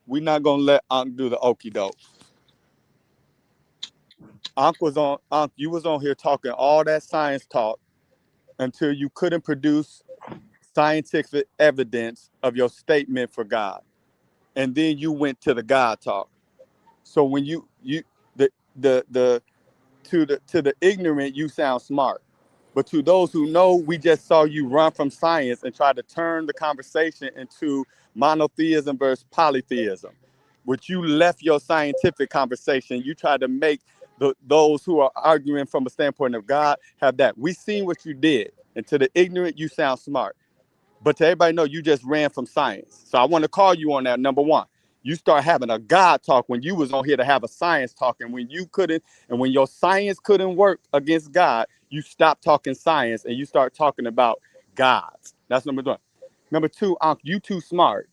we're not gonna let Aunt do the okie doke. Aunt, you was on here talking all that science talk until you couldn't produce scientific evidence of your statement for God. And then you went to the God talk. So when to the ignorant, you sound smart. But to those who know, we just saw you run from science and try to turn the conversation into monotheism versus polytheism, which you left your scientific conversation. You tried to make those who are arguing from a standpoint of God have that. We seen what you did. And to the ignorant, you sound smart. But to everybody know, you just ran from science. So I want to call you on that. Number one, you start having a God talk when you was on here to have a science talk. And when you couldn't, and when your science couldn't work against God, you stopped talking science and you start talking about gods. That's number one. Number two, you too smart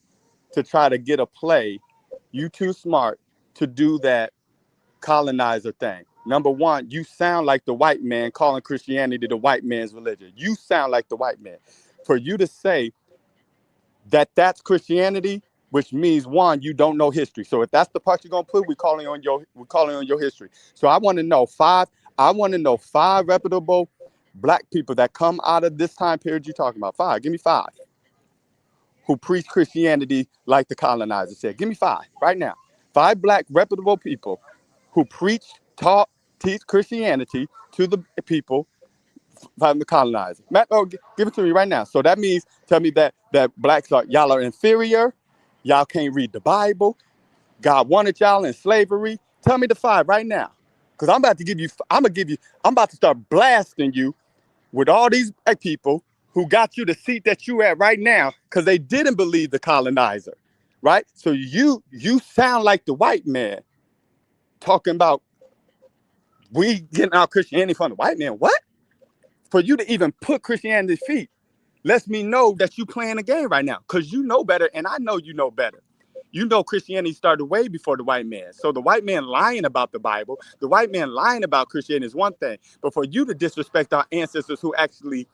to try to get a play. You too smart to do that colonizer thing. Number one, you sound like the white man calling Christianity the white man's religion. You sound like the white man. For you to say that that's Christianity, which means one, you don't know history. So if that's the part you're gonna put, we're calling on your history. So I want to know five reputable black people that come out of this time period you're talking about. 5. Give me 5 who preach Christianity like the colonizer said. Give me 5 right now. 5 black reputable people who preach, teach Christianity to the people from the colonizer. Matt, give it to me right now. So that means, tell me that blacks y'all are inferior. Y'all can't read the Bible. God wanted y'all in slavery. Tell me the 5 right now. Because I'm about to start blasting you with all these black people who got you the seat that you at right now because they didn't believe the colonizer, right? So you sound like the white man talking about we getting our Christianity from the white man. What? For you to even put Christianity at feet lets me know that you playing a game right now because you know better and I know you know better. You know Christianity started way before the white man. So the white man lying about the Bible, the white man lying about Christianity is one thing. But for you to disrespect our ancestors who actually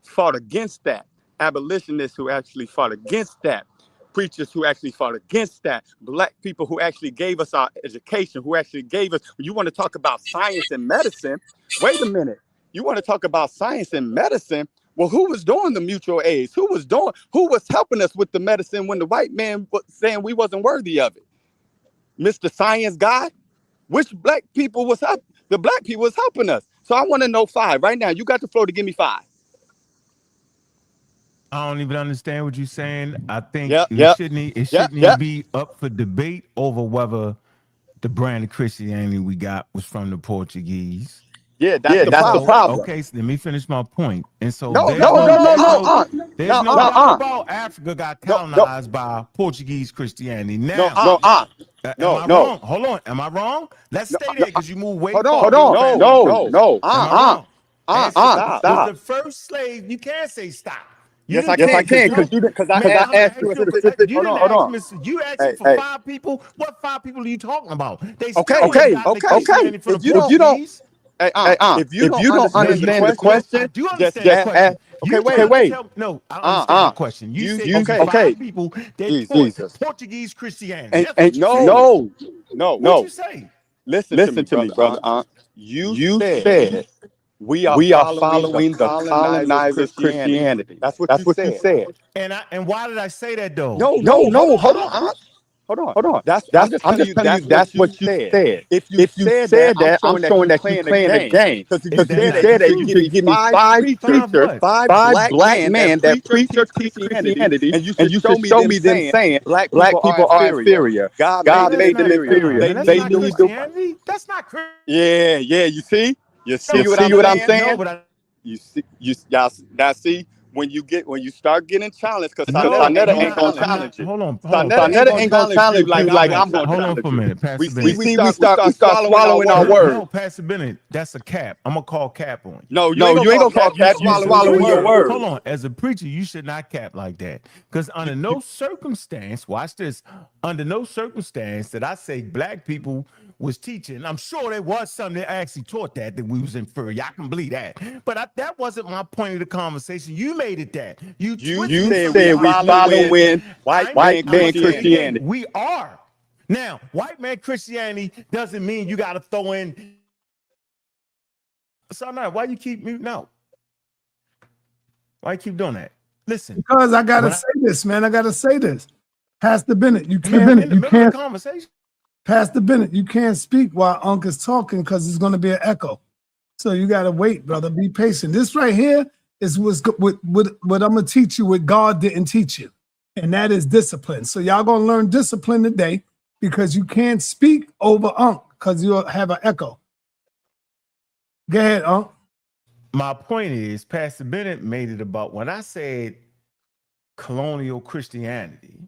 fought against that, abolitionists who actually fought against that, preachers who actually fought against that, black people who actually gave us our education, who actually gave us, you want to talk about science and medicine, wait a minute. You want to talk about science and medicine? Well, who was doing the mutual aids? Who was helping us with the medicine when the white man was saying we wasn't worthy of it? Mr. Science God? Which black people was help? The black people was helping us. So I want to know 5 right now. You got the floor to give me 5. I don't even understand what you're saying. I think Yep, it yep, shouldn't yep, yep. be up for debate over whether the brand of Christianity we got was from the Portuguese. Yeah, that's the problem. Okay, so let me finish my point. And so No, there's no doubt about Africa got colonized by Portuguese Christianity. Now, am I wrong? Hold on. Am I wrong? Let's stay there because you move way Hold on. No. Stop. Was the first slave? You can't say stop. Yes, I can because I asked you a specific. You didn't ask me. You asked me for 5 people. What 5 people are you talking about? They still okay. If you don't understand the question, I do understand the question. Okay, wait. No, I don't understand the question. You said 5 people that fought Portuguese Christianity. No. What'd you say? Listen to me, brother. You said we are following the colonizer's Christianity. That's what you said. And why did I say that though? No. Hold on. I'm just telling you that's what you said. If you said that, I'm showing that you're playing a game. Because you said that you can give me 5 preachers, 5 black men that preach Christianity, and you should show me them saying black people are inferior. God made them inferior. That's not Christianity. That's not Christianity. Yeah. You see what I'm saying? No, you see. When you start getting challenged, because sa.neter ain't gonna challenge you. Hold on. sa.neter ain't gonna challenge you like I'm gonna challenge you. Hold on for a minute. We start swallowing our words. No, Pastor Bennett, that's a cap. I'm gonna call cap on you. No, you ain't gonna call cap. You swallowing your words. Hold on. As a preacher, you should not cap like that. Because under no circumstance, watch this. Under no circumstance that I say black people was teaching. I'm sure there was something that actually taught that we was inferior. I can believe that. But that wasn't my point of the conversation. You made it that. You said we following white man Christianity. We are. Now, white man Christianity doesn't mean you got to throw in. So now, why you keep muting out? Why you keep doing that? Listen. Because I got to say this, man. I got to say this. Pastor Bennett, you can't. Conversation. Pastor Bennett, you can't speak while Unc is talking because there's going to be an echo. So you got to wait, brother. Be patient. This right here is what I'm going to teach you what God didn't teach you. And that is discipline. So y'all going to learn discipline today because you can't speak over Unc because you'll have an echo. Go ahead, Unc. My point is, Pastor Bennett made it about when I said colonial Christianity,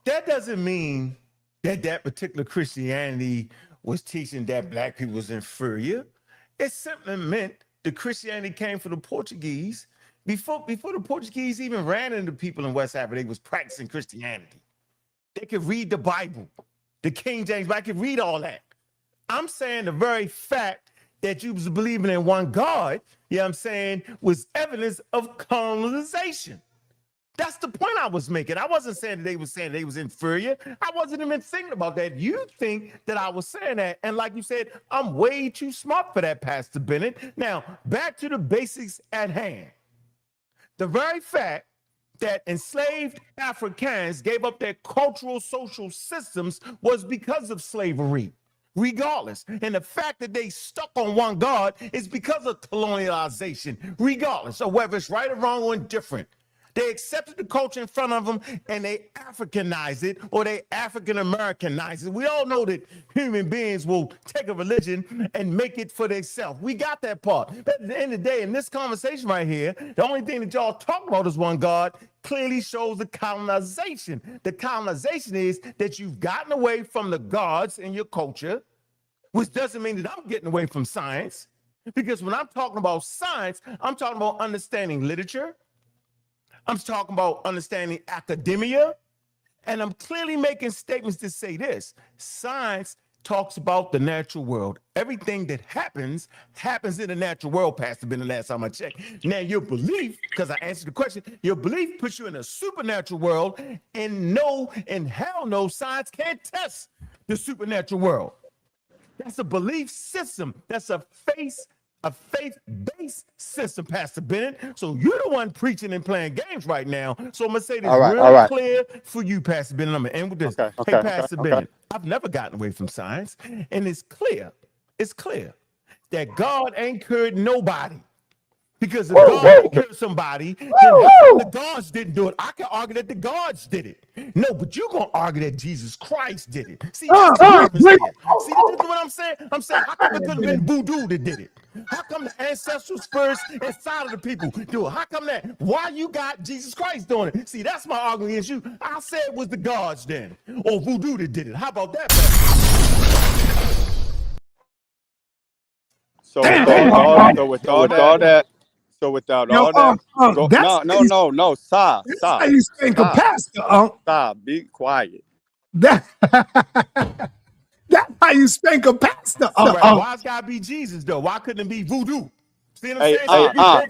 that doesn't mean that particular Christianity was teaching that black people was inferior. It simply meant the Christianity came from the Portuguese. Before the Portuguese even ran into people in West Africa, they was practicing Christianity. They could read the Bible, the King James, I could read all that. I'm saying the very fact that you was believing in one God, you know what I'm saying, was evidence of colonization. That's the point I was making. I wasn't saying they was inferior. I wasn't even thinking about that. You think that I was saying that. And like you said, I'm way too smart for that, Pastor Bennett. Now, back to the basics at hand. The very fact that enslaved Africans gave up their cultural social systems was because of slavery, regardless. And the fact that they stuck on one God is because of colonialization, regardless of whether it's right or wrong or indifferent. They accepted the culture in front of them and they Africanized it or they African-Americanized it. We all know that human beings will take a religion and make it for themselves. We got that part. But at the end of the day, in this conversation right here, the only thing that y'all talk about is one God clearly shows the colonization. The colonization is that you've gotten away from the gods in your culture, which doesn't mean that I'm getting away from science. Because when I'm talking about science, I'm talking about understanding literature. I'm talking about understanding academia, and I'm clearly making statements to say this. Science talks about the natural world. Everything that happens in the natural world, Pastor Ben, the last time I checked. Now, your belief, because I answered the question, your belief puts you in a supernatural world, and hell no, science can't test the supernatural world. That's a belief system. That's a faith-based system, Pastor Bennett. So you're the one preaching and playing games right now. So I'm going to say this real clear for you, Pastor Bennett. I'm going to end with this. Hey, Pastor Bennett, I've never gotten away from science. And it's clear that God ain't cured nobody. Because if God cured somebody, then the gods didn't do it. I can argue that the gods did it. No, but you're going to argue that Jesus Christ did it. See, that's the difference here. See what I'm saying? I'm saying, how come it couldn't have been voodoo that did it? How come the ancestral spirits inside of the people do it? How come that? Why you got Jesus Christ doing it? See, that's my argument against you. I said it was the gods then, or voodoo that did it. How about that, man? So without all that, no, stop. How you spank a pastor, Stop, be quiet. That's how you spank a pastor. Why it's gotta be Jesus though? Why couldn't it be voodoo? See what I'm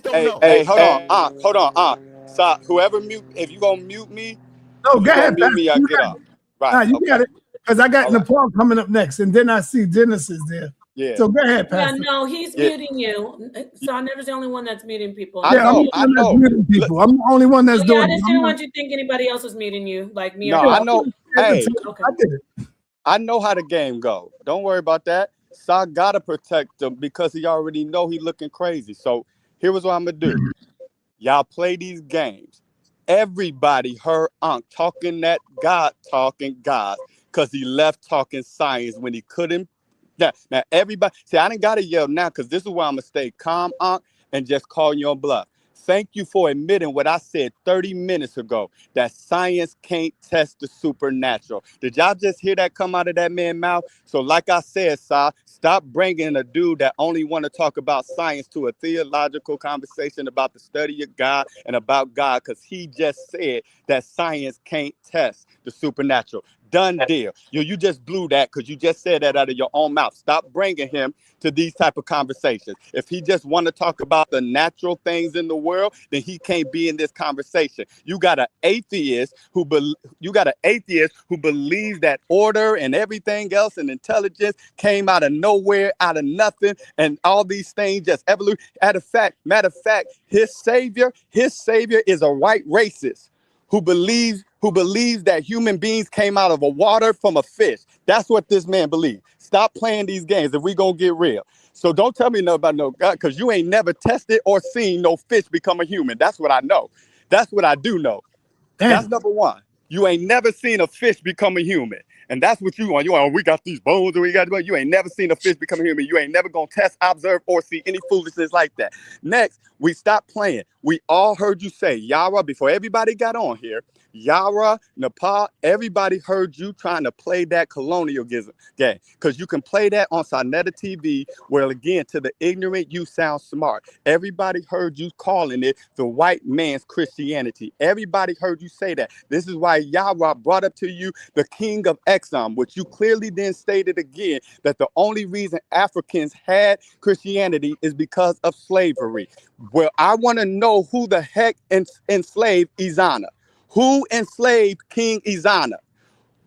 saying? Hey, hold on. Stop. Whoever if you gonna mute me, go ahead. Mute me, I get up. Right. Nah, you got it. Because I got Nepal coming up next, and then I see Genesis there. Yeah. So go ahead, Pastor. Yeah, no, he's muting you. sa.neter's the only one that's muting people. I know. I'm the only one that's doing it. I just didn't want you to think anybody else was muting you, like me. No, I know. Hey, okay. I did it. I know how the game go. Don't worry about that. Sa gotta protect him because he already know he looking crazy. So here was what I'm gonna do. Y'all play these games. Everybody heard Ankh talking that God talking God because he left talking science when he couldn't. Now everybody, see, I didn't gotta yell now because this is why I'm gonna stay calm, Ankh, and just call you on bluff. Thank you for admitting what I said 30 minutes ago, that science can't test the supernatural. Did y'all just hear that come out of that man's mouth? So like I said, Sa, stop bringing a dude that only want to talk about science to a theological conversation about the study of God and about God, because he just said that science can't test the supernatural. Done deal. You just blew that because you just said that out of your own mouth. Stop bringing him to these type of conversations. If he just want to talk about the natural things in the world, then he can't be in this conversation. You got an atheist who believes that order and everything else and intelligence came out of nowhere, out of nothing, and all these things just evolution. Matter of fact, his savior is a white racist who believes that human beings came out of a water from a fish. That's what this man believes. Stop playing these games if we gonna get real. So don't tell me nothing about no God, because you ain't never tested or seen no fish become a human. That's what I know. That's what I do know. Damn. That's number one. You ain't never seen a fish become a human. And that's what you want. You want, we got these bones and we got, you ain't never seen a fish become a human. You ain't never gonna test, observe, or see any foolishness like that. Next, we stop playing. We all heard you say, Yara, before everybody got on here, Yara, Nepal, everybody heard you trying to play that colonialism game. Because you can play that on sa.neter TV, where again, to the ignorant, you sound smart. Everybody heard you calling it the white man's Christianity. Everybody heard you say that. This is why Yara brought up to you the king of Exum, which you clearly then stated again, that the only reason Africans had Christianity is because of slavery. Well, I want to know who the heck enslaved Izana. Who enslaved King Izana?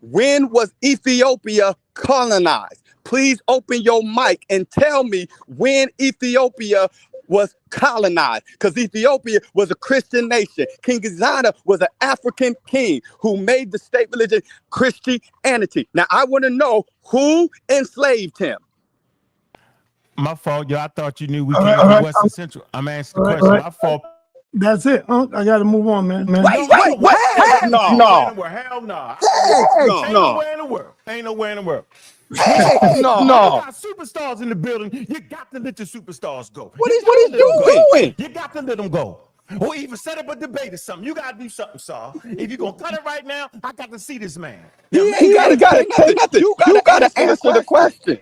When was Ethiopia colonized? Please open your mic and tell me when Ethiopia was colonized, because Ethiopia was a Christian nation. King Izana was an African king who made the state religion Christianity. Now, I want to know who enslaved him. My fault, yo. I thought you knew we came from Western Central. I'm asking the question. My fault. That's it. I got to move on, man. Wait. Hell no. Ain't nowhere in the world. No. You got superstars in the building. You got to let your superstars go. What is doing? You got to let them go. Or even set up a debate or something. You got to do something, Saul. If you're going to cut it right now, I got to see this man. You got to answer the question.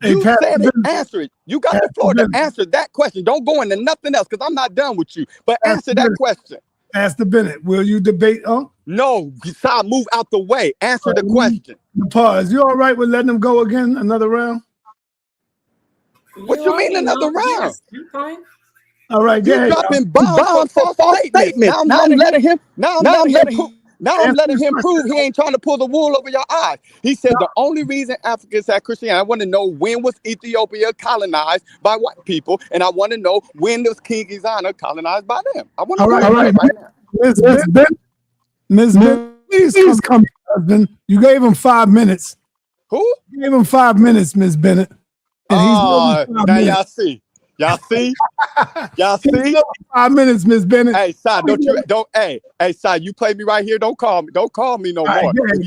You said it, answer it. You got the floor to answer that question. Don't go into nothing else because I'm not done with you. But answer that question. Pastor Bennett, will you debate No, Sa, move out the way. Answer the question. Pause. You all right with letting him go again another round? What you mean another round? Yes, I'm fine. All right, You yeah. dropping bombs for false statements. Now I'm letting him. Now I'm letting him prove he ain't trying to pull the wool over your eyes. He said the only reason Africans had Christianity, I want to know when was Ethiopia colonized by white people, and I want to know when was King Izana colonized by them. I want to know right now. Ms. Ben, please come, husband. You gave him 5 minutes. Who? You gave him 5 minutes, Ms. Bennett. Oh, now y'all see. Y'all see? Y'all see? 5 minutes, Ms. Bennett. Hey, Sa, hey, Sa, you play me right here. Don't call me no more. Go ahead.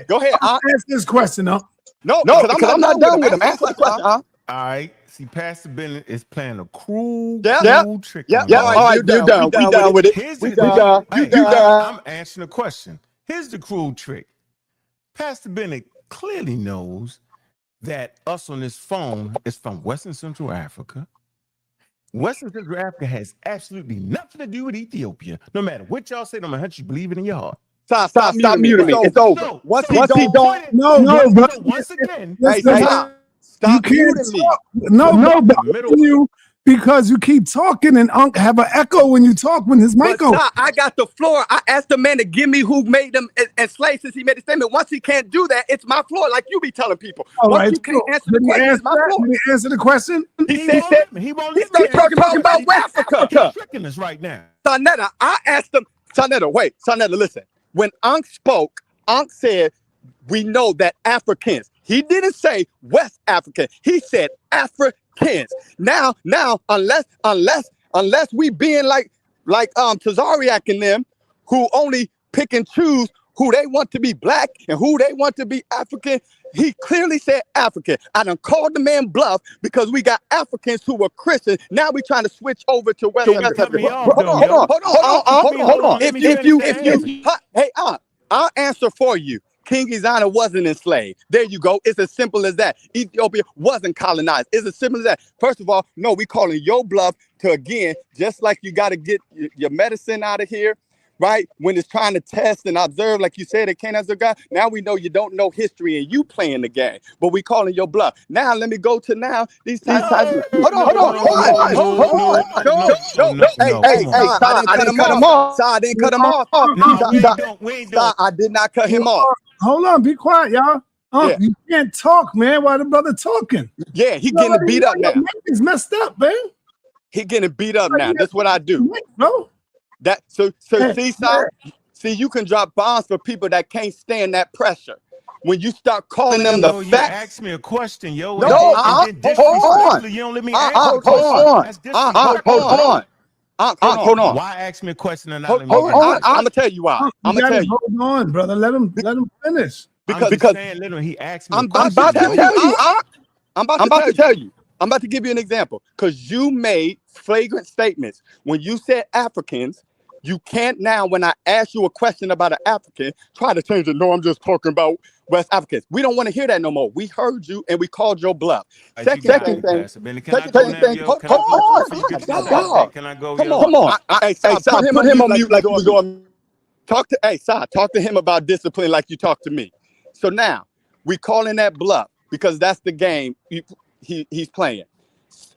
Go ahead. I'll answer this question, huh? No, because I'm not done with him. Answer the question, All right. See, Pastor Bennett is playing a cruel trick. All right, you're done. We done with it. We done. You done. I'm answering the question. Here's the cruel trick. Pastor Bennett clearly knows that us on this phone is from Western Central Africa. Western Central Africa has absolutely nothing to do with Ethiopia. No matter what y'all say, no matter how you believe it in your heart. Stop muting me. It's over. So, Once so he don't, once again, stop muting me. You because you keep talking and have an echo when you talk when his mic goes. I got the floor. I asked the man to give me who made them enslaved since he made the statement. Once he can't do that, it's my floor, like you be telling people. Once you can't answer the question, it's my floor. Did he answer the question? He won't He's talking about West Africa. He's tricking us right now. sa.neter, I asked him, sa.neter, listen. When Ankh spoke, Ankh said, we know that Africans. He didn't say West African. He said Africans. Now, unless we being like Tazariak and them, who only pick and choose who they want to be black and who they want to be African. He clearly said African. I done called the man bluff because we got Africans who were Christian. Now we trying to switch over to West Africa. Hold on. Hey, I'll answer for you. King Izana wasn't enslaved. There you go. It's as simple as that. Ethiopia wasn't colonized. It's as simple as that. First of all, no, we calling your bluff to, again, just like you got to get your medicine out of here, right? When it's trying to test and observe, like you said, it can't answer God. Now we know you don't know history and you playing the game, but we calling your bluff. Now let me go to these types. Hold on. I didn't cut him off. I didn't cut him off. I did not cut him off. Hold on, be quiet, y'all. You can't talk, man, while the brother talking. Yeah, he getting beat up now. He's messed up, man. He getting beat up now. That's what I do. No. See, you can drop bombs for people that can't stand that pressure. When you start calling them the facts. You asked me a question, yo. No, hold on. You don't let me ask Hold on. Why ask me a question and not let me I'm gonna tell you why. I'm gonna tell you. Hold on, brother. Let him finish. Because he asked me. I'm about to tell you. I'm about to tell you. I'm about to give you an example. Because you made flagrant statements. When you said Africans, you can't now, when I ask you a question about an African, try to change it. No, I'm just talking about West Africans. We don't want to hear that no more. We heard you and we called your bluff. Second thing. Hold on. Can I go? Come on. Hey, put him on mute like you going. Talk to him about discipline like you talk to me. So now we calling that bluff because that's the game he's playing.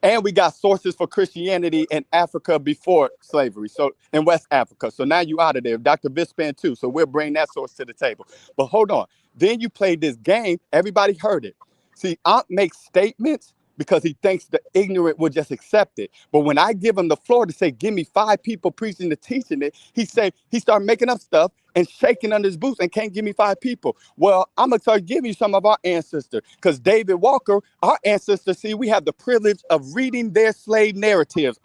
And we got sources for Christianity in Africa before slavery, so in West Africa. So now you out of there. Dr. Vispan too. So we'll bring that source to the table. But hold on. Then you played this game. Everybody heard it. See, Ankh makes statements because he thinks the ignorant will just accept it. But when I give him the floor to say, give me 5 people preaching and teaching it, he started making up stuff and shaking under his boots and can't give me 5 people. Well, I'm going to start giving you some of our ancestors because David Walker, our ancestors, see, we have the privilege of reading their slave narratives.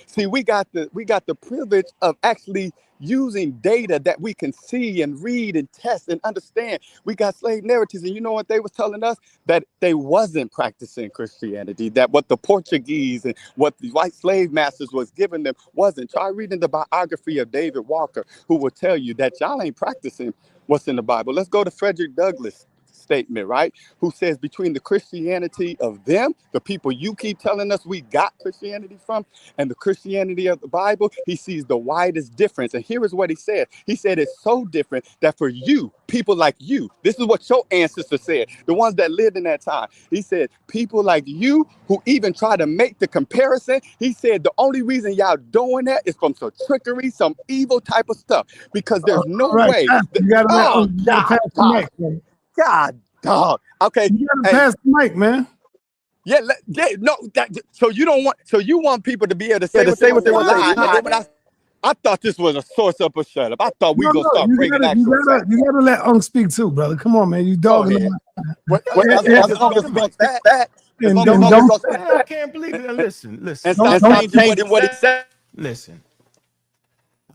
See, we got the privilege of actually using data that we can see and read and test and understand. We got slave narratives, and you know what they was telling us? That they wasn't practicing Christianity, that what the Portuguese and what the white slave masters was giving them wasn't. Try reading the biography of David Walker, who will tell you that y'all ain't practicing what's in the Bible. Let's go to Frederick Douglass. statement, right? Who says between the Christianity of them, the people you keep telling us we got Christianity from, and the Christianity of the Bible, he sees the widest difference. And here is what he said. He said it's so different that for you, people like you, this is what your ancestors said, the ones that lived in that time. He said, people like you who even try to make the comparison, he said the only reason y'all doing that is from some trickery, some evil type of stuff, because there's no way. You gotta God, pass the mic, man. God, dog. Okay. You gotta pass the mic, man. Yeah, so you want people to be able to say what they want to say. And then when I thought this was a source up or shut up. I thought we gonna start bringing actual facts. You gotta let Unc speak too, brother. Come on, man. You dogging him. I can't believe it. Listen. And stop changing what he said. Listen.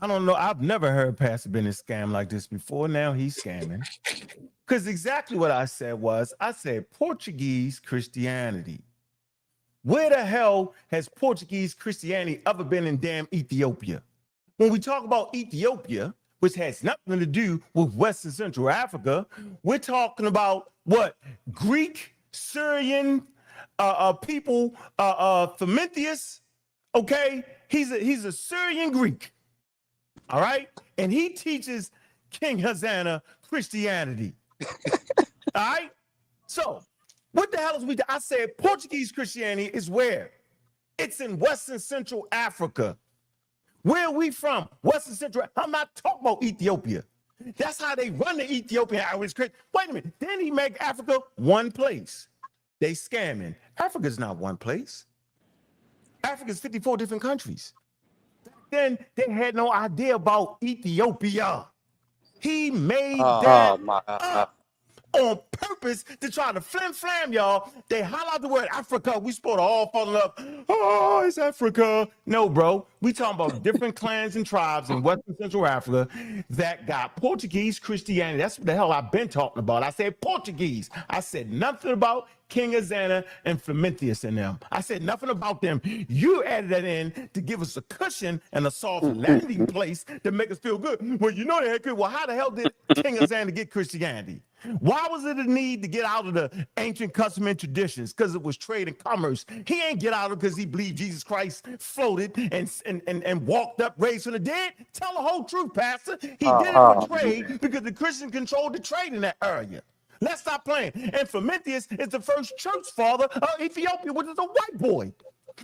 I don't know. I've never heard Pastor Bennett scam like this before. Now he's scamming. Because exactly what I said was, I said Portuguese Christianity. Where the hell has Portuguese Christianity ever been in damn Ethiopia? When we talk about Ethiopia, which has nothing to do with West and Central Africa, we're talking about what? Greek, Syrian people, Prometheus, okay? He's a Syrian Greek, all right? And he teaches King Hosanna Christianity, all right? So what the hell is we? I said Portuguese Christianity is where? It's in Western Central Africa. Where are we from? Western Central. I'm not talking about Ethiopia. That's how they run the Ethiopian Irish Christian. Wait a minute. Then he make Africa one place. They scamming. Africa's not one place. Africa's 54 different countries. Back then, they had no idea about Ethiopia. He made that up on purpose to try to flam y'all. They holler out the word Africa. We supposed to all fall in love. Oh, it's Africa. No, bro. We talking about different clans and tribes in Western Central Africa that got Portuguese Christianity. That's what the hell I've been talking about. I said Portuguese. I said nothing about King Hosanna and Prometheus and them. I said nothing about them. You added that in to give us a cushion and a soft landing place to make us feel good. Well, you know they had good. Well, how the hell did King Hosanna get Christianity? Why was it a need to get out of the ancient custom and traditions? Because it was trade and commerce. He ain't get out of it because he believed Jesus Christ floated and walked up, raised from the dead. Tell the whole truth, Pastor. He did it for trade because the Christians controlled the trade in that area. Let's stop playing. And Prometheus is the first church father of Ethiopia, which is a white boy.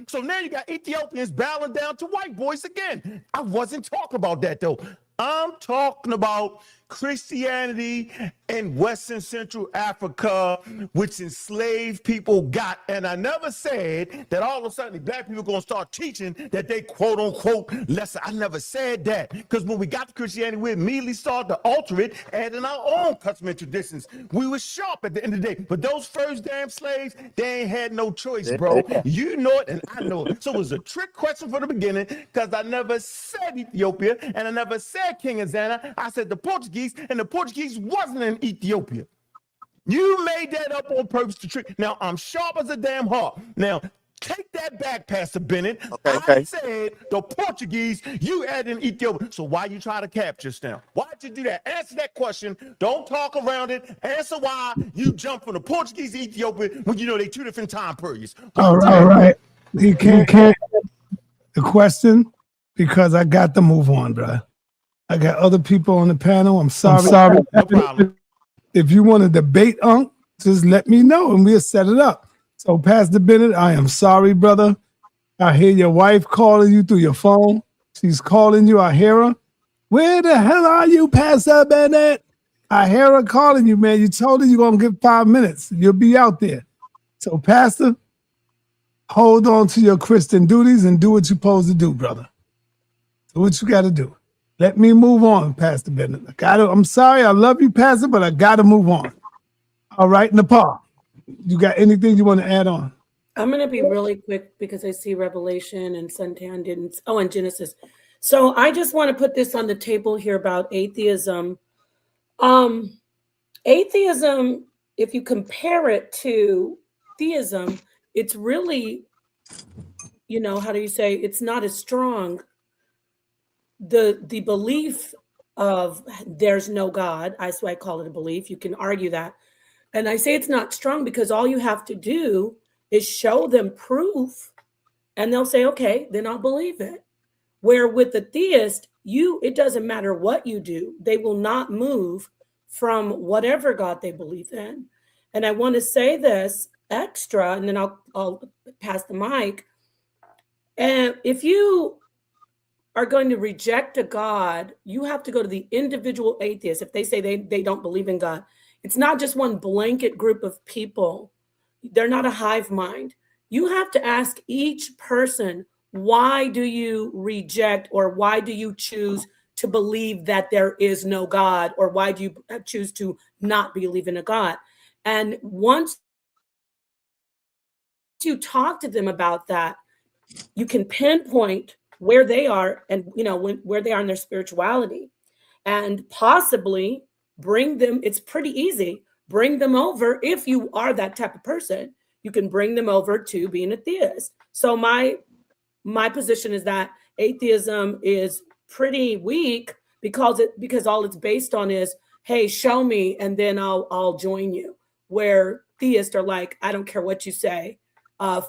So now you got Ethiopians bowing down to white boys again. I wasn't talking about that, though. I'm talking about Christianity in Western Central Africa, which enslaved people got. And I never said that all of a sudden the black people are going to start teaching that they quote unquote lesser. I never said that, because when we got to Christianity, we immediately started to alter it, adding our own custom and traditions. We were sharp at the end of the day. But those first damn slaves, they ain't had no choice, bro. You know it and I know it. So it was a trick question from the beginning, because I never said Ethiopia and I never said King Hosanna. I said the Portuguese, and the Portuguese wasn't in Ethiopia. You made that up on purpose to trick. Now, I'm sharp as a damn hawk. Now, take that back, Pastor Bennett. I said the Portuguese, you added in Ethiopia. So why you try to capture us now? Why'd you do that? Answer that question. Don't talk around it. Answer why you jump from the Portuguese to Ethiopia when you know they two different time periods. All right. He can't the question because I got to move on, bro. I got other people on the panel. I'm sorry. No problem. If you want to debate, Unc, just let me know and we'll set it up. So, Pastor Bennett, I am sorry, brother. I hear your wife calling you through your phone. She's calling you. I hear her. Where the hell are you, Pastor Bennett? I hear her calling you, man. You told her you're going to give 5 minutes. You'll be out there. So, Pastor, hold on to your Christian duties and do what you're supposed to do, brother. Do what you got to do. Let me move on, Pastor Bennett. I'm sorry, I love you, Pastor, but I got to move on. All right, Nepal, you got anything you want to add on? I'm going to be really quick because I see Revelation and Suntan didn't. Oh, and Genesis. So I just want to put this on the table here about atheism. Atheism, if you compare it to theism, it's really, how do you say, it's not as strong. The belief of there's no God, that's why I call it a belief. You can argue that. And I say it's not strong because all you have to do is show them proof and they'll say, okay, then I'll believe it. Where with the theist, it doesn't matter what you do, they will not move from whatever God they believe in. And I want to say this extra, and then I'll pass the mic. And if you are going to reject a God, you have to go to the individual atheist. If they say they don't believe in God, it's not just one blanket group of people. They're not a hive mind. You have to ask each person, why do you reject or why do you choose to believe that there is no God, or why do you choose to not believe in a God? And once you talk to them about that, you can pinpoint where they are and where they are in their spirituality, and possibly bring them. It's pretty easy. Bring them over. If you are that type of person, you can bring them over to being a theist. So my position is that atheism is pretty weak because all it's based on is, hey, show me and then I'll join you. Where theists are like, I don't care what you say.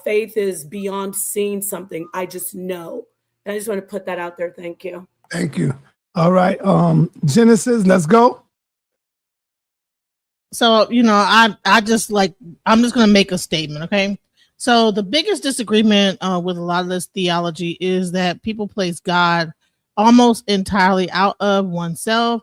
Faith is beyond seeing something. I just know. And I just want to put that out there. Thank you. Thank you. All right. Genesis, let's go. So, I'm just going to make a statement. Okay. So the biggest disagreement with a lot of this theology is that people place God almost entirely out of oneself.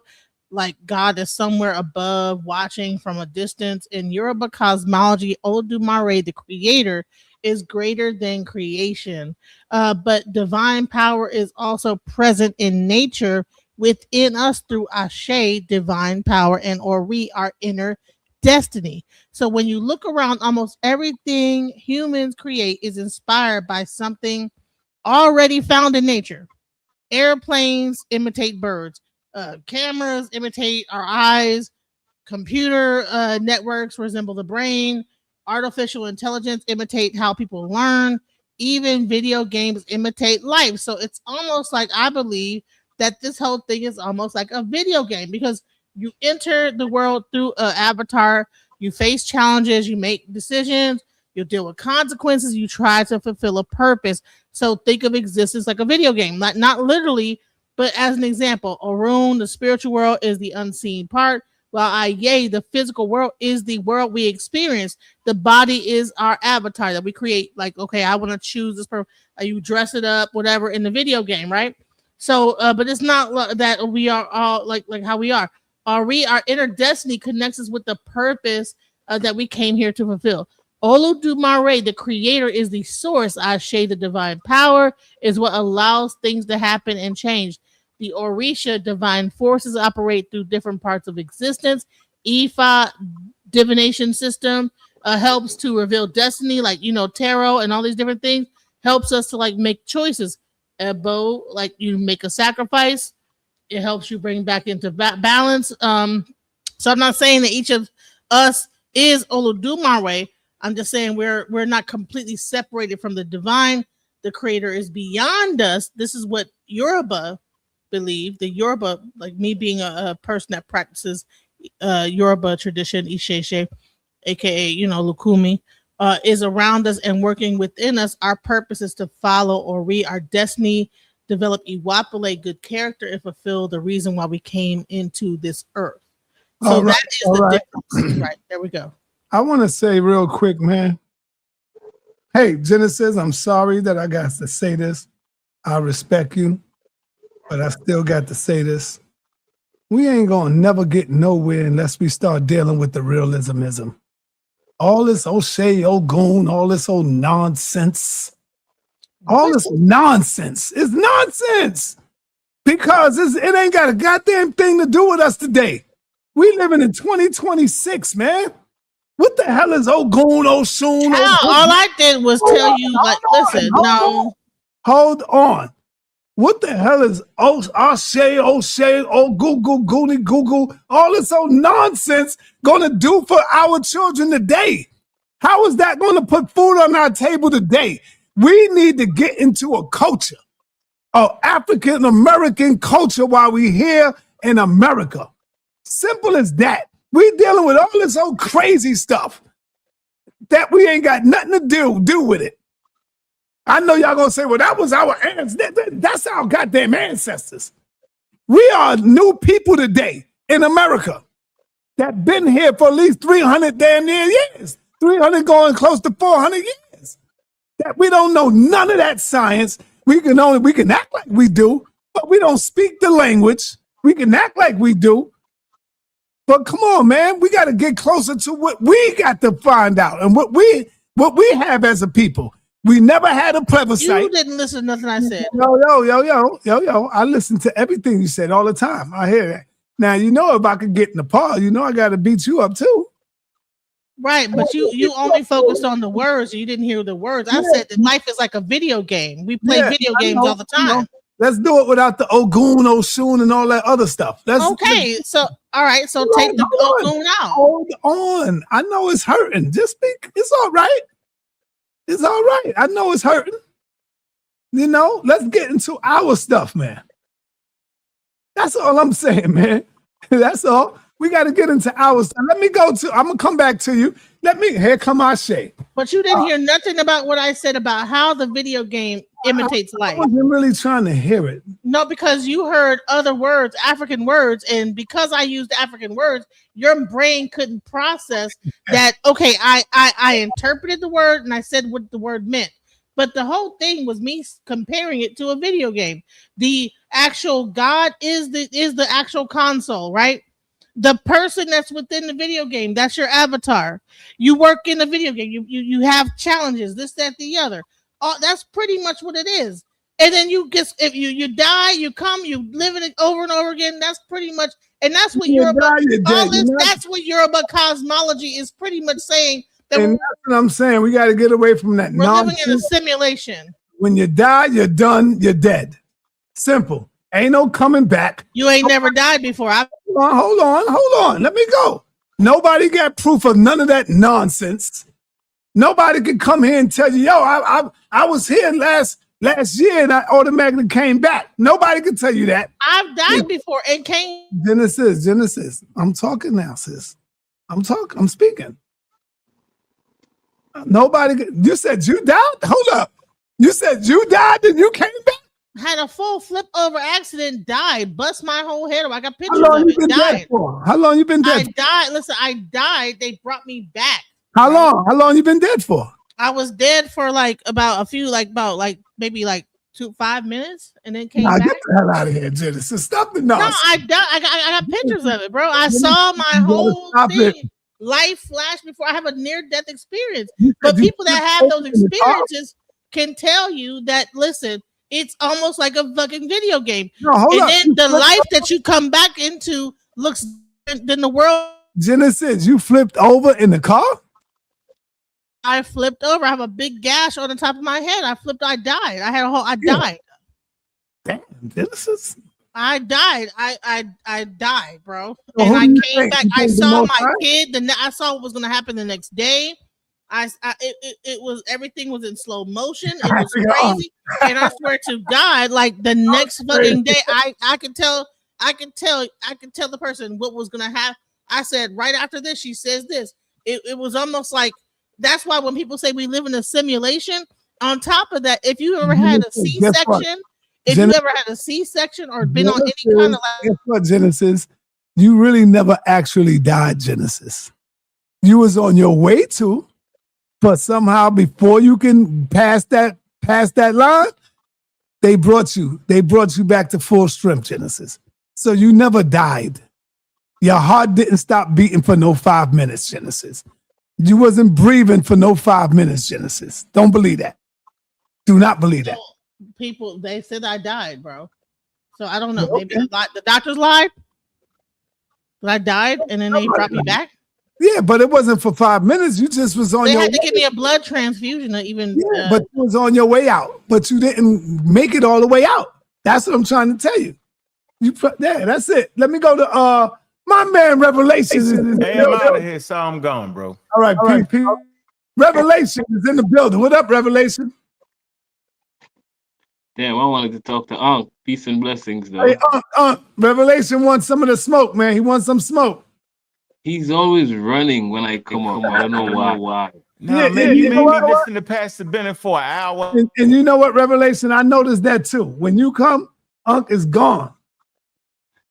Like God is somewhere above, watching from a distance. In Yoruba cosmology, Olodumare, the creator, is greater than creation. But divine power is also present in nature within us through Ashe, divine power, and Ori, our inner destiny. So when you look around, almost everything humans create is inspired by something already found in nature. Airplanes imitate birds. Cameras imitate our eyes. Computer networks resemble the brain. Artificial intelligence imitate how people learn. Even video games imitate life. So it's almost like, I believe that this whole thing is almost like a video game, because you enter the world through an avatar. You face challenges. You make decisions. You deal with consequences. You try to fulfill a purpose. So think of existence like a video game, not literally, but as an example. Arun, the spiritual world, is the unseen part, while Aye, the physical world, is the world we experience. The body is our avatar that we create. Like, okay, I want to choose this person. You dress it up, whatever, in the video game, right? So, but it's not that we are all like how we are. Our inner destiny connects us with the purpose that we came here to fulfill. Olodumare, the creator, is the source. Ashe, the divine power, is what allows things to happen and change. The Orisha, divine forces, operate through different parts of existence. Ifa, divination system, helps to reveal destiny, like, tarot and all these different things, helps us to make choices. Ebo, like, you make a sacrifice, it helps you bring back into balance. So I'm not saying that each of us is Olodumare. I'm just saying we're not completely separated from the divine. The creator is beyond us. This is what Yoruba believe. The Yoruba, like me being a person that practices Yoruba tradition, Isheshe, aka Lukumi, is around us and working within us. Our purpose is to follow or read our destiny, develop Iwapale, good character, and fulfill the reason why we came into this earth. So that is the difference. Right, there we go. I want to say real quick, man. Hey, Genesis, I'm sorry that I got to say this. I respect you, but I still got to say this. We ain't going to never get nowhere unless we start dealing with the realismism. All this O'Shea, Ogun, all this old nonsense. All this nonsense is nonsense, because it ain't got a goddamn thing to do with us today. We living in 2026, man. What the hell is Ogun, Oshun? All I did was tell you, listen, no. Hold on. What the hell is O'Shea, Google, Google, all this old nonsense gonna do for our children today? How is that gonna put food on our table today? We need to get into a culture, an African American culture, while we're here in America. Simple as that. We dealing with all this old crazy stuff that we ain't got nothing to do with it. I know y'all gonna say, well, that was our that's our goddamn ancestors. We are new people today in America that been here for at least 300 damn near years. 300 going close to 400 years. That we don't know none of that science. We can act like we do, but we don't speak the language. We can act like we do. But come on, man, we got to get closer to what we got to find out and what we have as a people. We never had a plebiscite. You didn't listen to nothing I said. Yo. I listen to everything you said all the time. I hear that. Now, you know, if I could get in the Nepal, you know I got to beat you up too. Right, but you only focused on the words. You didn't hear the words. I said that life is like a video game. We play video games all the time. Let's do it without the Ogun, Oshun, and all that other stuff. Okay, so all right, so take the Ogun out. Hold on. I know it's hurting. Just speak. It's all right. It's all right. I know it's hurting. You know, let's get into our stuff, man. That's all I'm saying, man. That's all. We got to get into our stuff. I'm going to come back to you. Here come Ashe. But you didn't hear nothing about what I said about how the video game imitates life. I wasn't really trying to hear it. No, because you heard other words, African words, and because I used African words, your brain couldn't process that. Okay, I interpreted the word and I said what the word meant. But the whole thing was me comparing it to a video game. The actual God is the actual console, right? The person that's within the video game, that's your avatar. You work in a video game. You have challenges, this, that, the other. That's pretty much what it is. And then if you die, you come, you live it over and over again. That's pretty much, and that's what that's what Yoruba cosmology is pretty much saying. And that's what I'm saying. We got to get away from that. We're living in a simulation. When you die, you're done. You're dead. Simple. Ain't no coming back. You ain't never died before. Hold on. Let me go. Nobody got proof of none of that nonsense. Nobody can come here and tell you, yo, I was here last year and I automatically came back. Nobody can tell you that. I've died before and came. Genesis. I'm talking now, sis. I'm speaking. You said you died? Hold up. You said you died and you came back? Had a full flip over accident, died, bust my whole head. I got pictures of it. Died. How long you been dead? I died. Listen, I died. They brought me back. How long? How long you been dead for? I was dead for maybe 5 minutes, and then came back. Get the hell out of here, Genesis. Stop the nonsense. No, I died. I got pictures of it, bro. I saw my whole thing. Life flashed before. I have a near-death experience. But people that have those experiences can tell you that, listen, it's almost like a fucking video game. Then the life that you come back into looks different than the world. Genesis, you flipped over in the car? I flipped over. I have a big gash on the top of my head. I died. I died. Damn, Genesis. I died. I died, bro. And I came back. I saw my kid. I saw what was going to happen the next day. It was, everything was in slow motion. It was crazy. And I swear to God, like the next fucking day, I could tell the person what was gonna happen. I said, right after this, she says this. It was almost like, that's why when people say we live in a simulation, on top of that, if you ever had a C-section, or been on any kind of guess what, Genesis? You really never actually died, Genesis. You was on your way to. But somehow, before you can pass that line, they brought you back to full strength, Genesis. So you never died. Your heart didn't stop beating for no 5 minutes, Genesis. You wasn't breathing for no 5 minutes, Genesis. Don't believe that. Do not believe that. People, they said I died, bro. So I don't know. Maybe the doctors lied. But I died, and then they brought me back. Yeah, but it wasn't for 5 minutes. You just was on your way. They had to give me a blood transfusion to even. Yeah, but you was on your way out. But you didn't make it all the way out. That's what I'm trying to tell you. Yeah, that's it. Let me go to my man Revelation. Hey, I'm out of here, so I'm gone, bro. All right, Pete. Revelation is in the building. What up, Revelation? Damn, I wanted to talk to Unc. Peace and blessings, though. Hey, Revelation wants some of the smoke, man. He wants some smoke. He's always running when I come up. I don't know why. Nah, man, you made me listen to Pastor Bennett for an hour. And you know what, Revelation? I noticed that too. When you come, Unc is gone.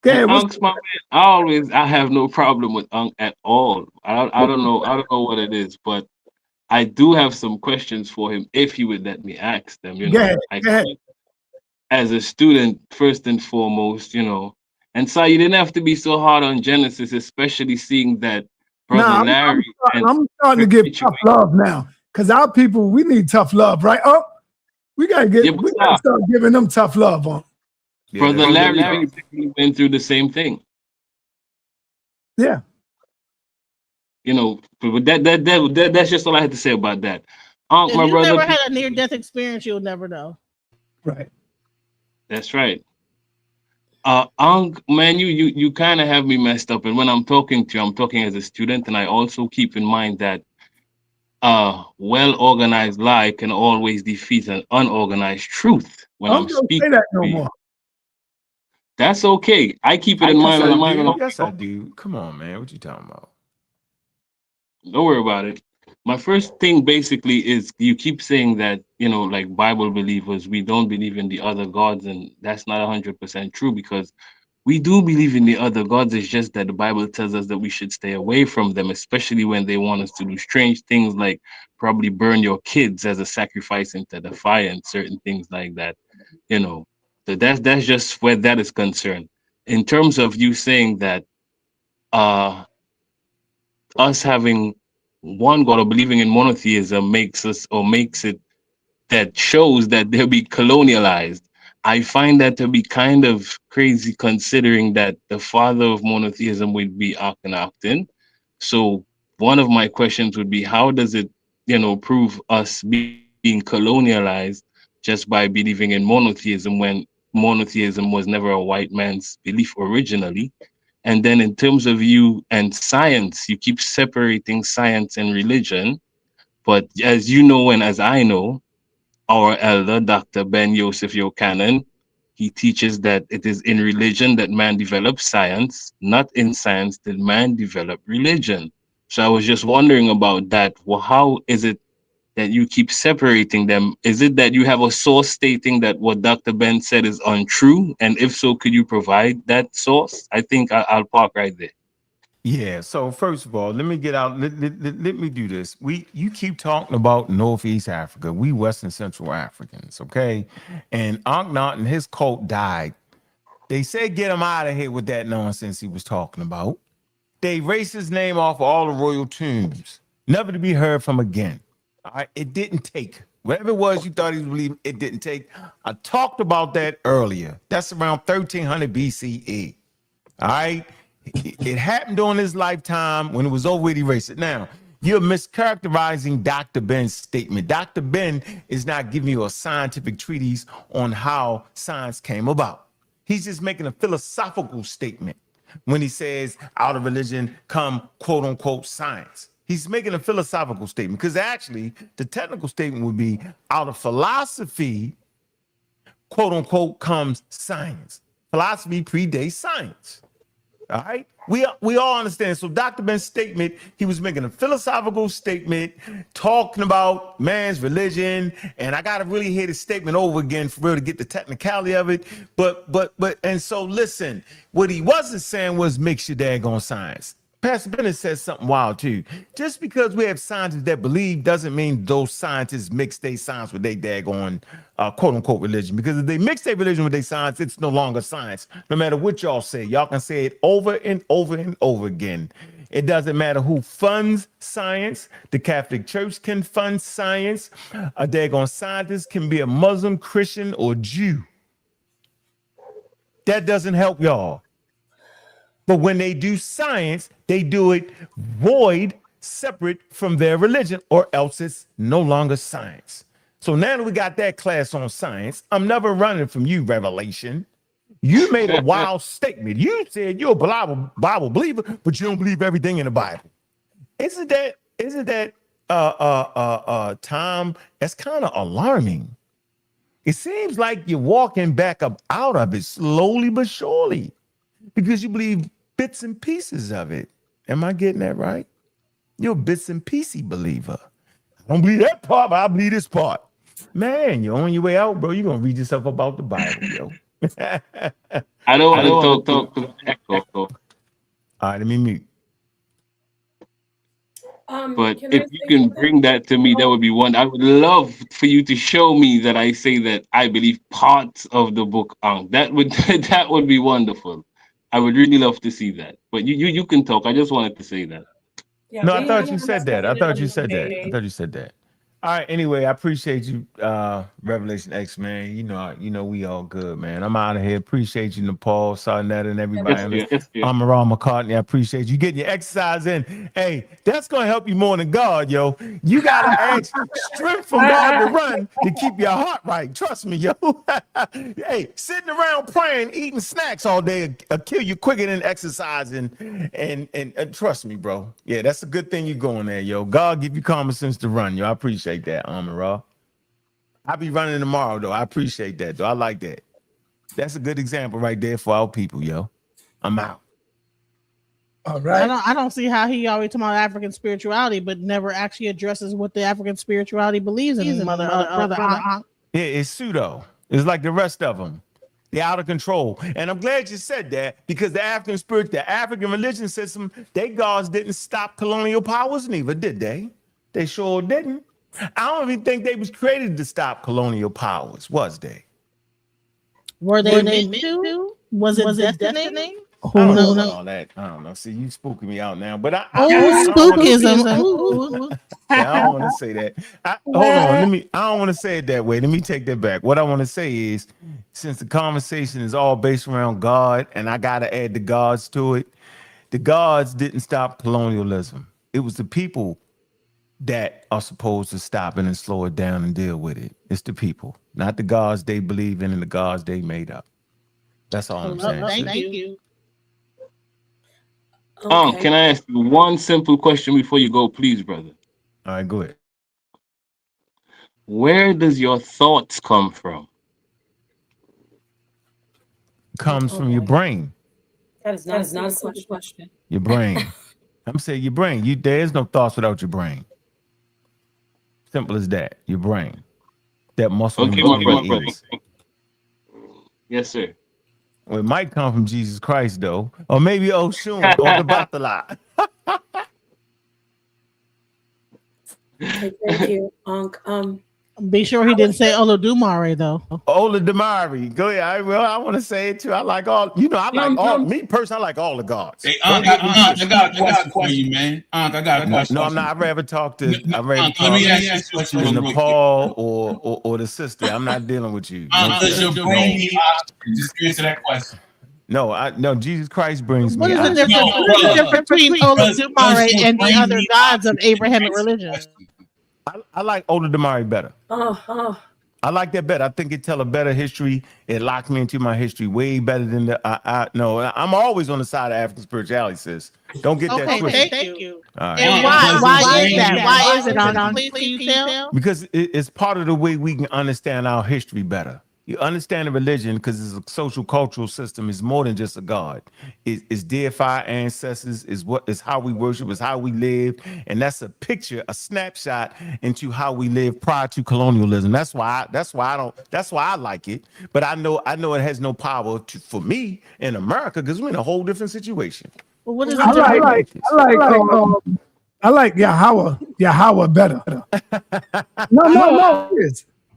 And Unc's my man. I have no problem with Unc at all. I don't know what it is, but I do have some questions for him if he would let me ask them. You know, Go ahead. As a student, first and foremost, you know. And so you didn't have to be so hard on Genesis, especially seeing that Brother Larry. I'm starting to give tough love now. Because our people, we need tough love, right? Oh, we gotta start giving them tough love on. Brother Larry basically went through the same thing. Yeah. You know, but that's just all I had to say about that. If you never had a near-death experience, you'll never know. Right. That's right. Man, you kind of have me messed up. And when I'm talking to you, I'm talking as a student, and I also keep in mind that well-organized lie can always defeat an unorganized truth when I'm speaking. Say that no more. That's okay. I keep it in mind when I'm Yes, I do. Come on, man. What you talking about? Don't worry about it. My first thing basically is you keep saying that, you know, like Bible believers, we don't believe in the other gods, and that's not 100% true because we do believe in the other gods. It's just that the Bible tells us that we should stay away from them, especially when they want us to do strange things like probably burn your kids as a sacrifice into the fire and certain things like that. You know, so that's just where that is concerned. In terms of you saying that us having one God or believing in monotheism makes it that shows that they'll be colonialized. I find that to be kind of crazy considering that the father of monotheism would be Akhenaten. So one of my questions would be, how does it, you know, prove us being colonialized just by believing in monotheism when monotheism was never a white man's belief originally? And then in terms of you and science, you keep separating science and religion. But as you know, and as I know, our elder, Dr. Ben Yosef Yochanan, he teaches that it is in religion that man develops science, not in science that man develop religion. So I was just wondering about that. Well, how is it that you keep separating them? Is it that you have a source stating that what Dr. Ben said is untrue? And if so, could you provide that source? I think I'll park right there. Yeah. So first of all, let me get out. Let me do this. You keep talking about Northeast Africa. We Western Central Africans, okay? And Akhenaten and his cult died. They said get him out of here with that nonsense he was talking about. They erased his name off of all the royal tombs, never to be heard from again. All right, it didn't take. Whatever it was you thought he was believing, it didn't take. I talked about that earlier. That's around 1300 BCE. All right. It happened during his lifetime. When it was over, he erased it. Now, you're mischaracterizing Dr. Ben's statement. Dr. Ben is not giving you a scientific treatise on how science came about. He's just making a philosophical statement when he says out of religion come quote unquote science. He's making a philosophical statement because actually the technical statement would be out of philosophy, quote unquote, comes science. Philosophy predates science. All right, we all understand. So Dr. Ben's statement, he was making a philosophical statement, talking about man's religion, and I gotta really hear the statement over again for real to get the technicality of it. But and so listen, what he wasn't saying was mix your daggone science. Pastor Bennett says something wild too. Just because we have scientists that believe doesn't mean those scientists mix their science with their daggone quote unquote religion. Because if they mix their religion with their science, it's no longer science. No matter what y'all say, y'all can say it over and over and over again. It doesn't matter who funds science. The Catholic Church can fund science. A daggone scientist can be a Muslim, Christian, or Jew. That doesn't help y'all. But when they do science, they do it void, separate from their religion, or else it's no longer science. So now that we got that class on science, I'm never running from you, Revelation. You made a wild statement. You said you're a Bible believer, but you don't believe everything in the Bible. Isn't that Tom? That's kind of alarming. It seems like you're walking back up out of it slowly but surely, because you believe bits and pieces of it. Am I getting that right? You're a bits and piecey believer. I don't believe that part, but I believe this part. Man, you're on your way out, bro. You're gonna read yourself about the Bible, yo. I don't want to talk to echo. All right, let me mute. But if you can bring that to me, that would be one. I would love for you to show me that I say that I believe parts of the book. That would that would be wonderful. I would really love to see that. But you can talk. I just wanted to say that. Yeah, no, I thought you said that. I thought you said that. I thought you said that. All right. Anyway, I appreciate you, Revelation X, man. You know, we all good, man. I'm out of here. Appreciate you, Nepal, sa.neter, and everybody. I'm around McCartney. I appreciate you getting your exercise in. Hey, that's gonna help you more than God, yo. You gotta ask strength from God to run to keep your heart right. Trust me, yo. Hey, sitting around praying, eating snacks all day will kill you quicker than exercising. And trust me, bro. Yeah, that's a good thing you're going there, yo. God give you common sense to run, yo. I appreciate that, Raw. I'll be running tomorrow, though. I appreciate that, though. I like that. That's a good example right there for our people, yo. I'm out. All right. I don't see how he always talking about African spirituality, but never actually addresses what the African spirituality believes in. Brother. Yeah, it's pseudo. It's like the rest of them. They're out of control. And I'm glad you said that, because the African spirit, the African religion system, they gods didn't stop colonial powers neither, did they? They sure didn't. I don't even think they was created to stop colonial powers, was they? Were they meant to? Was it destiny? I don't know all that. I don't know. See, you spooking me out now. But spookism. Yeah, I don't want to say that. Hold on. I don't want to say it that way. Let me take that back. What I want to say is, since the conversation is all based around God, and I gotta add the gods to it, the gods didn't stop colonialism. It was the people that are supposed to stop it and slow it down and deal with it. It's the people, not the gods they believe in and the gods they made up. That's all I'm saying. Thank you. Okay. Can I ask you one simple question before you go, please, brother? All right, go ahead. Where does your thoughts come from? Comes from your brain. That is not a simple question. Your brain. I'm saying your brain. There is no thoughts without your brain. Simple as that. Your brain. That muscle. Okay, my brother. Yes, sir. Well, it might come from Jesus Christ, though, or maybe Oshun or the Bathala. Okay, thank you, Unc. Be sure he didn't say Olodumare though. Olodumare. Go ahead. I want to say it too. I like all. Me personally, I like all the gods. Hey, I got a question for you, man. I got a question. No, I'm not. I'd rather talk to. Let me ask you this question real quick. Nepal or the sister. I'm not dealing with you. Does your brain need oxygen? Just answer that question. No, Jesus Christ brings me. What is the difference between Olodumare and the other gods of Abrahamic religion? I like Olodumare better. I like that better. I think it tell a better history. It locked me into my history way better than the. No, I'm always on the side of African spirituality, sis. Don't get that twisted. Thank you. All right. And why is that? Why is it on? Please, can you tell? Because it's part of the way we can understand our history better. You understand the religion because it's a social cultural system. It's more than just a god. It's deify ancestors. Is how we worship. Is how we live, and that's a picture, a snapshot into how we live prior to colonialism. That's why I like it. But I know it has no power for me in America because we're in a whole different situation. Well, what is I like Yahweh better. No.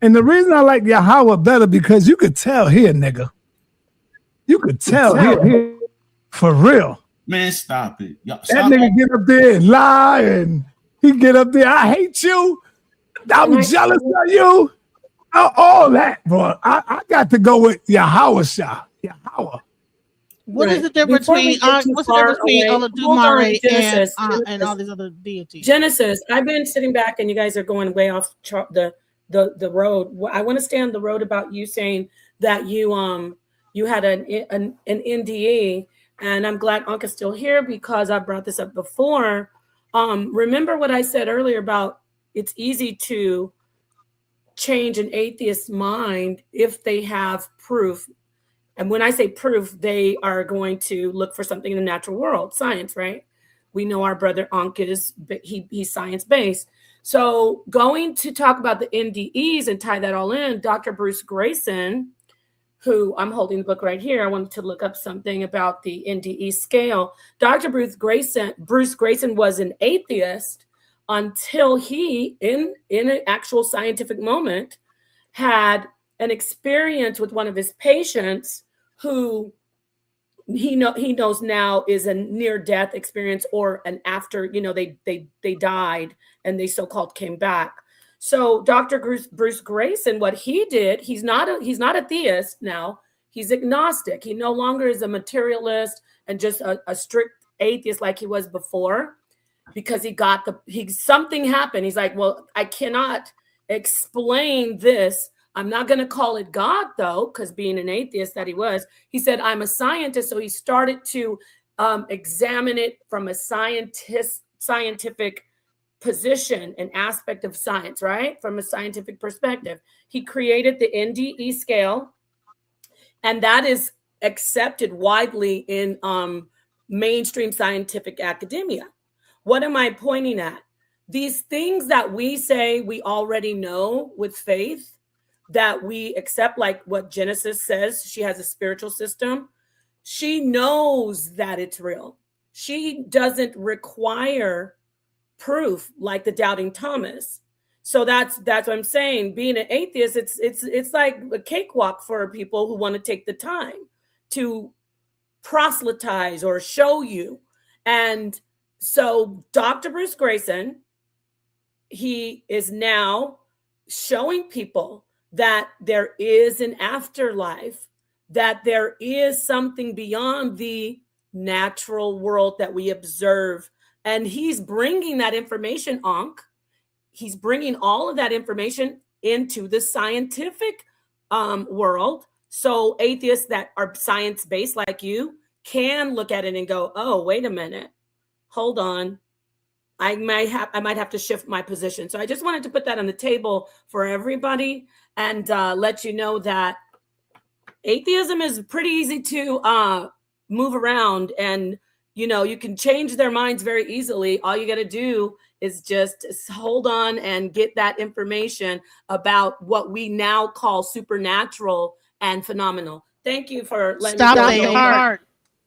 And the reason I like Yahweh better because you could tell here, nigga. You could tell here. For real. Man, stop it. That nigga get up there and lie and he get up there. I hate you. I'm jealous of you. All that, bro. I got to go with Yahweh Shah. Yahweh. What is the difference between Olodumare and all these other deities? Genesis. I've been sitting back and you guys are going way off the road. I want to stay on the road about you saying that you had an NDE, and I'm glad Unc is still here because I brought this up before. Remember what I said earlier about it's easy to change an atheist's mind if they have proof. And when I say proof, they are going to look for something in the natural world, science, right? We know our brother Ankh is, he's science-based. So going to talk about the NDEs and tie that all in, Dr. Bruce Grayson, who I'm holding the book right here. I wanted to look up something about the NDE scale. Dr. Bruce Grayson was an atheist until he, in an actual scientific moment, had an experience with one of his patients who he knows now is a near-death experience, or an after, they died and they so-called came back. So Dr. Bruce Grayson, what he did, he's not a theist now. He's agnostic. He no longer is a materialist and just a strict atheist like he was before, because something happened. He's like, well, I cannot explain this. I'm not going to call it God, though, because being an atheist that he was, he said, I'm a scientist. So he started to examine it from a scientific position, an aspect of science, right? From a scientific perspective. He created the NDE scale, and that is accepted widely in mainstream scientific academia. What am I pointing at? These things that we say we already know with faith, that we accept, like what Genesis says, she has a spiritual system. She knows that it's real. She doesn't require proof like the doubting Thomas. So that's what I'm saying. Being an atheist, it's like a cakewalk for people who want to take the time to proselytize or show you. And so Dr. Bruce Grayson, he is now showing people that there is an afterlife, that there is something beyond the natural world that we observe. And he's bringing that information, Ankh. He's bringing all of that information into the scientific world. So atheists that are science-based like you can look at it and go, oh, wait a minute, hold on. I might have to shift my position. So I just wanted to put that on the table for everybody and let you know that atheism is pretty easy to move around, and you can change their minds very easily. All you got to do is just hold on and get that information about what we now call supernatural and phenomenal. Thank you for letting me Stop their heart.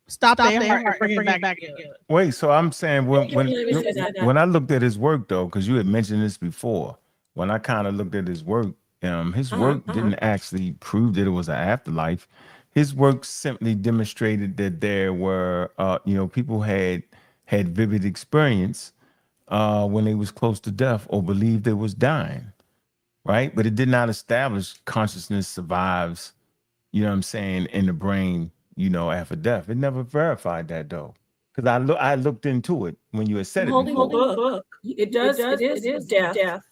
Stop their heart. Bring it back together. Wait, so I'm saying when I looked at his work, though, because you had mentioned this before, when I kind of looked at his work didn't actually prove that it was an afterlife. His work simply demonstrated that there were, people had vivid experience when they was close to death or believed they was dying, right? But it did not establish consciousness survives, in the brain, after death. It never verified that, though, because I looked into it when you had said it. Holding the book, it is death.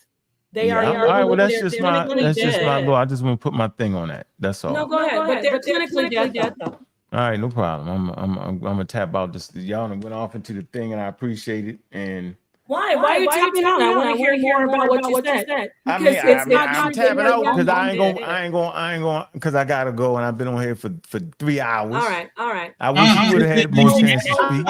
They are. All right. Well, that's just my law. I just want to put my thing on that. That's all. No, go ahead. But they're clinically dead, though. All right, no problem. I'm gonna tap out this. Y'all went off into the thing, and I appreciate it. And why are you tapping out? I want to hear more about what you said. I'm tapping out because I ain't going because I gotta go, and I've been on here for 3 hours. All right. I wish you would have had more chance to speak.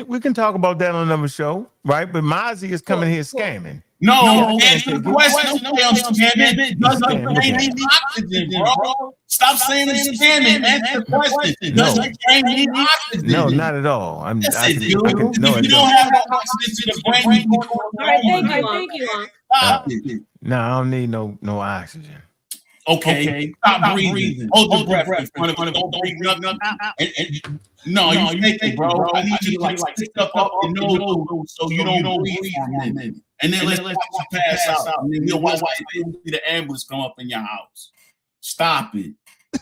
We can talk about that on another show, right? But Mozzie is coming here scamming. No, answer the question. Does the brain need oxygen, bro? Stop saying it's scamming. Answer the question. Does the brain need oxygen? No, not at all. If you don't have no oxygen to the brain, all right, thank you. Stop it. No, I don't need no oxygen. Okay. Stop breathing. Hold the breath. Don't breathe nothing. No, you take it, bro. I need you to stick up your nose so you don't breathe for a minute. And then let's watch you pass out. And then you'll watch the ambulance come up in your house. Stop it.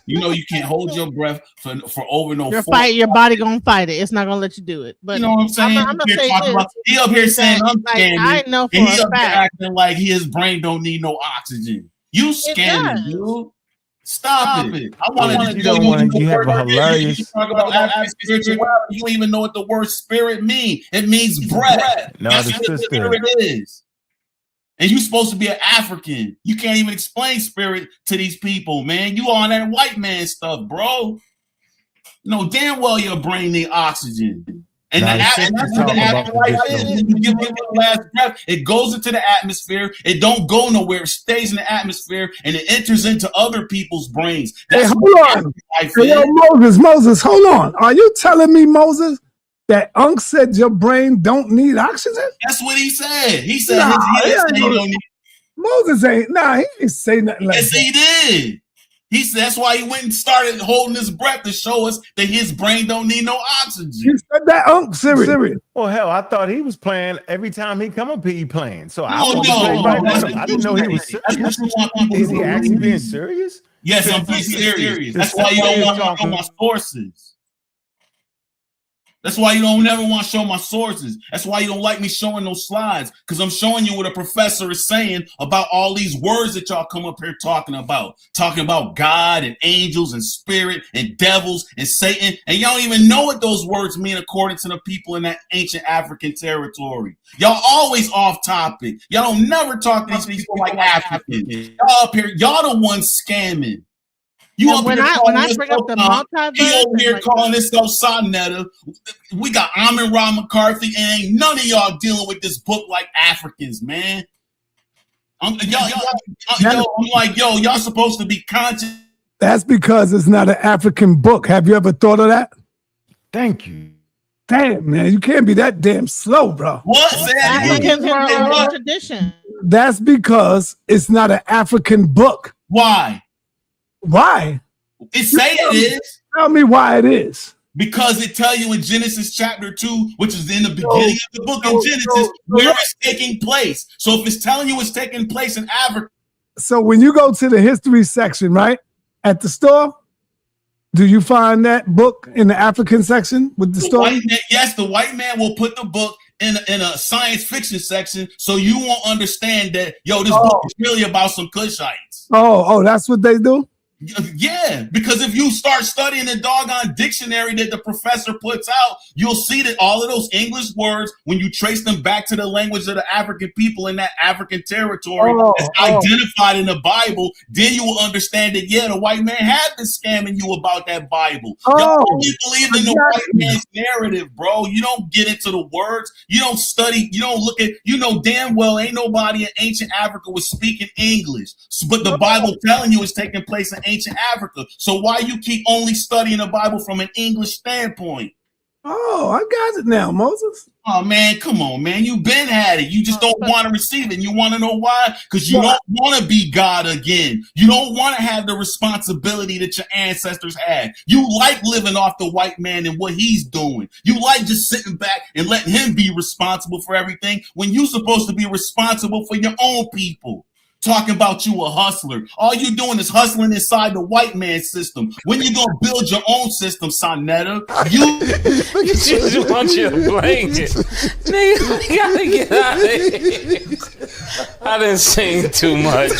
You can't hold your breath for over no. Your body gonna fight it. It's not gonna let you do it. But you know what I'm saying? I'm gonna say he up here saying I'm scamming, I know for and he a up here fact acting like his brain don't need no oxygen. You scamming, dude. Stop it. I want to. You have a hilarious. You talk about spirituality. You don't even know what the word spirit means. It means breath. No, that's what the spirit is. And you're supposed to be an African. You can't even explain spirit to these people, man. You on that white man stuff, bro. No, damn well your brain need oxygen. And Now, that's since what you the talk about afterlife this, is. You give it the last breath, it goes into the atmosphere. It don't go nowhere. It stays in the atmosphere, and it enters into other people's brains. That's Hey, what hold on. life Hey, yo, is. Moses, hold on. Are you telling me, Moses, that Unc said your brain don't need oxygen? That's what he said. He said Nah, he didn't say he he ain't don't need. Moses ain't. Nah, he ain't say nothing like Yes, that. he did. He said that's why he went and started holding his breath to show us that his brain don't need no oxygen. You said that, Unc? Serious. well, hell, I thought he was playing every time he come up here, he playing. So I No, want to play right that's with him. what I you didn't know he say. was That's serious. what you want people Is to he do. actually being serious? Yes, I'm being serious. That's why you don't want to know my sources. That's why you don't never want to show my sources. That's why you don't like me showing those slides, because I'm showing you what a professor is saying about all these words that y'all come up here talking about God and angels and spirit and devils and Satan, and y'all don't even know what those words mean according to the people in that ancient African territory. Y'all always off topic. Y'all don't never talk to these people like Africans. Y'all up here, y'all the ones scamming. You And up when here I calling this bring up the stuff, he multiverse, over here like calling this stuff sa.neter. We got Amon Ra McCarthy, and ain't none of y'all dealing with this book like Africans, man. I'm like, y'all supposed to be conscious. That's because it's not an African book. Have you ever thought of that? Thank you. Damn, man, you can't be that damn slow, bro. What? Say that again. Africans were an oral tradition. That's because it's not an African book. Why? Why? It say it is. Tell me why it is. Because it tell you in Genesis chapter 2, which is in the beginning of the book in Genesis, where it's taking place. So if it's telling you it's taking place in Africa. So when you go to the history section, right, at the store, do you find that book in the African section with the story? Yes, the white man will put the book in a science fiction section, so you won't understand that, this book is really about some Cushites. Oh, that's what they do? Yeah, because if you start studying the doggone dictionary that the professor puts out, you'll see that all of those English words, when you trace them back to the language of the African people in that African territory that's identified in the Bible, then you will understand that, the white man had been scamming you about that Bible. Y'all only believe in the white man's narrative, bro. You don't get into the words. You don't study. You don't look at, damn well ain't nobody in ancient Africa was speaking English. But the Bible telling you it's taking place in ancient Africa. So why you keep only studying the Bible from an English standpoint? Oh, I got it now, Moses. Oh, man, come on, man. You've been had it. You just don't want to receive it. And you want to know why? Because you don't want to be God again. You don't want to have the responsibility that your ancestors had. You like living off the white man and what he's doing. You like just sitting back and letting him be responsible for everything when you're supposed to be responsible for your own people. Talking about you a hustler. All you doing is hustling inside the white man system. When you gonna build your own system, sa.neter? You just want you to blanket. Nigga, we gotta get out of here. I didn't sing too much.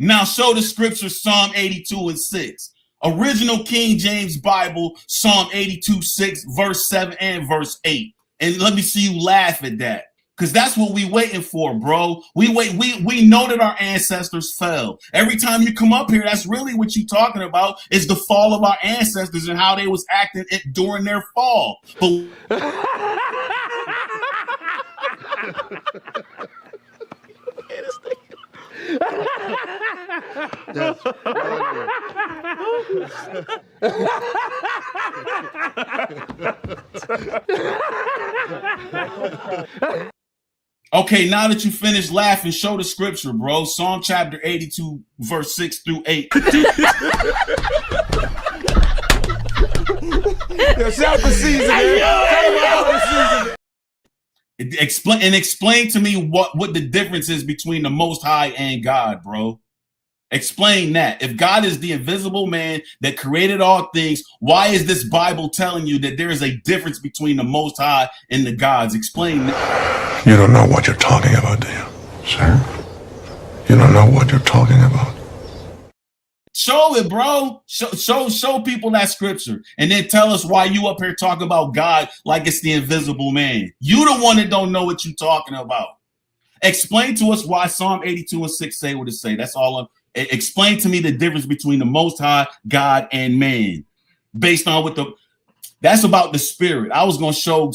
Now show the scripture Psalm 82:6. Original King James Bible, Psalm 82:6, verse 7 and verse 8. And let me see you laugh at that. Because that's what we waiting for, bro. We know that our ancestors fell. Every time you come up here, that's really what you're talking about, is the fall of our ancestors and how they was acting during their fall. But That's okay, now that you finished laughing, show the scripture, bro. Psalm chapter 82, verse 6 through 8. Shout the season. Explain to me what the difference is between the Most High and God, bro. Explain that. If God is the invisible man that created all things, why is this Bible telling you that there is a difference between the Most High and the gods? Explain that. You don't know what you're talking about, do you? Sir? You don't know what you're talking about. Show it, bro. Show people that scripture, and then tell us why you up here talking about God like it's the invisible man. You the one that don't know what you're talking about. Explain to us why Psalm 82:6 say what it say. That's all. Explain to me the difference between the Most High, God, and man. based on that's about the spirit. I was going to show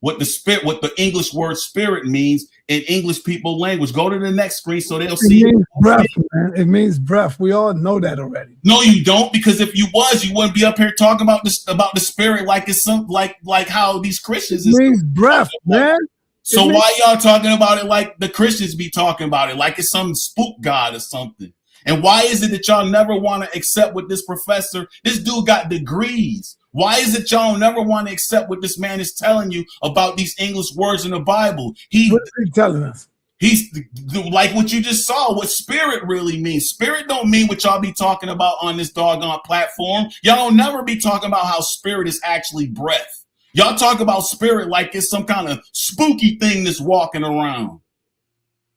what the English word spirit means in English people language. Go to the next screen so they'll see. It means breath, man. It means breath. We all know that already. No, you don't, because if you wouldn't be up here talking about the spirit like it's some like how these Christians. It means breath, man. So why y'all talking about it like the Christians be talking about it, like it's some spook god or something? And why is it that y'all never want to accept what this dude got degrees? Why is it y'all never want to accept what this man is telling you about these English words in the Bible? What is he telling us? He's like what you just saw, what spirit really means. Spirit don't mean what y'all be talking about on this doggone platform. Y'all don't never be talking about how spirit is actually breath. Y'all talk about spirit like it's some kind of spooky thing that's walking around.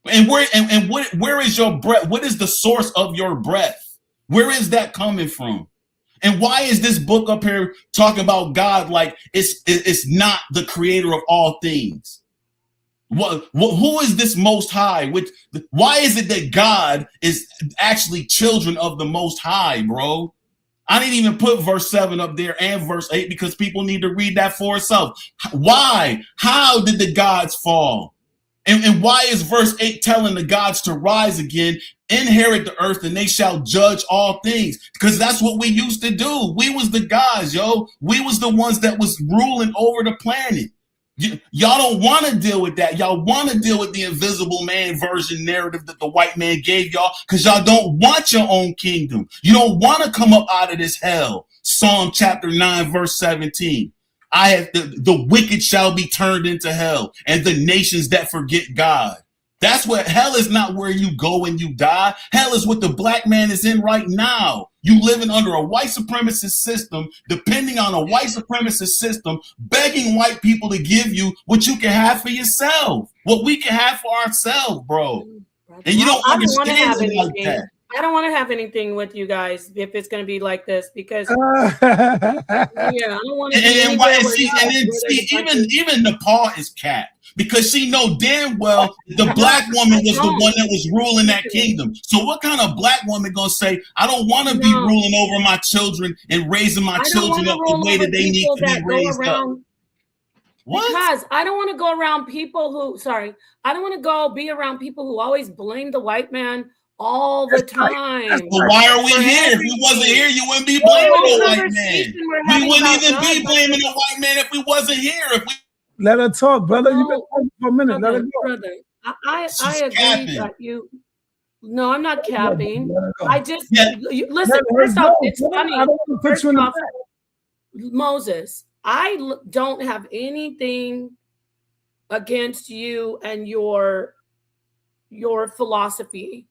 And where is your breath? What is the source of your breath? Where is that coming from? And why is this book up here talking about God like it's not the creator of all things? Who is this Most High? Why is it that God is actually children of the Most High, bro? I didn't even put verse 7 up there and verse 8 because people need to read that for itself. Why? How did the gods fall? And why is verse 8 telling the gods to rise again, inherit the earth, and they shall judge all things? Because that's what we used to do. We was the gods, yo. We was the ones that was ruling over the planet. Y'all don't want to deal with that. Y'all want to deal with the invisible man version narrative that the white man gave y'all because y'all don't want your own kingdom. You don't want to come up out of this hell. Psalm chapter 9, verse 17. I have the wicked shall be turned into hell, and the nations that forget God. That's what hell is. Not where you go when you die. Hell is what the black man is in right now. You living under a white supremacist system, depending on a white supremacist system, begging white people to give you what you can have for yourself, what we can have for ourselves, bro. And you don't understand it like that. I don't want to have anything with you guys if it's going to be like this because yeah, I don't want to. Even Nepal is capped because she know damn well the black woman was the one that was ruling that kingdom. So what kind of black woman gonna say, I don't want to be ruling over my children and raising my children up the way that they need to be raised up? What? Because I don't want to go around people who, I don't want to go be around people who always blame the white man all the time. But why are we here? If we wasn't here, you wouldn't be blaming the white man. We wouldn't even be blaming the white man if we wasn't here. Let her talk, brother. You've been talking for a minute. Let her go. Brother, I agree that you. No, I'm not capping. I just listen. First off, it's funny. First off, Moses, I don't have anything against you and your philosophy.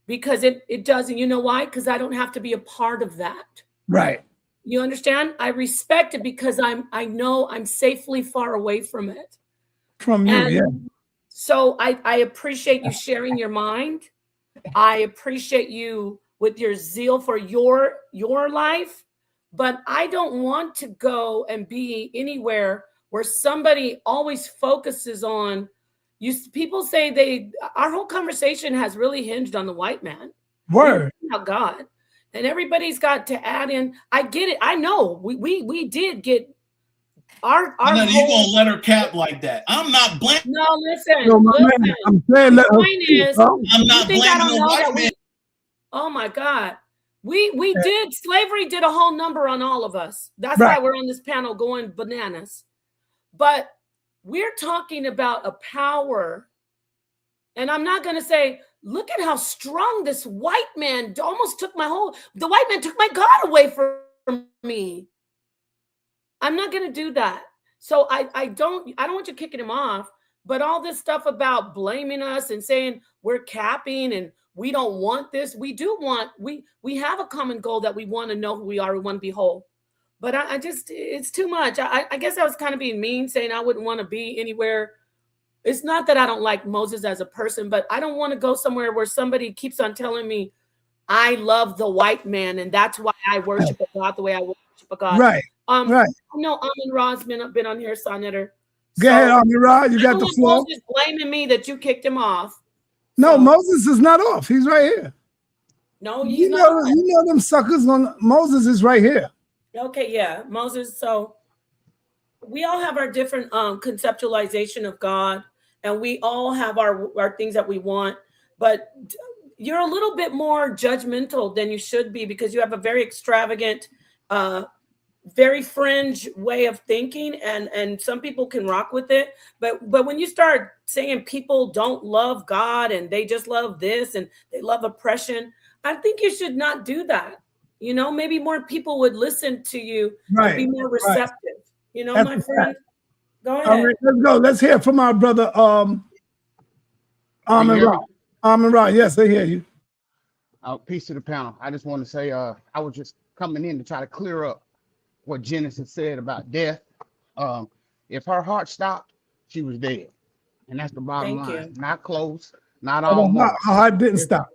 Because it doesn't, you know why? Because I don't have to be a part of that. Right. You understand? I respect it because I know I'm safely far away from it. From you, yeah. So I appreciate you sharing your mind. I appreciate you with your zeal for your life. But I don't want to go and be anywhere where somebody always focuses on people say our whole conversation has really hinged on the white man. Word. God. And everybody's got to add in. I get it. I know we did get our you gonna let her cap like that. I'm not blaming. No, listen. Man, I'm saying let her I'm not blaming the white man. Oh my God. We did, slavery did a whole number on all of us. That's why we're on this panel going bananas. But we're talking about a power, and I'm not going to say, look at how strong this white man almost took the white man took my God away from me. I'm not going to do that. So I don't want you kicking him off, but all this stuff about blaming us and saying we're capping and we don't want this. We do want, we have a common goal that we want to know who we are. We want to be whole. But I just, it's too much. I guess I was kind of being mean, saying I wouldn't want to be anywhere. It's not that I don't like Moses as a person, but I don't want to go somewhere where somebody keeps on telling me I love the white man, and that's why I worship a God the way I worship a God. Right. Right. I know Amin Ra's been on here, sa.neter. Go ahead, Amin Ra. You got the floor. Moses blaming me that you kicked him off. No, Moses is not off. He's right here. No, he's not. You know them suckers on Moses is right here. Okay, yeah, Moses. So we all have our different conceptualization of God, and we all have our things that we want, but you're a little bit more judgmental than you should be because you have a very extravagant, very fringe way of thinking, and some people can rock with it, but when you start saying people don't love God and they just love this and they love oppression, I think you should not do that. Maybe more people would listen to you and be Right, more right. receptive. That's My a friend, fact. go All ahead. right, let's go. Let's hear from our brother, Can you Amin hear Ra. me? Amin Ra, yes, I hear you. Peace to the panel. I just want to say, I was just coming in to try to clear up what Genesis said about death. If her heart stopped, she was dead, and that's the bottom Thank line. you. Not close, not Hold on, almost. her heart didn't stop.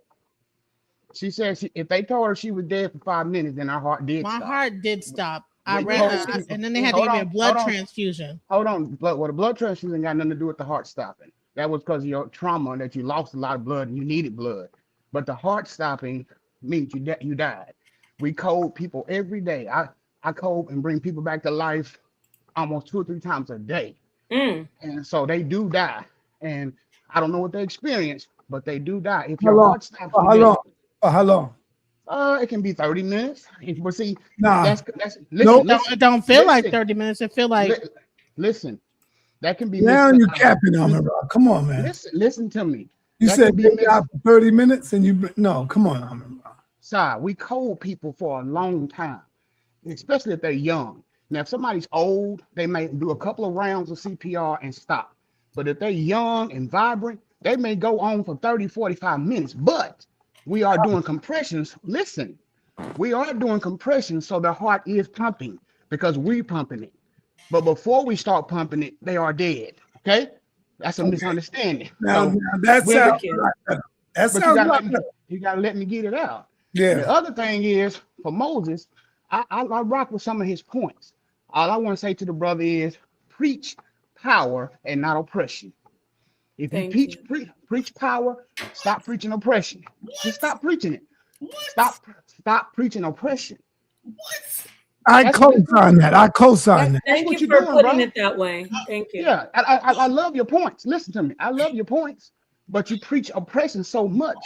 She said if they told her she was dead for 5 minutes, then her heart did My stop. heart did stop. I We ran, told people, and then they had to hold give me a on, blood transfusion. hold on. But well, the blood transfusion got nothing to do with the heart stopping. That was because of your trauma that you lost a lot of blood and you needed blood. But the heart stopping means you died. We code people every day. I code and bring people back to life almost 2 or 3 times a day. Mm. And so they do die. And I don't know what they experience, but they do die. If How your long? heart stops, For you how dead. long? For how long? It can be 30 minutes. But see, Nah. that's Nope. It don't feel like 30 minutes. It feel like listen. That can be Now you capping on me, bro. Come on, man. Listen to me. You That said can be they got 30 minutes and you no, come on, Amin Ra. Sorry, we code people for a long time, especially if they're young. Now, if somebody's old, they may do a couple of rounds of CPR and stop. But if they're young and vibrant, they may go on for 30, 45 minutes. But we are doing compressions. Listen, we are doing compressions so the heart is pumping because we're pumping it. But before we start pumping it, they are dead. Okay? That's a misunderstanding. Now, So that we're sounds a lot better. That but sounds a lot better. you gotta let me get it out. Yeah. The other thing is for Moses, I rock with some of his points. All I want to say to the brother is preach power and not oppression. If you preach power, stop preaching oppression. Just stop preaching it. Stop preaching oppression. I co-sign that. I co-sign that. Thank what you you're for doing, putting bro. it that way. Thank you. Yeah, I love your points. Listen to me. I love your points, but you preach oppression so much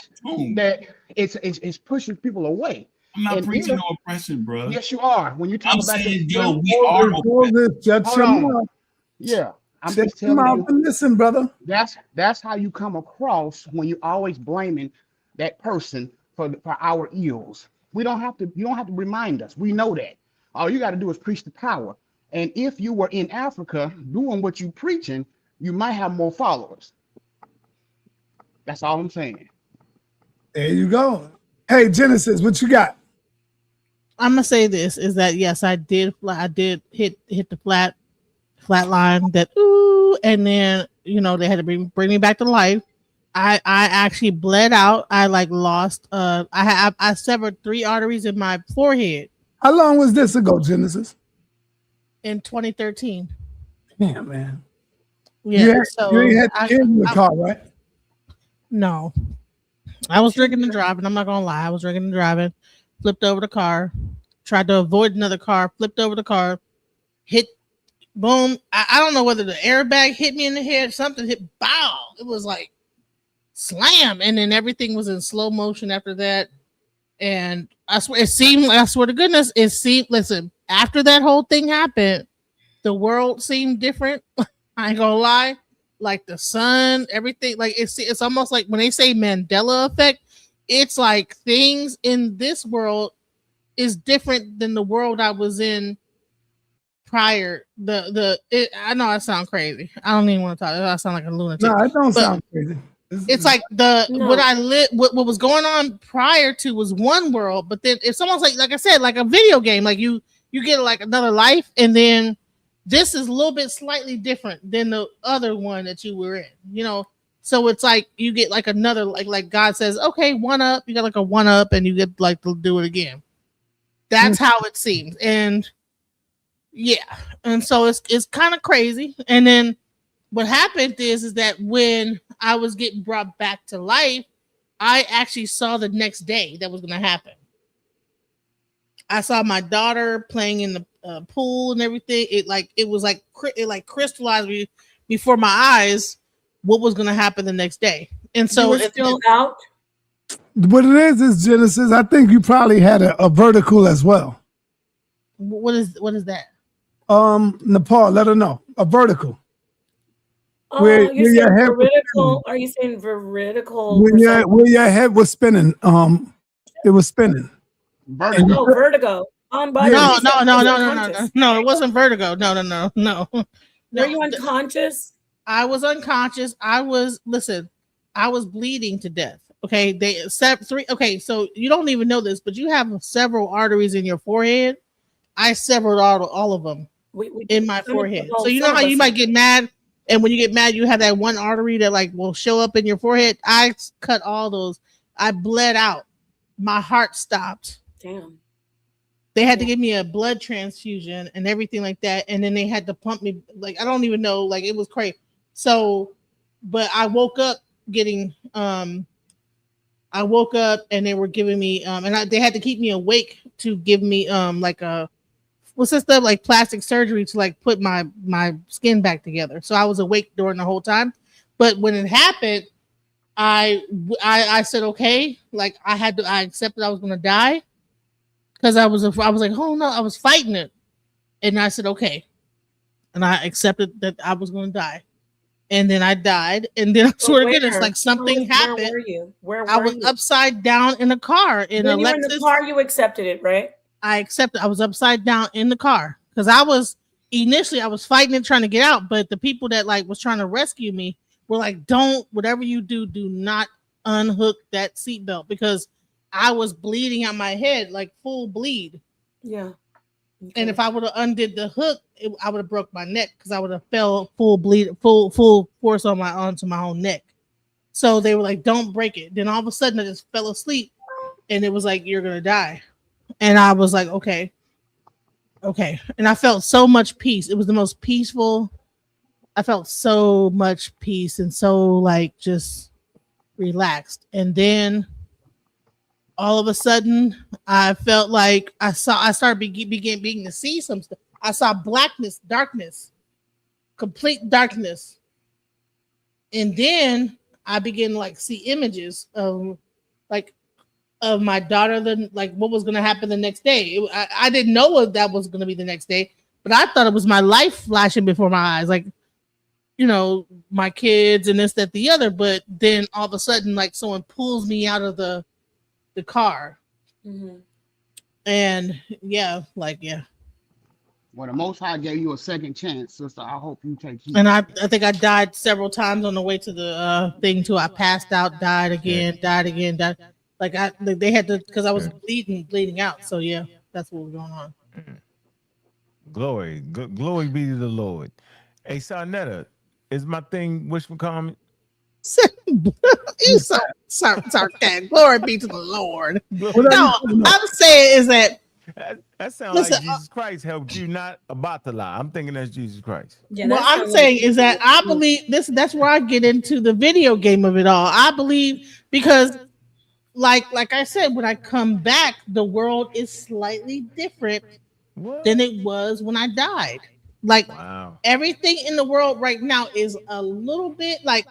that it's pushing people away. I'm not preaching no oppression, bro. Yes, you are. When you talk I'm about saying, yo, we are oppressed. Shut your mouth. Yeah, I'm Shut just your telling mouth you. and listen, brother. That's how you come across when you're always blaming that person for our ills. You don't have to remind us. We know that. All you got to do is preach the power. And if you were in Africa doing what you preaching, you might have more followers. That's all I'm saying. There you go. Hey, Genesis, what you got? I'm gonna say this is that yes, I did hit the flat line that ooh, and then they had to bring me back to life. I actually bled out. I lost. I severed 3 arteries in my forehead. How long was this ago, Genesis? In 2013. Yeah, man. Yeah. You ain't had the kid in the car, right? No. I was drinking and driving. I'm not gonna lie. I was drinking and driving. Flipped over the car. Tried to avoid another car. Flipped over the car. Hit. Boom. I don't know whether the airbag hit me in the head. Something hit. Bow. It was like slam, and then everything was in slow motion after that. And I swear to goodness, it seemed. Listen, after that whole thing happened, the world seemed different. I ain't gonna lie. Like the sun, everything, like it's almost like when they say Mandela effect, it's like things in this world is different than the world I was in prior. I know I sound crazy. I don't even want to talk. I sound like a lunatic. No, it don't sound crazy. It's like what was going on prior to was one world, but then it's almost like I said, like a video game. Like you get like another life, and then this is a little bit slightly different than the other one that you were in, So it's like you get like another like God says, okay, 1 up. You got like a 1 up, and you get like to do it again. That's how it seems, and yeah, and so it's kind of crazy. And then what happened is that when I was getting brought back to life, I actually saw the next day that was going to happen. I saw my daughter playing in the pool and everything. It was like crystallized before my eyes what was going to happen the next day. And so you were still out. What it is Genesis. I think you probably had a vertical as well. What is that? Nepal, let her know. A vertical. Oh, Where you're your saying head was veridical? Are you saying veridical? where your head was spinning. It was spinning. Vertigo. Oh, vertigo. By No, the way, no, it wasn't vertigo. No. Were you unconscious? I was unconscious. I was bleeding to death. Okay, they set three. Okay, so you don't even know this, but you have several arteries in your forehead. I severed all of them in my forehead. So you know how you might get mad, and when you get mad, you have that one artery that like will show up in your forehead. I cut all those. I bled out. My heart stopped. Damn. They had to give me a blood transfusion and everything like that, and then they had to pump me. Like I don't even know. Like it was crazy. So, but I woke up getting. I woke up and they were giving me they had to keep me awake to give me like a what's this stuff like plastic surgery to like put my skin back together. So I was awake during the whole time. But when it happened, I said okay, like I accepted I was gonna die because I was like, oh no, I was fighting it, and I said okay, and I accepted that I was gonna die. And then I died. And then I swear to goodness, like something happened. Where were you? I was upside down in a car. When you were in the car, you accepted it, right? I accepted. I was upside down in the car because I was fighting it, trying to get out. But the people that like was trying to rescue me were like, "Don't, whatever you do not unhook that seatbelt," because I was bleeding out my head, like full bleed. Yeah. Okay. And if I would have undid the hook, I would have broke my neck because I would have fell full force onto my own neck. So they were like, "Don't break it." Then all of a sudden, I just fell asleep, and it was like, "You're gonna die," and I was like, "Okay." And I felt so much peace. It was the most peaceful. I felt so much peace and so like just relaxed. And then all of a sudden, I felt like I started beginning to see some stuff. I saw blackness, darkness, complete darkness. And then I began to like see images of my daughter, like what was going to happen the next day. I didn't know what that was going to be the next day, but I thought it was my life flashing before my eyes. Like, you know, my kids and this, that, the other. But then all of a sudden, like someone pulls me out of the car. Mm-hmm. And Well, the Most High gave you a second chance, sister. I hope you take heed. And I think I died several times on the way to the thing too. I passed out, died again. Like they had to, because I was bleeding out. So yeah, that's what was going on. Glory be to the Lord. Hey, sa.neter, is my thing wishful comment? You sarcastic. Glory be to the Lord. No, I'm saying is that sounds like Jesus Christ helped you, not about to lie. I'm thinking that's Jesus Christ. Yeah, what I'm saying is that I believe this. That's where I get into the video game of it all. I believe because, like I said, when I come back, the world is slightly different than it was when I died. Like everything in the world right now is a little bit like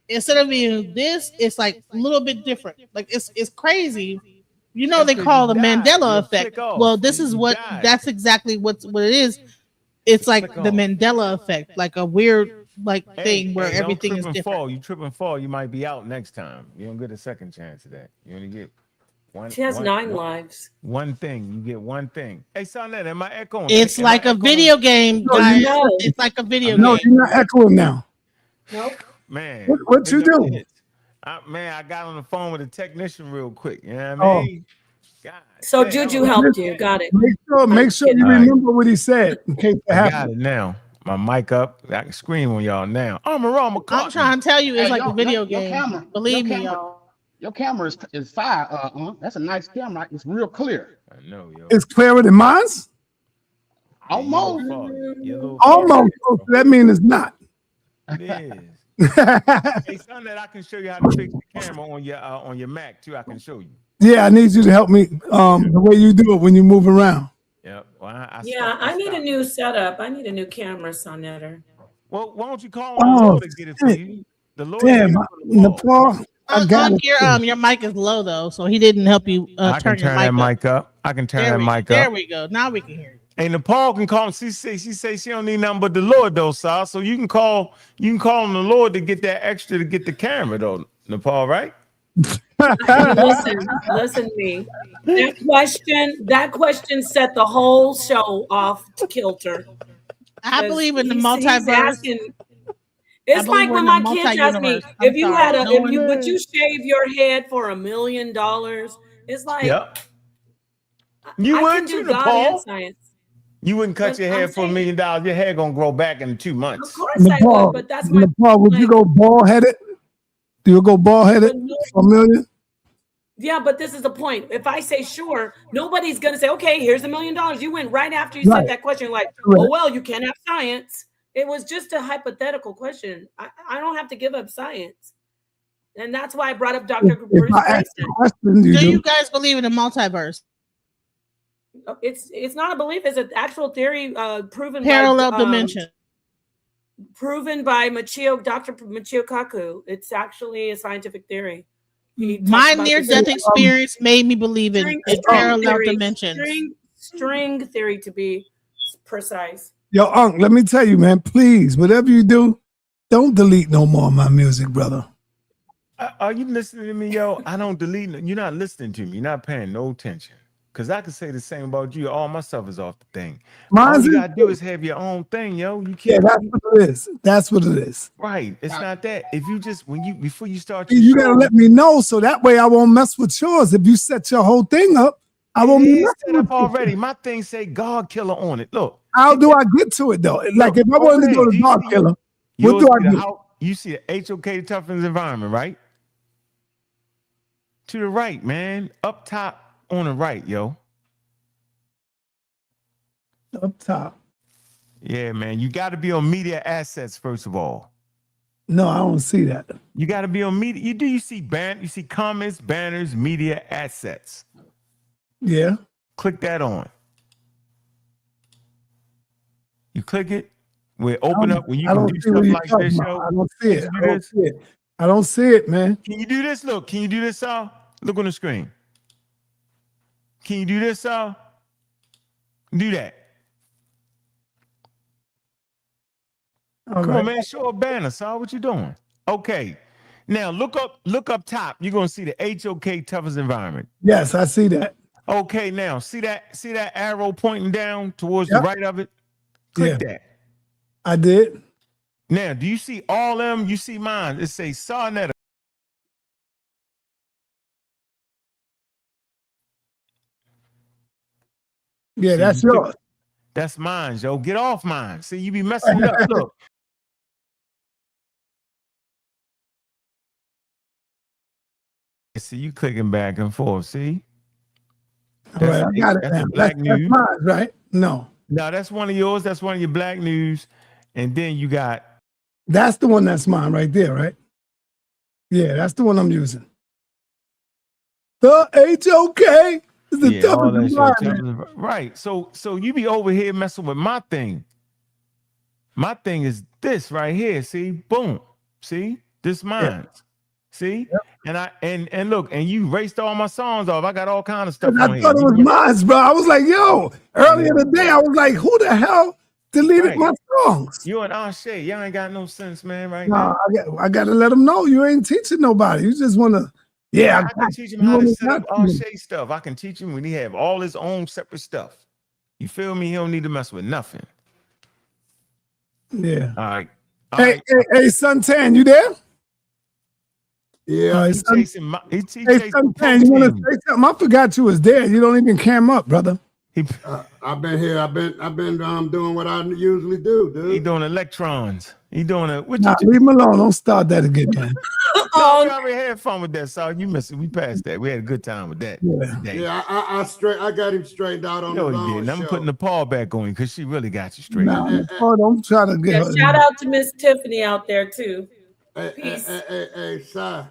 instead of being this, it's like a little bit different. Like it's crazy. You know, they call the Mandela effect. Well, this is that's exactly what it is. It's like the Mandela effect, like a weird thing where everything is different. You trip and fall, you might be out next time. You don't get a second chance of that. You only get one. She has 9 lives. One thing. You get one thing. Hey, sa.neter, am I echoing? It's like a video game, guys. It's like a video game. No, you're not echoing now. Nope. Man. What you do? I got on the phone with a technician real quick. You know what I mean? God, so Juju helped you. Got it. Make sure you remember what he said in case it happens. Got it now. My mic up. I can scream on y'all now. I'm trying to tell you, it's like a video game. Camera, Believe me, y'all. Your camera is fire. That's a nice camera. It's real clear. I know, yo. It's clearer than mine? Almost. Almost. That means it's not. It is. Hey, sa.neter, I can show you how to fix the camera on your Mac too. I can show you. Yeah, I need you to help me. The way you do it when you move around. Yep. Well, I need a new setup. I need a new camera, sa.neter. Well, why don't you call on the Lord to get it for you? The Lord Damn, Nepal. I got it. Your mic is low though, so he didn't help you I can turn that mic up. I can turn that mic up. There we go. Now we can hear you. Hey, Nepal can call. She say she don't need nothing but the Lord though, Sal. So you can call on the Lord to get that extra to get the camera though, Nepal, right? Listen to me. That question set the whole show off kilter. I believe in the multiverse. It's like when my kids ask me, would you shave your head for $1 million? It's like, yep. You wouldn't, do God and science. You wouldn't cut your hair for $1 million. Your hair gonna grow back in 2 months. Of course I would, but that's my Nepal, would you go bald headed? Do you go bald headed for $1 million? Yeah, but this is the point. If I say sure, nobody's gonna say, okay, here's $1 million. You went right after you said that question, like, oh well, you can't have science. It was just a hypothetical question. I don't have to give up science. And that's why I brought up Dr. Bruce Grayson. Do you guys believe in the multiverse? It's not a belief, it's an actual theory proven parallel dimension. Proven by Dr. Michio Kaku. It's actually a scientific theory. My near-death experience made me believe in parallel dimensions. String theory, to be precise. Yo, Unc, let me tell you, man, please, whatever you do, don't delete no more of my music, brother. Are you listening to me, yo? I don't delete. You're not listening to me. You're not paying no attention. Because I can say the same about you. All my stuff is off the thing. All you got to do is have your own thing, yo. You can't. Yeah, that's what it is. That's what it is. Right. It's not that. If you just, before you start. You got to let me know so that way I won't mess with yours. If you set your whole thing up, I won't be set up already. My thing say God Killer on it. Look. How do I get to it, though? Like, if I wanted to go to God Killer, what do I do? You see the HOK Toughness environment, right? To the right, man. Up top on the right, yo. Up top. Yeah, man. You got to be on media assets, first of all. No, I don't see that. You got to be on media. You see you see comments, banners, media assets. Yeah. Click that on. You click it. We open up when you can do stuff like this, yo. I don't see it. I don't see it, man. Can you do this? Look, can you do this, Sal? Look on the screen. Can you do this, Sal? Do that. Come on, man. Show a banner, Sal. What you doing? Okay. Now look up top. You're gonna see the HOK toughest environment. Yes, I see that. Okay, now see that arrow pointing down towards the right of it? Click that. I did. Now, do you see all them? You see mine. It says sa.neter. Yeah, that's yours. That's mine, yo. Get off mine. See, you be messing up. Look. See, you clicking back and forth. See? All right, I got it now. That's mine, right? No, that's one of yours. That's one of your Black News. And then you got. That's the one that's mine right there, right? Yeah, that's the one I'm using. The HOK is the toughest environment. Right. So you be over here messing with my thing. My thing is this right here. See? Boom. See? This mine. Yeah. See? Yep. And look, and you erased all my songs off. I got all kind of stuff on here. I thought it was mine, bro. I was like, yo, earlier today, I was like, who the hell deleted my songs? You and Ashe, y'all ain't got no sense, man, right now. I got to let them know you ain't teaching nobody. You just want to, I can teach him how to set up Ashe stuff. I can teach him when he have all his own separate stuff. You feel me? He don't need to mess with nothing. Yeah. All right. Hey, Suntan, you there? Yeah. He's chasing Hey, Suntan, you want to say something? I forgot you was there. You don't even cam up, brother. I've been here. I've been doing what I usually do, dude. He doing electrons. He doing a. Leave him alone. Don't start that again, man. No, we already had fun with that, so you missed it. We passed that. We had a good time with that. Yeah, I got him straightened out on the long show. I'm putting the paw back on you because she really got you straight. Don't try to get her. Shout out to Miss Tiffany out there too. Hey, Si.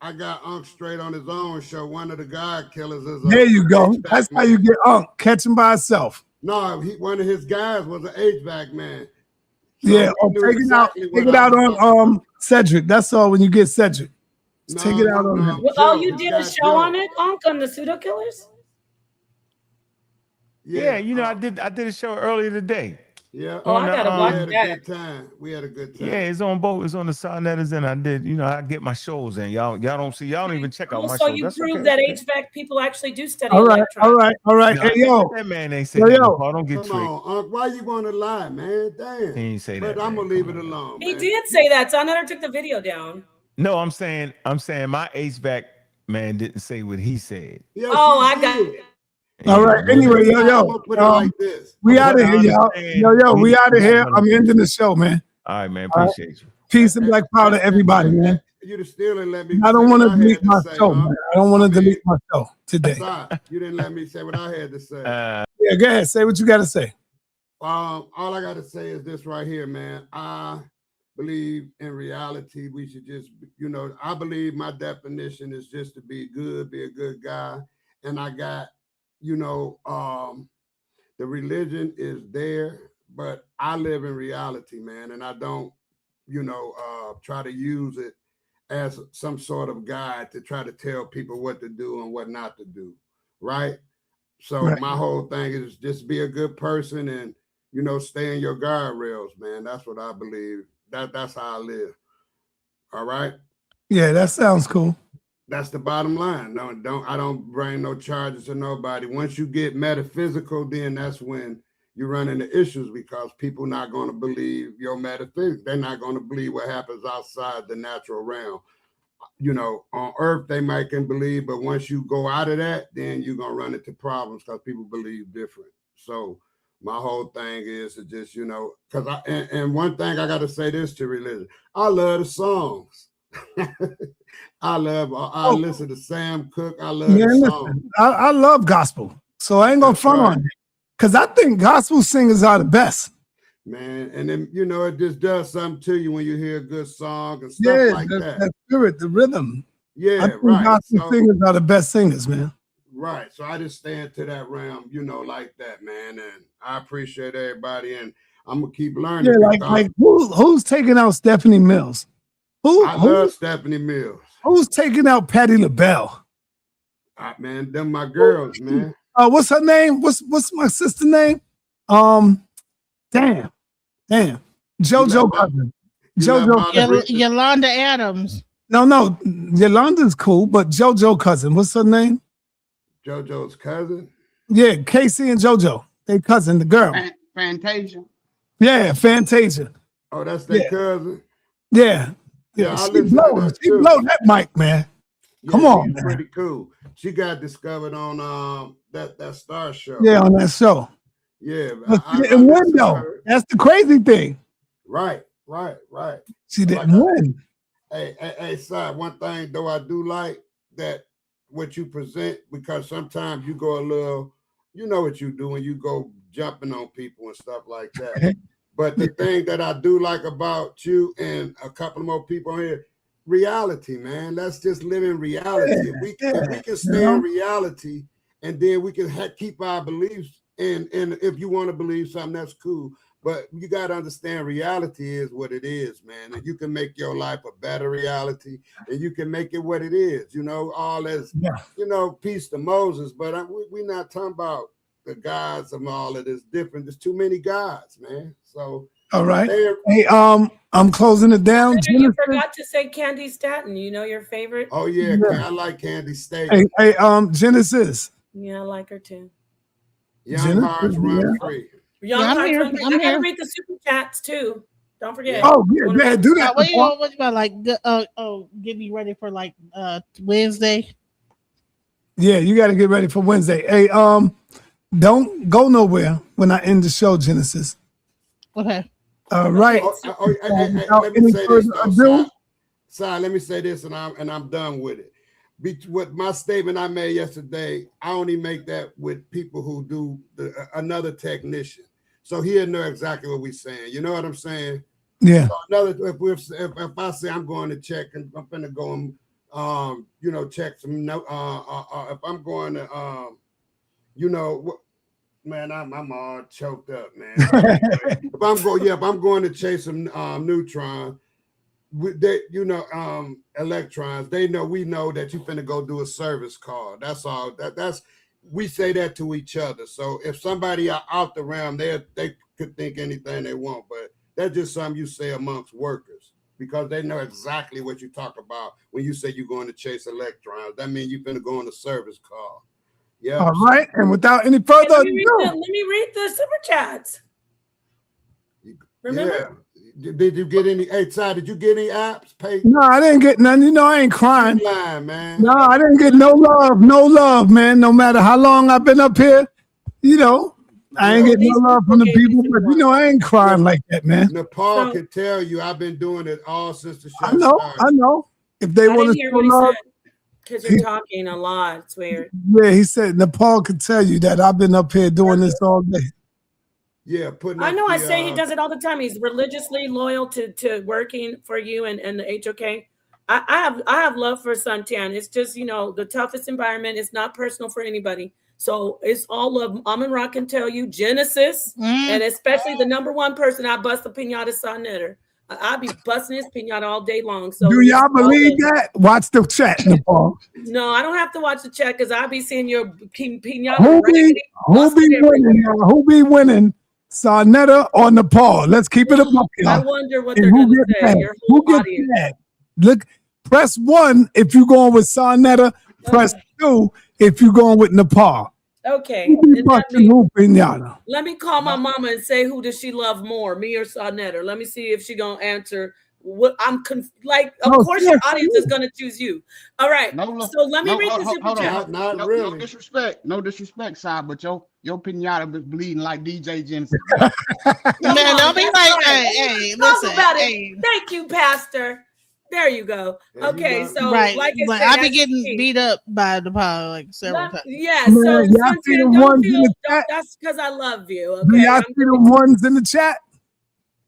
I got Unc straight on his own show. One of the God killers is There you go. That's how you get Unc. Catch him by himself. No, one of his guys was an HVAC man. So Yeah, take it out on Cedric. That's all. When you get Cedric, take it out on him. Well, you did a show on it, Unc, on the pseudo killers. Yeah, you know, I did a show earlier today. Yeah. Oh, I gotta watch that. We had a good time. We had a good time. Yeah, it's on both. It's on the sa.neters, and I did. You know, I get my shows in. Y'all don't even check out my So shows. you That's prove okay. that HVAC people actually do study All right, electronics. all right. No, Hey, yo, that man ain't say yo, that. yo. Paul. Don't get Come tricked. on, Unc, why you gonna lie, man? Damn. He ain't say that. But I'm gonna leave it alone. He did say that. sa.neter took the video down. No, I'm saying my HVAC man didn't say what he said. Yes, Oh, I got it. All right. Anyway, yo, we out of here, y'all. Yo, we out of here. I'm ending the show, man. All right, man. All right. Appreciate you. Peace and black power to everybody, man. You still didn't let me. I don't want to delete my say, show, man. I don't want to delete my show today. Sorry, you didn't let me say what I had to say. Yeah, go ahead. Say what you got to say. All I got to say is this right here, man. I believe in reality. We should just, I believe my definition is just to be good, be a good guy. And I got, the religion is there, but I live in reality, man. And I don't, try to use it as some sort of guide to try to tell people what to do and what not to do. Right. So my whole thing is just be a good person and, stay in your guardrails, man. That's what I believe. That's how I live. All right. Yeah, that sounds cool. That's the bottom line. I don't bring no charges to nobody. Once you get metaphysical, then that's when you run into issues because people not going to believe your metaphysics. They're not going to believe what happens outside the natural realm. On earth, they might can believe, but once you go out of that, then you're going to run into problems because people believe different. So my whole thing is to just, because and one thing I got to say this to religion. I love the songs. I listen to Sam Cooke. I love the songs. I love gospel. So I ain't going to front on it. Because I think gospel singers are the best. Man, and then, it just does something to you when you hear a good song and stuff like that. That spirit, the rhythm. Yeah, I think gospel singers are the best singers, man. Right. So I just stand to that realm, like that, man. And I appreciate everybody. And I'm going to keep learning. Yeah, like who's taking out Stephanie Mills? I love Stephanie Mills. Who's taking out Patti LaBelle? Man, them my girls, man. What's her name? What's my sister's name? Damn. JoJo cousin. JoJo Yolanda Adams. No, Yolanda's cool, but JoJo cousin. What's her name? JoJo's cousin? Yeah, Casey and JoJo. They cousin, the girl. Fantasia. Yeah, Fantasia. Oh, that's their cousin? Yeah. She blow that mic, man. Come on, man. Pretty cool. She got discovered on that Star show. Yeah, on that show. Yeah. She didn't win, though. That's the crazy thing. Right. She didn't win. Hey, Si, one thing, though, I do like that what you present, because sometimes you go a little, you know what you do when you go jumping on people and stuff like that. But the thing that I do like about you and a couple more people on here, reality, man. Let's just live in reality. If we can stay in reality, and then we can keep our beliefs. And if you want to believe something, that's cool. But you got to understand reality is what it is, man. And you can make your life a better reality, and you can make it what it is. All as, peace to Moses. But we're not talking about the gods and all of this different. There's too many gods, man. So all right. Hey, I'm closing it down. You forgot to say Candy Staten. Your favorite? Oh yeah. I like Candy Staten. Hey, Genesis. Yeah, I like her too. Young Hearts Run Free. I'm here. I gotta read the super chats too. Don't forget. Oh yeah, do that. What you about get me ready for Wednesday? Yeah, you got to get ready for Wednesday. Hey, don't go nowhere when I end the show, Genesis. Okay. Right. Let me say this. Let me say this, and I'm done with it. With my statement I made yesterday, I only make that with people who do another technician, so he'll know exactly what we're saying. You know what I'm saying? Yeah. So if I say I'm going to check and I'm going to go and check some if I'm going to man, I'm all choked up, man. If I'm going to chase some neutrons, electrons, we know that you finna go do a service call. That's all. We say that to each other. So if somebody are out the realm, they could think anything they want, but that's just something you say amongst workers because they know exactly what you talk about when you say you're going to chase electrons. That means you're finna go on a service call. Yeah. All right. And without any further let me read the super chats. Remember? Yeah. Did you get any? Hey, Ty, did you get any apps? No, I didn't get none. I ain't crying. You lying, man. No, I didn't get no love, man. No matter how long I've been up here, I ain't getting no love from the people. But I ain't crying like that, man. Nepal can tell you I've been doing it all since the show started. I know. If they want to show love. Because you're talking a lot. It's weird. Yeah, he said Nepal could tell you that I've been up here doing this all day. Yeah, I know. I say he does it all the time. He's religiously loyal to working for you and the HOK. I have love for Suntan. It's just the toughest environment. It's not personal for anybody. So it's all love. Amun-Ra can tell you Genesis, and especially the number one person I bust the pinata sa.neter. I'll be busting his pinata all day long. So do y'all believe that? Watch the chat, Nepal. No, I don't have to watch the chat because I'll be seeing your pinata. Who be winning? Sa.neter or Nepal? Let's keep it a buck. I wonder what they're going to say. Your whole audience. Mad? Look, press 1 if you're going with Sa.neter. Press 2 if you're going with Nepal. Okay. Let me call my mama and say, who does she love more, me or sa.neter? Let me see if she gonna answer. What I'm of course your audience is gonna choose you. All right. So let me read the super chat. Not really. No disrespect, Si, but your pinata was bleeding like DJ Genesis. Man, don't be like, hey, listen. Talk about it. Thank you, Pastor. There you go. Okay, so right, like I said, I be getting beat up by the power like several times. Yeah, so that's because I love you. Okay, do y'all see the ones in the chat?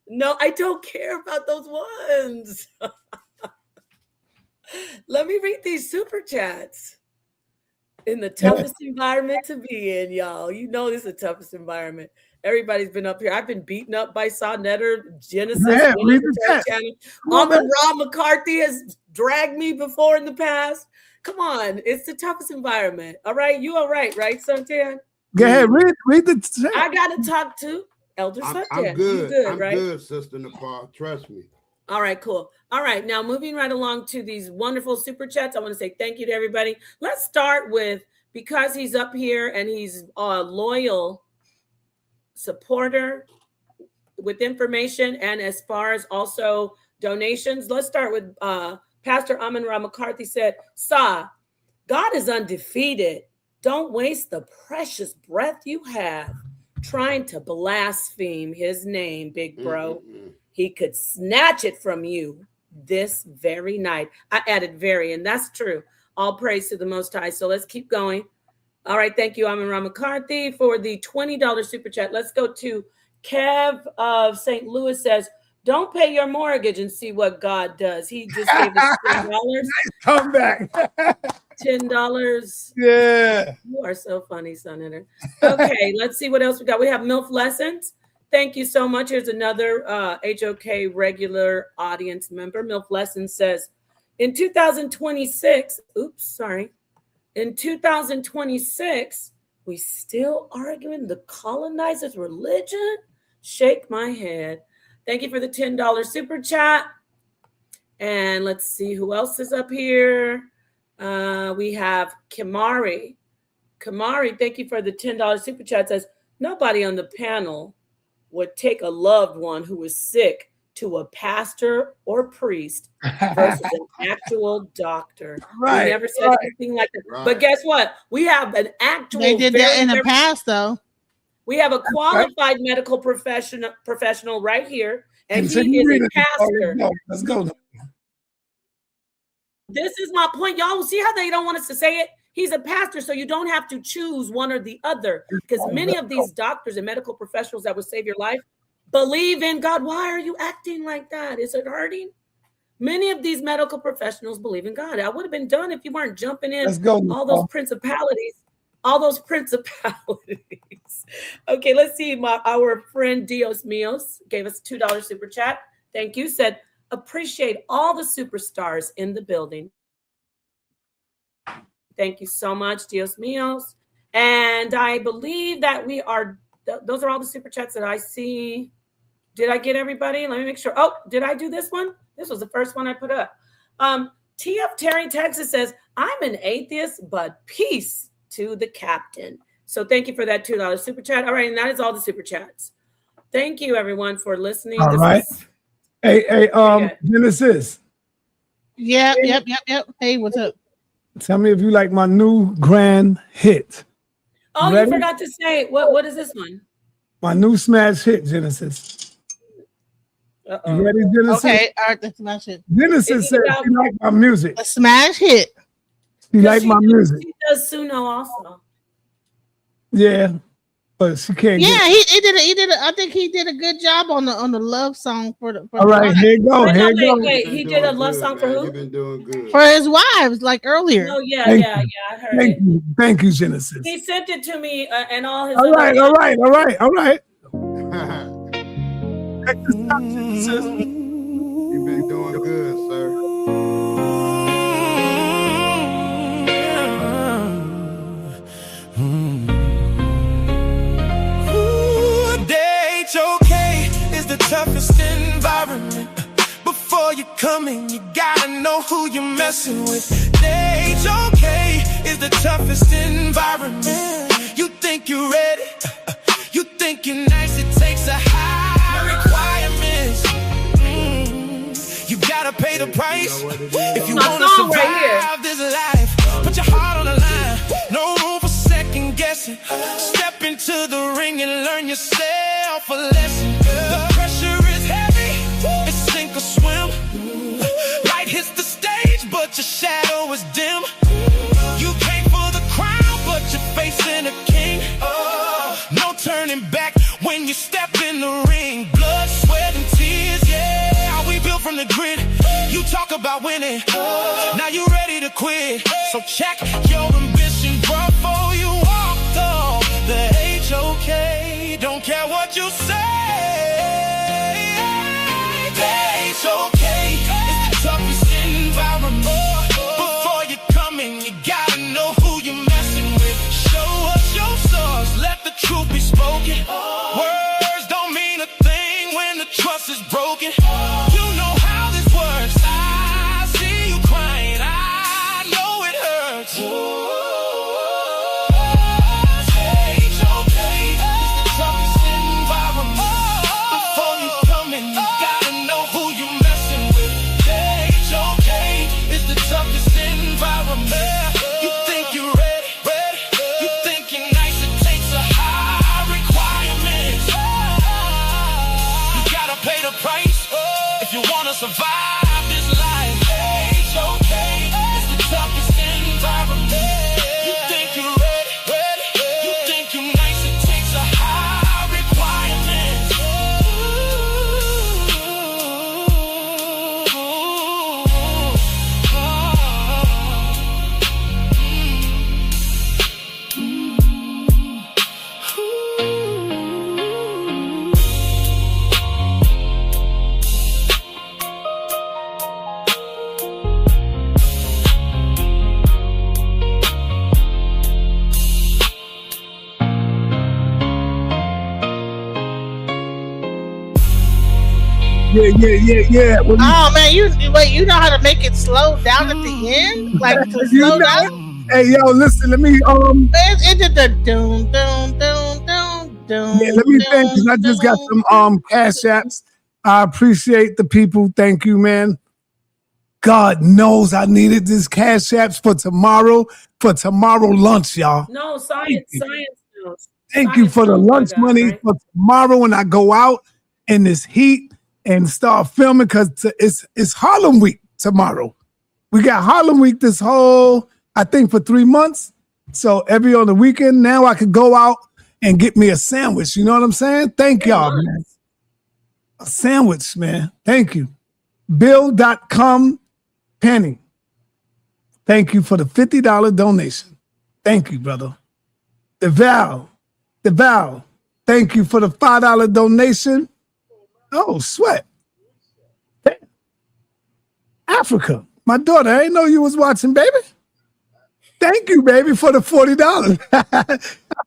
No, I don't care about those ones. Let me read these super chats. In the toughest environment to be in, y'all. You know this is the toughest environment. Everybody's been up here. I've been beaten up by sa.neter, Genesis, Amun-Ra McCarthy has dragged me before in the past. Come on, it's the toughest environment. All right, you all right, Suntan? Go ahead, read the chat. I gotta talk to Elder Suntan. I'm good. I'm good, Sister Nepal. Trust me. All right, cool. All right, now moving right along to these wonderful super chats. I want to say thank you to everybody. Let's start with, because he's up here and he's a loyal supporter with information and as far as also donations. Let's start with Pastor Amun-Ra McCarthy said, God is undefeated. Don't waste the precious breath you have trying to blaspheme his name, big bro. He could snatch it from you this very night. I added very, and that's true. All praise to the Most High. So let's keep going. All right. Thank you, Amun-Ra McCarthy, for the $20 super chat. Let's go to Kev of St. Louis says, don't pay your mortgage and see what God does. He just gave us $10. Come back. $10. Yeah. You are so funny, sa.neter. Okay, let's see what else we got. We have MILF Lessons. Thank you so much. Here's another HOK regular audience member. MILF Lessons says, in 2026, in 2026, we still arguing the colonizers' religion? Shake my head. Thank you for the $10 super chat. And let's see who else is up here. We have Kamari. Kamari, thank you for the $10 super chat. Says, nobody on the panel would take a loved one who is sick to a pastor or priest versus an actual doctor. Right. We never said anything like that. Right. But guess what? We have an actual. They did that in the past, though. We have a qualified medical professional right here, and he is a pastor. Let's go. This is my point. Y'all see how they don't want us to say it? He's a pastor, so you don't have to choose one or the other, because many of these doctors and medical professionals that would save your life believe in God. Why are you acting like that? Is it hurting? Many of these medical professionals believe in God. I would have been done if you weren't jumping in. Let's go. All those principalities. All those principalities. Okay, let's see. Our friend Dios Mios gave us a $2 super chat. Thank you. Said, appreciate all the superstars in the building. Thank you so much, Dios Mios. And I believe that we are, those are all the super chats that I see. Did I get everybody? Let me make sure. Oh, did I do this one? This was the first one I put up. TF Terry, Texas says, I'm an atheist, but peace to the captain. So thank you for that $2 super chat. All right, and that is all the super chats. Thank you, everyone, for listening. All right. Hey, Genesis. Yep. Hey, what's up? Tell me if you like my new grand hit. Oh, you forgot to say, what is this one? My new smash hit, Genesis. Uh-oh. You ready, Genesis? Okay, all right, the smash hit. Genesis said she like my music. A smash hit. She like my music. She does Suno also. Yeah, but she can't. Yeah, he did. I think he did a good job on the love song for the. All right, here you go. Wait. He did a love song for who? You've been doing good. For his wives, like earlier. Oh yeah, I heard Thank it. Thank you, Genesis. He sent it to me and all his. All right. You've been doing good, sir. HOK is the toughest environment. Before you come in, you gotta know who you're messing with. HOK is the toughest environment. You think you're ready, you think you're nice, it takes a high requirements. You gotta pay the price if you wanna survive this life. Put your heart on the line, no room for second guessing. Step into the ring and learn yourself a lesson. The pressure is heavy, it's sink or swim. Light hits the stage, but your shadow is dim. You came for the crown, but you're facing a king. No turning back when you step in the ring. Blood, sweat, and tears, yeah. We built from the grid. You talk about winning, now you ready to quit. So check your ambition before you walk off the HOK. Don't care what you say. The HOK is the toughest environment. Before you come in, you gotta know who you're messing with. Show us your source, let the truth be spoken. Words don't mean a thing when the trust is broken. You know how this works. I see you crying, I know it hurts. HOK is the toughest environment. Before you come in, you gotta know who you're messing with. HOK is the toughest environment. You think you're ready, you think you're nice, it takes a high requirement. You gotta pay the price if you wanna survive this life. HOK is the toughest environment. You think you're ready, you think you're nice, it takes a high requirement. Yeah. Oh man, you know how to make it slow down at the end, like to slow down. Hey, yo, listen. Let me It did the doom. Yeah, let me thank you. I just got some cash apps. I appreciate the people. Thank you, man. God knows I needed this cash apps for tomorrow lunch, y'all. No, science knows. Thank you for the lunch money for tomorrow when I go out in this heat and start filming because it's Harlem Week tomorrow. We got Harlem Week this whole, I think, for 3 months. So every other weekend now I could go out and get me a sandwich. You know what I'm saying? Thank y'all, man. A sandwich, man. Thank you. Bill.com Penny. Thank you for the $50 donation. Thank you, brother. DeVal. Thank you for the $5 donation. Oh, sweat. Damn. Africa. My daughter, I didn't know you was watching, baby. Thank you, baby, for the $40. I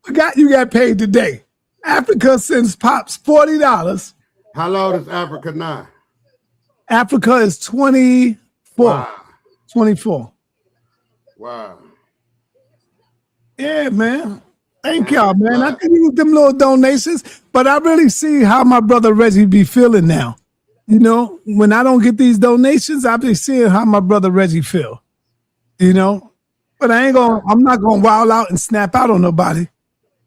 forgot you got paid today. Africa sends Pops $40. How old is Africa now? Africa is 24. Wow. 24. Wow. Yeah, man. Thank y'all, man. I can use them little donations, but I really see how my brother Reggie be feeling now. You know, when I don't get these donations, I be seeing how my brother Reggie feel. You know, but I'm not gonna wild out and snap out on nobody,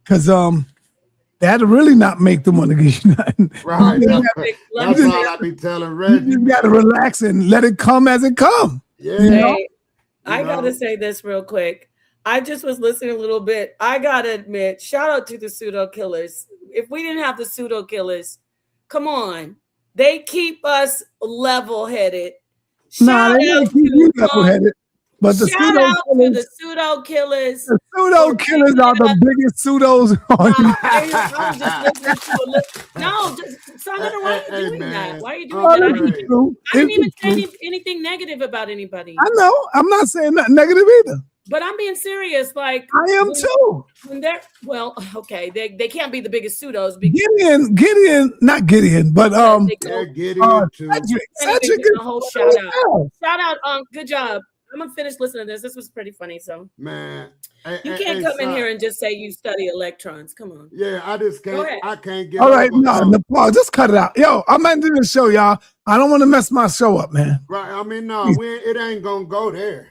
because that'll really not make them want to give you nothing. Right. That's all I be telling Reggie. You gotta relax and let it come as it come. Yeah. You know? Hey, I gotta say this real quick. I just was listening a little bit. I gotta admit, shout out to the pseudo killers. If we didn't have the pseudo killers, come on, they keep us level headed. Nah, they don't keep you level headed. But the shout out to the pseudo killers. The pseudo killers are the biggest pseudos on I'm just listening to no, just Sa.neter, why are you doing that? Why are you doing that? I didn't even say anything negative about anybody. I know. I'm not saying nothing negative either. But I'm being serious. Like I am too. When they're okay, they can't be the biggest pseudos. Gideon, not Gideon, but Gideon too. Cedric a whole shout out. Good job. I'm gonna finish listening to this. This was pretty funny. So man, you can't come in here and just say you study electrons. Come on. Yeah, I just can't. I can't get. All right, no, just cut it out. Yo, I'm ending the show, y'all. I don't want to mess my show up, man. Right. I mean, no, it ain't gonna go there.